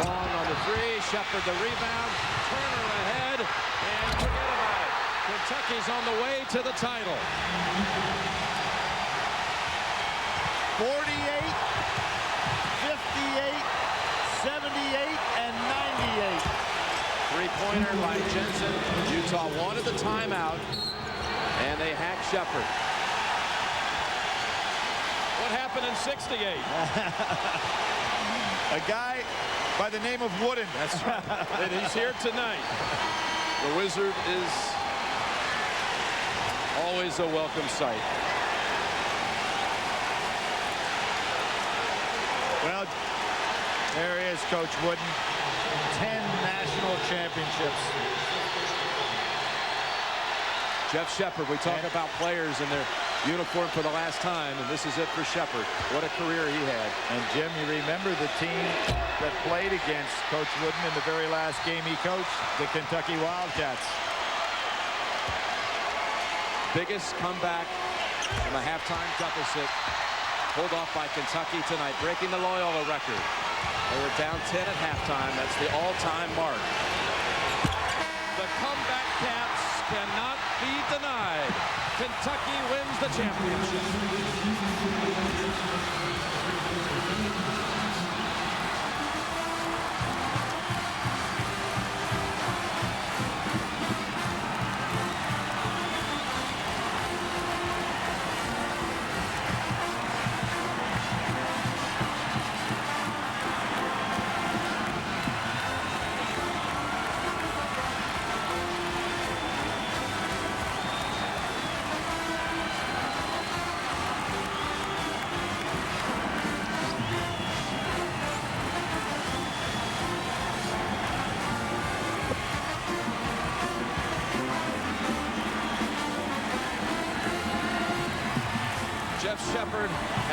[SPEAKER 9] long on the 3. Shepard the rebound. Turner ahead, and forget about it. Kentucky's on the way to the title.
[SPEAKER 10] 48, 58, 78, and 98.
[SPEAKER 9] Three-pointer by Jensen. Utah wanted the timeout, and they hacked Shepard. What happened in 68?
[SPEAKER 10] A guy by the name of Wooden.
[SPEAKER 9] That's right. And he's here tonight. The Wizard is always a welcome sight.
[SPEAKER 10] Well, there he is, Coach Wooden. 10 national championships.
[SPEAKER 9] Jeff Shepard, we talk about players in their uniform for the last time, and this is it for Shepard. What a career he had.
[SPEAKER 10] And Jim, you remember the team that played against Coach Wooden in the very last game he coached, the Kentucky Wildcats.
[SPEAKER 9] Biggest comeback from a halftime deficit pulled off by Kentucky tonight, breaking the Loyola record. They were down 10 at halftime. That's the all-time mark. The comeback Cats cannot be denied. Kentucky wins the championship.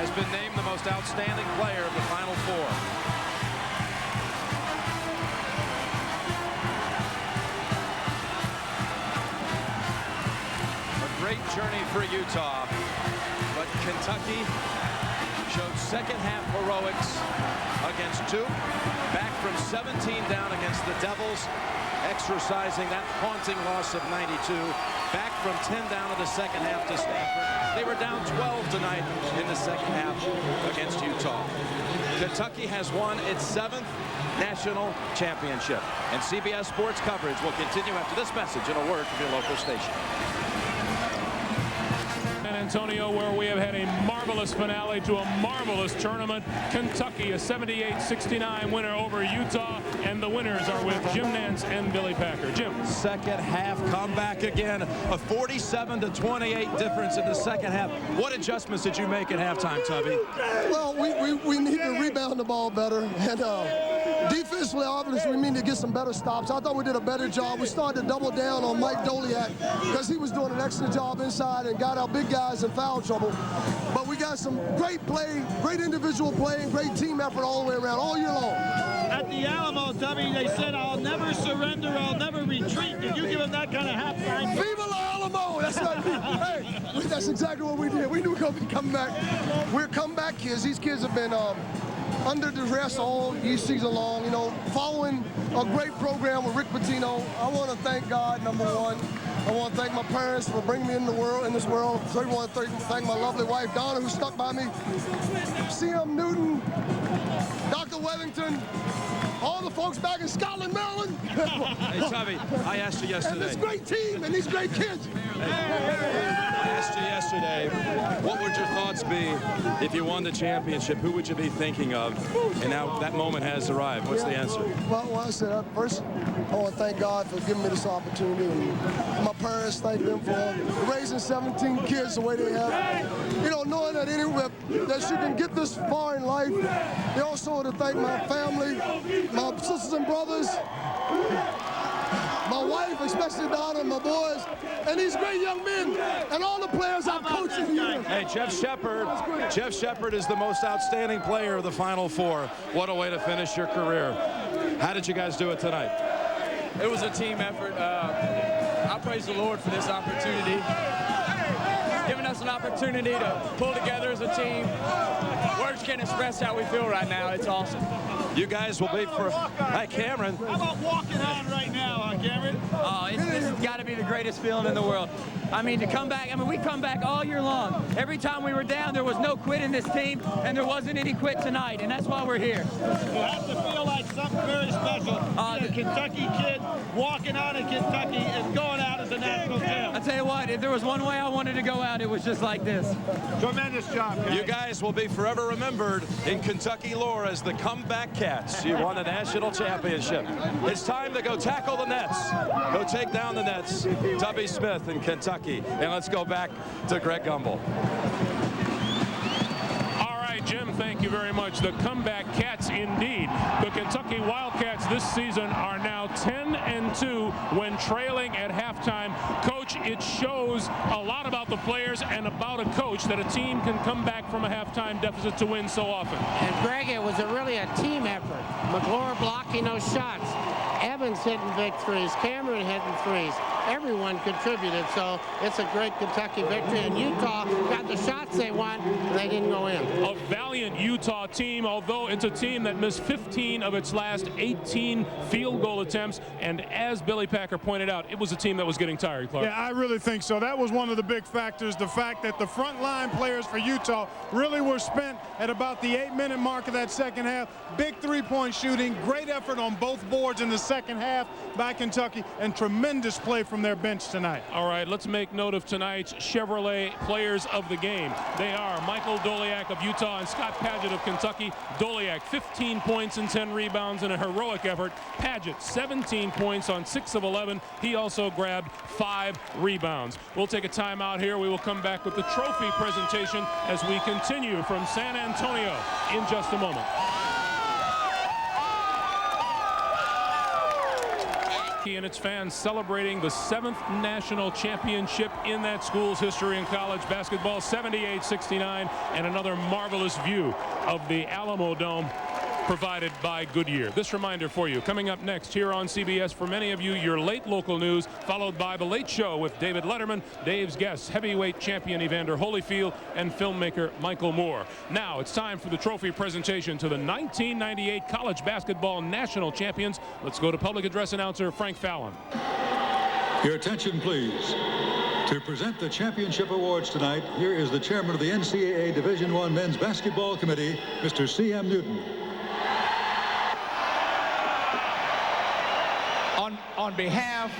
[SPEAKER 9] has been named the most outstanding player of the Final Four. Great journey for Utah, but Kentucky showed second-half heroics against Duke, back from 17 down against the Devils, exercising that haunting loss of 92, back from 10 down in the second half to Stanford. They were down 12 tonight in the second half against Utah. Kentucky has won its 7th national championship, and CBS Sports coverage will continue after this message and a word from your local station.
[SPEAKER 1] Antonio, where we have had a marvelous finale to a marvelous tournament. Kentucky, a 78-69 winner over Utah, and the winners are with Jim Nantz and Billy Packer. Jim.
[SPEAKER 9] Second half comeback again, a 47-28 difference in the second half. What adjustments did you make at halftime, Tubby?
[SPEAKER 8] Well, we need to rebound the ball better, and defensively, obviously, we need to get some better stops. I thought we did a better job. We started to double down on Mike Doliak because he was doing an excellent job inside and got our big guys in foul trouble. But we got some great play, great individual play, and great team effort all the way around, all year long.
[SPEAKER 10] At the Alamo, Tubby, they said, "I'll never surrender, I'll never retreat." Did you give them that kind of halftime?
[SPEAKER 8] Viva la Alamo! That's what hey, that's exactly what we did. We knew we were going to come back. We're comeback kids. These kids have been under duress all season long, you know, following a great program with Rick Pitino. I want to thank God, number one. I want to thank my parents for bringing me in this world. So I want to thank my lovely wife, Donna, who stuck by me. C.M. Newton, Dr. Weathington, all the folks back in Scotland, Maryland.
[SPEAKER 9] Hey, Tubby, I asked you yesterday.
[SPEAKER 8] And this great team and these great kids.
[SPEAKER 9] I asked you yesterday, what would your thoughts be if you won the championship? Who would you be thinking of? And now that moment has arrived. What's the answer?
[SPEAKER 8] Well, I said, first, I want to thank God for giving me this opportunity. And my parents, thank them for raising 17 kids the way they have. You know, knowing that that you can get this far in life. They also want to thank my family, my sisters and brothers, my wife, especially Donna, my boys, and these great young men, and all the players I've coached in the years.
[SPEAKER 9] Hey, Jeff Shepard is the most outstanding player of the Final Four. What a way to finish your career. How did you guys do it tonight?
[SPEAKER 13] It was a team effort. I praise the Lord for this opportunity, giving us an opportunity to pull together as a team. Words can't express how we feel right now. It's awesome.
[SPEAKER 9] You guys will be for... Hi, Cameron.
[SPEAKER 10] How about walking on right now, Cameron?
[SPEAKER 13] Oh, this has got to be the greatest feeling in the world. I mean, to come back, we come back all year long. Every time we were down, there was no quit in this team, and there wasn't any quit tonight, and that's why we're here.
[SPEAKER 10] You have to feel like something very special. The Kentucky kid walking out in Kentucky and going out as a national champ.
[SPEAKER 13] I tell you what, if there was one way I wanted to go out, it was just like this.
[SPEAKER 10] Tremendous job, guys.
[SPEAKER 9] You guys will be forever remembered in Kentucky lore as the comeback cats. You won a national championship. It's time to go tackle the Nets. Go take down the Nets. Tubby Smith in Kentucky. And let's go back to Greg Gumbel.
[SPEAKER 1] Jim, thank you very much. The comeback cats indeed. The Kentucky Wildcats this season are now 10-2 when trailing at halftime. Coach, it shows a lot about the players and about a coach that a team can come back from a halftime deficit to win so often.
[SPEAKER 3] And Greg, it was really a team effort. McGlure blocking those shots. Evans hitting big threes. Cameron hitting threes. Everyone contributed, so it's a great Kentucky victory. And Utah got the shots they want, and they didn't go in.
[SPEAKER 1] A valiant Utah team, although it's a team that missed 15 of its last 18 field goal attempts. And as Billy Packer pointed out, it was a team that was getting tired, Clark.
[SPEAKER 4] Yeah, I really think so. That was one of the big factors, the fact that the front line players for Utah really were spent at about the 8-minute mark of that second half. Big three-point shooting, great effort on both boards in the second half by Kentucky, and tremendous play from their bench tonight.
[SPEAKER 1] All right, let's make note of tonight's Chevrolet players of the game. They are Michael Doliak of Utah and Scott Padgett of Kentucky. Doliak, 15 points and 10 rebounds in a heroic effort. Padgett, 17 points on 6 of 11. He also grabbed 5 rebounds. We'll take a timeout here. We will come back with the trophy presentation as we continue from San Antonio in just a moment. And its fans celebrating the 7th national championship in that school's history in college basketball, 78-69, and another marvelous view of the Alamo Dome provided by Goodyear. This reminder for you, coming up next here on CBS, for many of you, your late local news, followed by The Late Show with David Letterman, Dave's guests, heavyweight champion Evander Holyfield, and filmmaker Michael Moore. Now it's time for the trophy presentation to the 1998 college basketball national champions. Let's go to public address announcer Frank Fallon.
[SPEAKER 11] Your attention, please. To present the championship awards tonight, here is the chairman of the NCAA Division I Men's Basketball Committee, Mr. C.M. Newton.
[SPEAKER 14] On behalf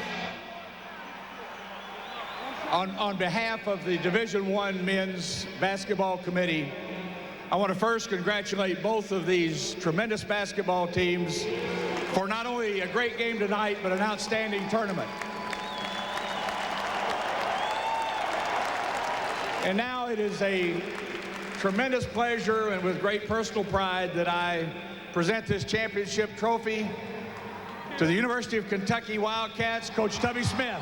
[SPEAKER 14] of the Division I Men's Basketball Committee, I want to first congratulate both of these tremendous basketball teams for not only a great game tonight, but an outstanding tournament. And now it is a tremendous pleasure and with great personal pride that I present this championship trophy to the University of Kentucky Wildcats, Coach Tubby Smith.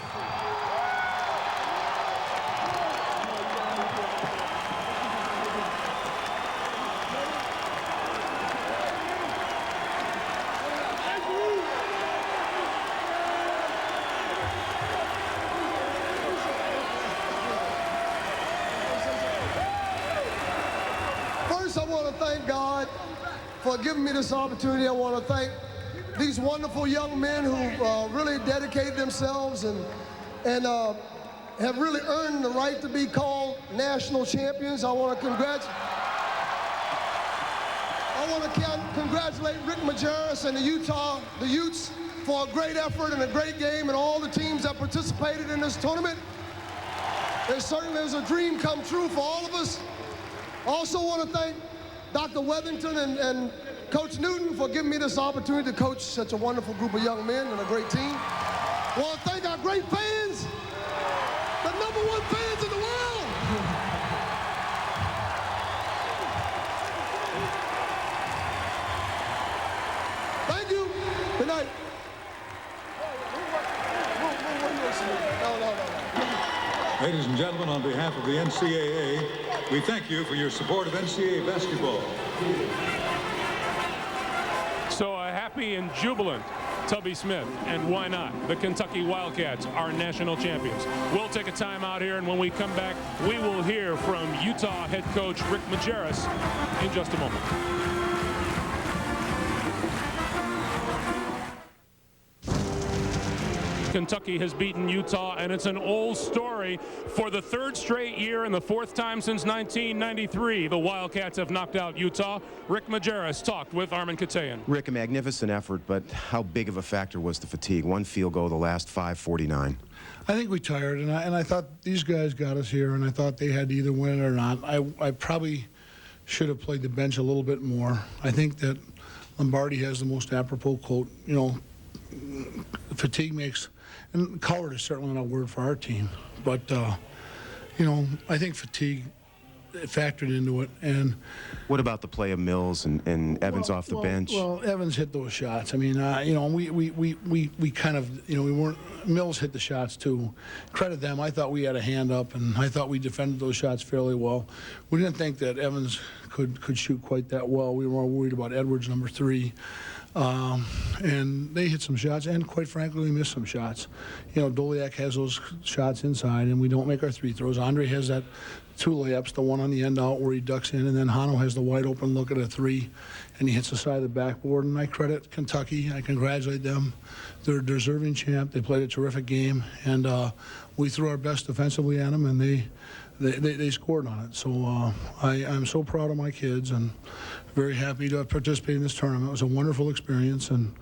[SPEAKER 8] First, I want to thank God for giving me this opportunity. I want to thank these wonderful young men who really dedicated themselves and have really earned the right to be called national champions. I want to congratulate Rick Majerus and the Utes for a great effort and a great game, and all the teams that participated in this tournament. It certainly is a dream come true for all of us. I also want to thank Dr. Weathington and Coach Newton for giving me this opportunity to coach such a wonderful group of young men and a great team. I want to thank our great fans, the #1 fans in the world. Thank you. Good night.
[SPEAKER 11] Ladies and gentlemen, on behalf of the NCAA, we thank you for your support of NCAA basketball.
[SPEAKER 1] So a happy and jubilant Tubby Smith, and why not? The Kentucky Wildcats are national champions. We'll take a time out here, and when we come back, we will hear from Utah head coach Rick Majerus in just a moment. Kentucky has beaten Utah, and it's an old story. For the 3rd straight year and the 4th time since 1993, the Wildcats have knocked out Utah. Rick Majerus talked with Armin Katayan.
[SPEAKER 6] Rick, a magnificent effort, but how big of a factor was the fatigue? One field goal, the last 5:49.
[SPEAKER 5] I think we tired, and I thought these guys got us here, and I thought they had to either win it or not. I probably should have played the bench a little bit more. I think that Lombardi has the most apropos quote, you know, fatigue makes, and coward is certainly not a word for our team, but you know, I think fatigue factored into it. And
[SPEAKER 6] what about the play of Mills and Evans off the bench?
[SPEAKER 5] Well, Evans hit those shots. I mean, you know, we kind of, you know, we weren't. Mills hit the shots too. Credit them. I thought we had a hand up, and I thought we defended those shots fairly well. We didn't think that Evans could shoot quite that well. We were more worried about Edwards, number 3. And they hit some shots, and quite frankly, we missed some shots. You know, Doliak has those shots inside, and we don't make our 3 throws. Andre has that 2 layups, the one on the end out where he ducks in, and then Hano has the wide open look at a 3, and he hits the side of the backboard. And I credit Kentucky. I congratulate them. They're a deserving champ. They played a terrific game, and we threw our best defensively at them, and they scored on it. So I'm so proud of my kids, and very happy to participate in this tournament. It was a wonderful experience, and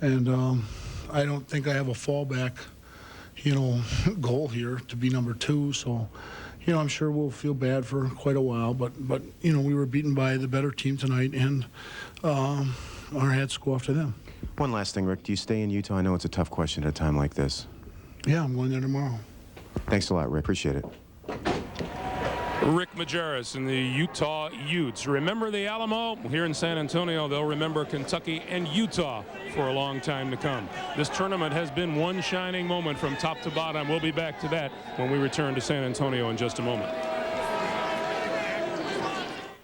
[SPEAKER 5] I don't think I have a fallback, you know, goal here to be number 2. So, you know, I'm sure we'll feel bad for quite a while, but you know, we were beaten by the better team tonight, and our hats go off to them.
[SPEAKER 6] One last thing, Rick. Do you stay in Utah? I know it's a tough question at a time like this.
[SPEAKER 5] Yeah, I'm going there tomorrow.
[SPEAKER 6] Thanks a lot, Rick. Appreciate it.
[SPEAKER 1] Rick Majerus and the Utah Utes. Remember the Alamo? Here in San Antonio, they'll remember Kentucky and Utah for a long time to come. This tournament has been one shining moment from top to bottom. We'll be back to that when we return to San Antonio in just a moment.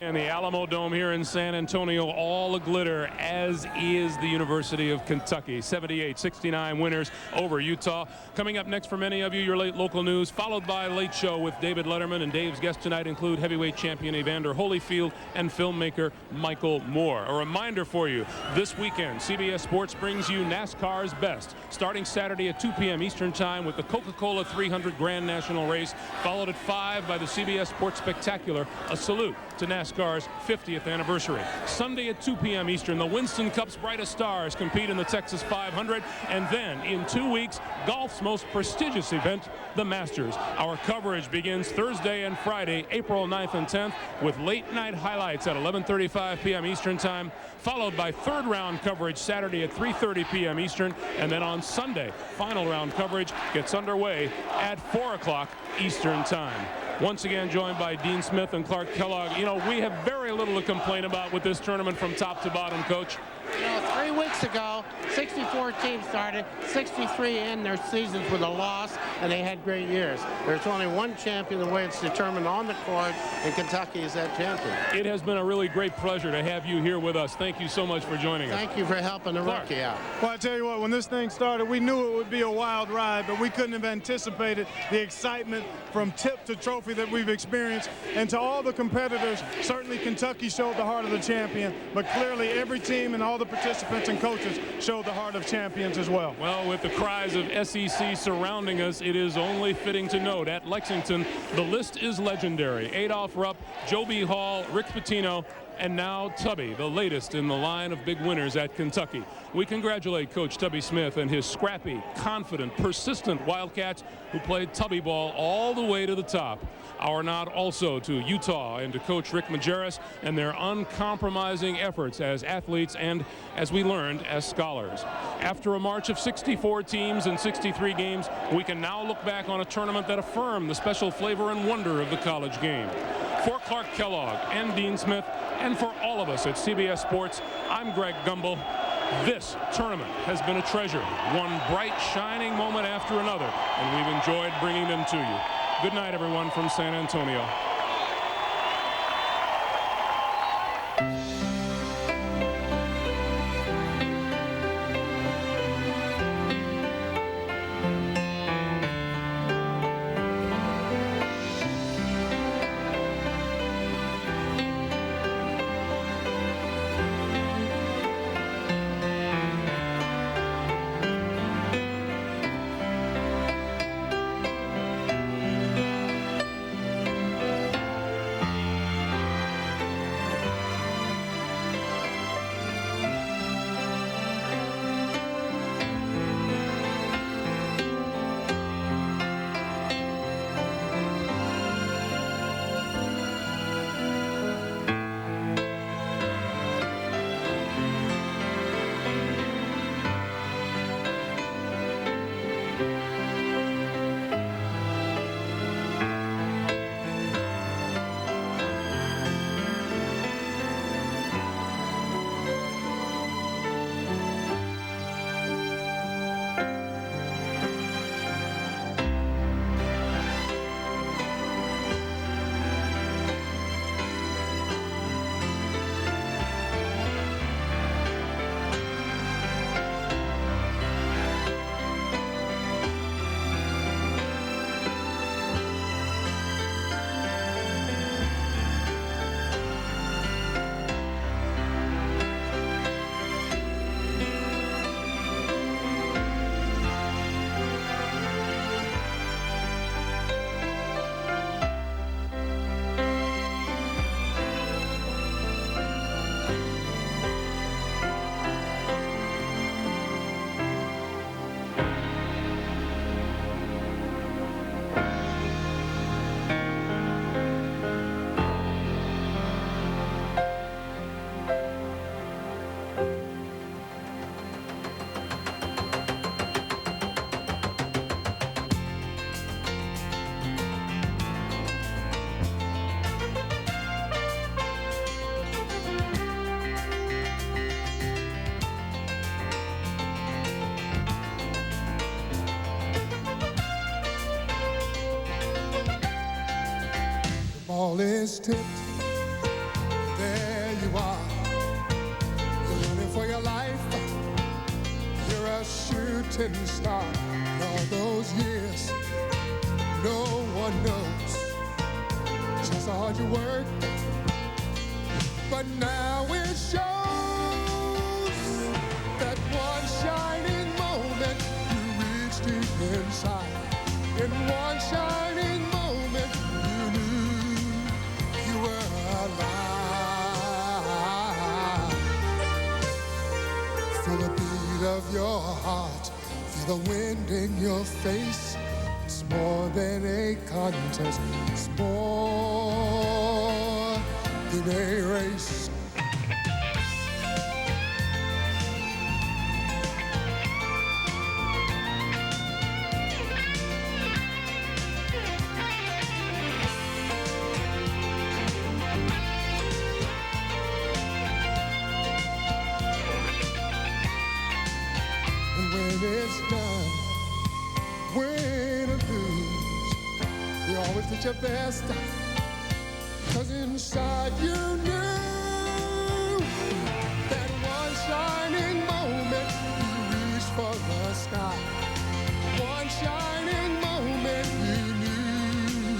[SPEAKER 1] And the Alamo Dome here in San Antonio, all a-glitter, as is the University of Kentucky. 78-69 winners over Utah. Coming up next for many of you, your late local news, followed by Late Show with David Letterman. And Dave's guests tonight include heavyweight champion Evander Holyfield and filmmaker Michael Moore. A reminder for you, this weekend, CBS Sports brings you NASCAR's Best, starting Saturday at 2 p.m. Eastern Time with the Coca-Cola 300 Grand National Race, followed at 5 by the CBS Sports Spectacular, a salute to NASCAR's 50th anniversary. Sunday at 2 p.m. Eastern, the Winston Cup's brightest stars compete in the Texas 500. And then, in 2 weeks, golf's most prestigious event, the Masters. Our coverage begins Thursday and Friday, April 9th and 10th, with late-night highlights at 11:35 p.m. Eastern Time, followed by third-round coverage Saturday at 3:30 p.m. Eastern. And then on Sunday, final round coverage gets underway at 4 o'clock Eastern Time. Once again joined by Dean Smith and Clark Kellogg. You know, we have very little to complain about with this tournament from top to bottom, Coach.
[SPEAKER 3] You know, 3 weeks ago, 64 teams started, 63 end their seasons with a loss, and they had great years. There's only one champion the way it's determined on the court, and Kentucky is that champion.
[SPEAKER 1] It has been a really great pleasure to have you here with us. Thank you so much for joining us.
[SPEAKER 3] Thank you for helping the rookie out.
[SPEAKER 4] Well, I tell you what, when this thing started, we knew it would be a wild ride, but we couldn't have anticipated the excitement from tip to trophy that we've experienced. And to all the competitors, certainly Kentucky showed the heart of the champion, but clearly every team and all the participants and coaches showed the heart of champions as well.
[SPEAKER 1] Well, with the cries of SEC surrounding us, it is only fitting to note at Lexington, the list is legendary. Adolph Rupp, Joe B. Hall, Rick Pitino, and now Tubby, the latest in the line of big winners at Kentucky. We congratulate Coach Tubby Smith and his scrappy, confident, persistent Wildcats who played Tubby ball all the way to the top. Our nod also to Utah and to Coach Rick Majerus and their uncompromising efforts as athletes and, as we learned, as scholars. After a march of 64 teams and 63 games, we can now look back on a tournament that affirmed the special flavor and wonder of the college game. For Clark Kellogg and Dean Smith, and for all of us at CBS Sports, I'm Greg Gumbel. This tournament has been a treasure, one bright, shining moment after another, and we've enjoyed bringing them to you. Good night, everyone, from San Antonio.
[SPEAKER 15] ball is tipped. There you are. You're running for your life. You're a shooting star. And all those years, no one knows just how hard you work. But now it shows that one shining moment you reached deep inside. In one shining moment you knew you were alive. Feel the beat of your heart, feel the wind in your face. It's more than a contest, it's more than a race. And when it's done, win or lose, you always did your best. 'Cause inside you knew that one shining moment you reached for the sky. One shining moment you knew.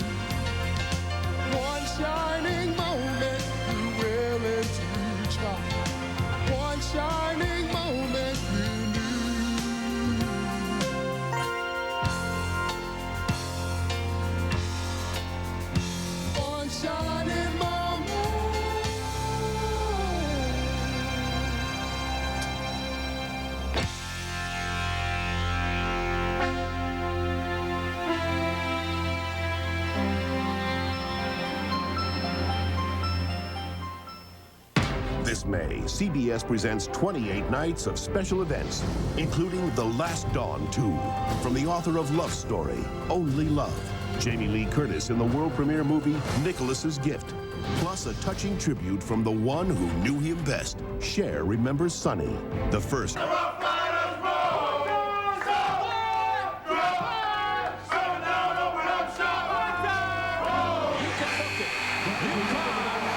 [SPEAKER 15] One shining moment you're willing to try. One shining moment you knew. One shining moment.
[SPEAKER 16] This May, CBS presents 28 nights of special events, including The Last Dawn 2, from the author of Love Story, Only Love. Jamie Lee Curtis in the world premiere movie, Nicholas's Gift. Plus a touching tribute from the one who knew him best. Cher remembers Sonny, the first.
[SPEAKER 1] UConn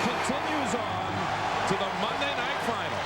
[SPEAKER 1] continues on to the Monday night final.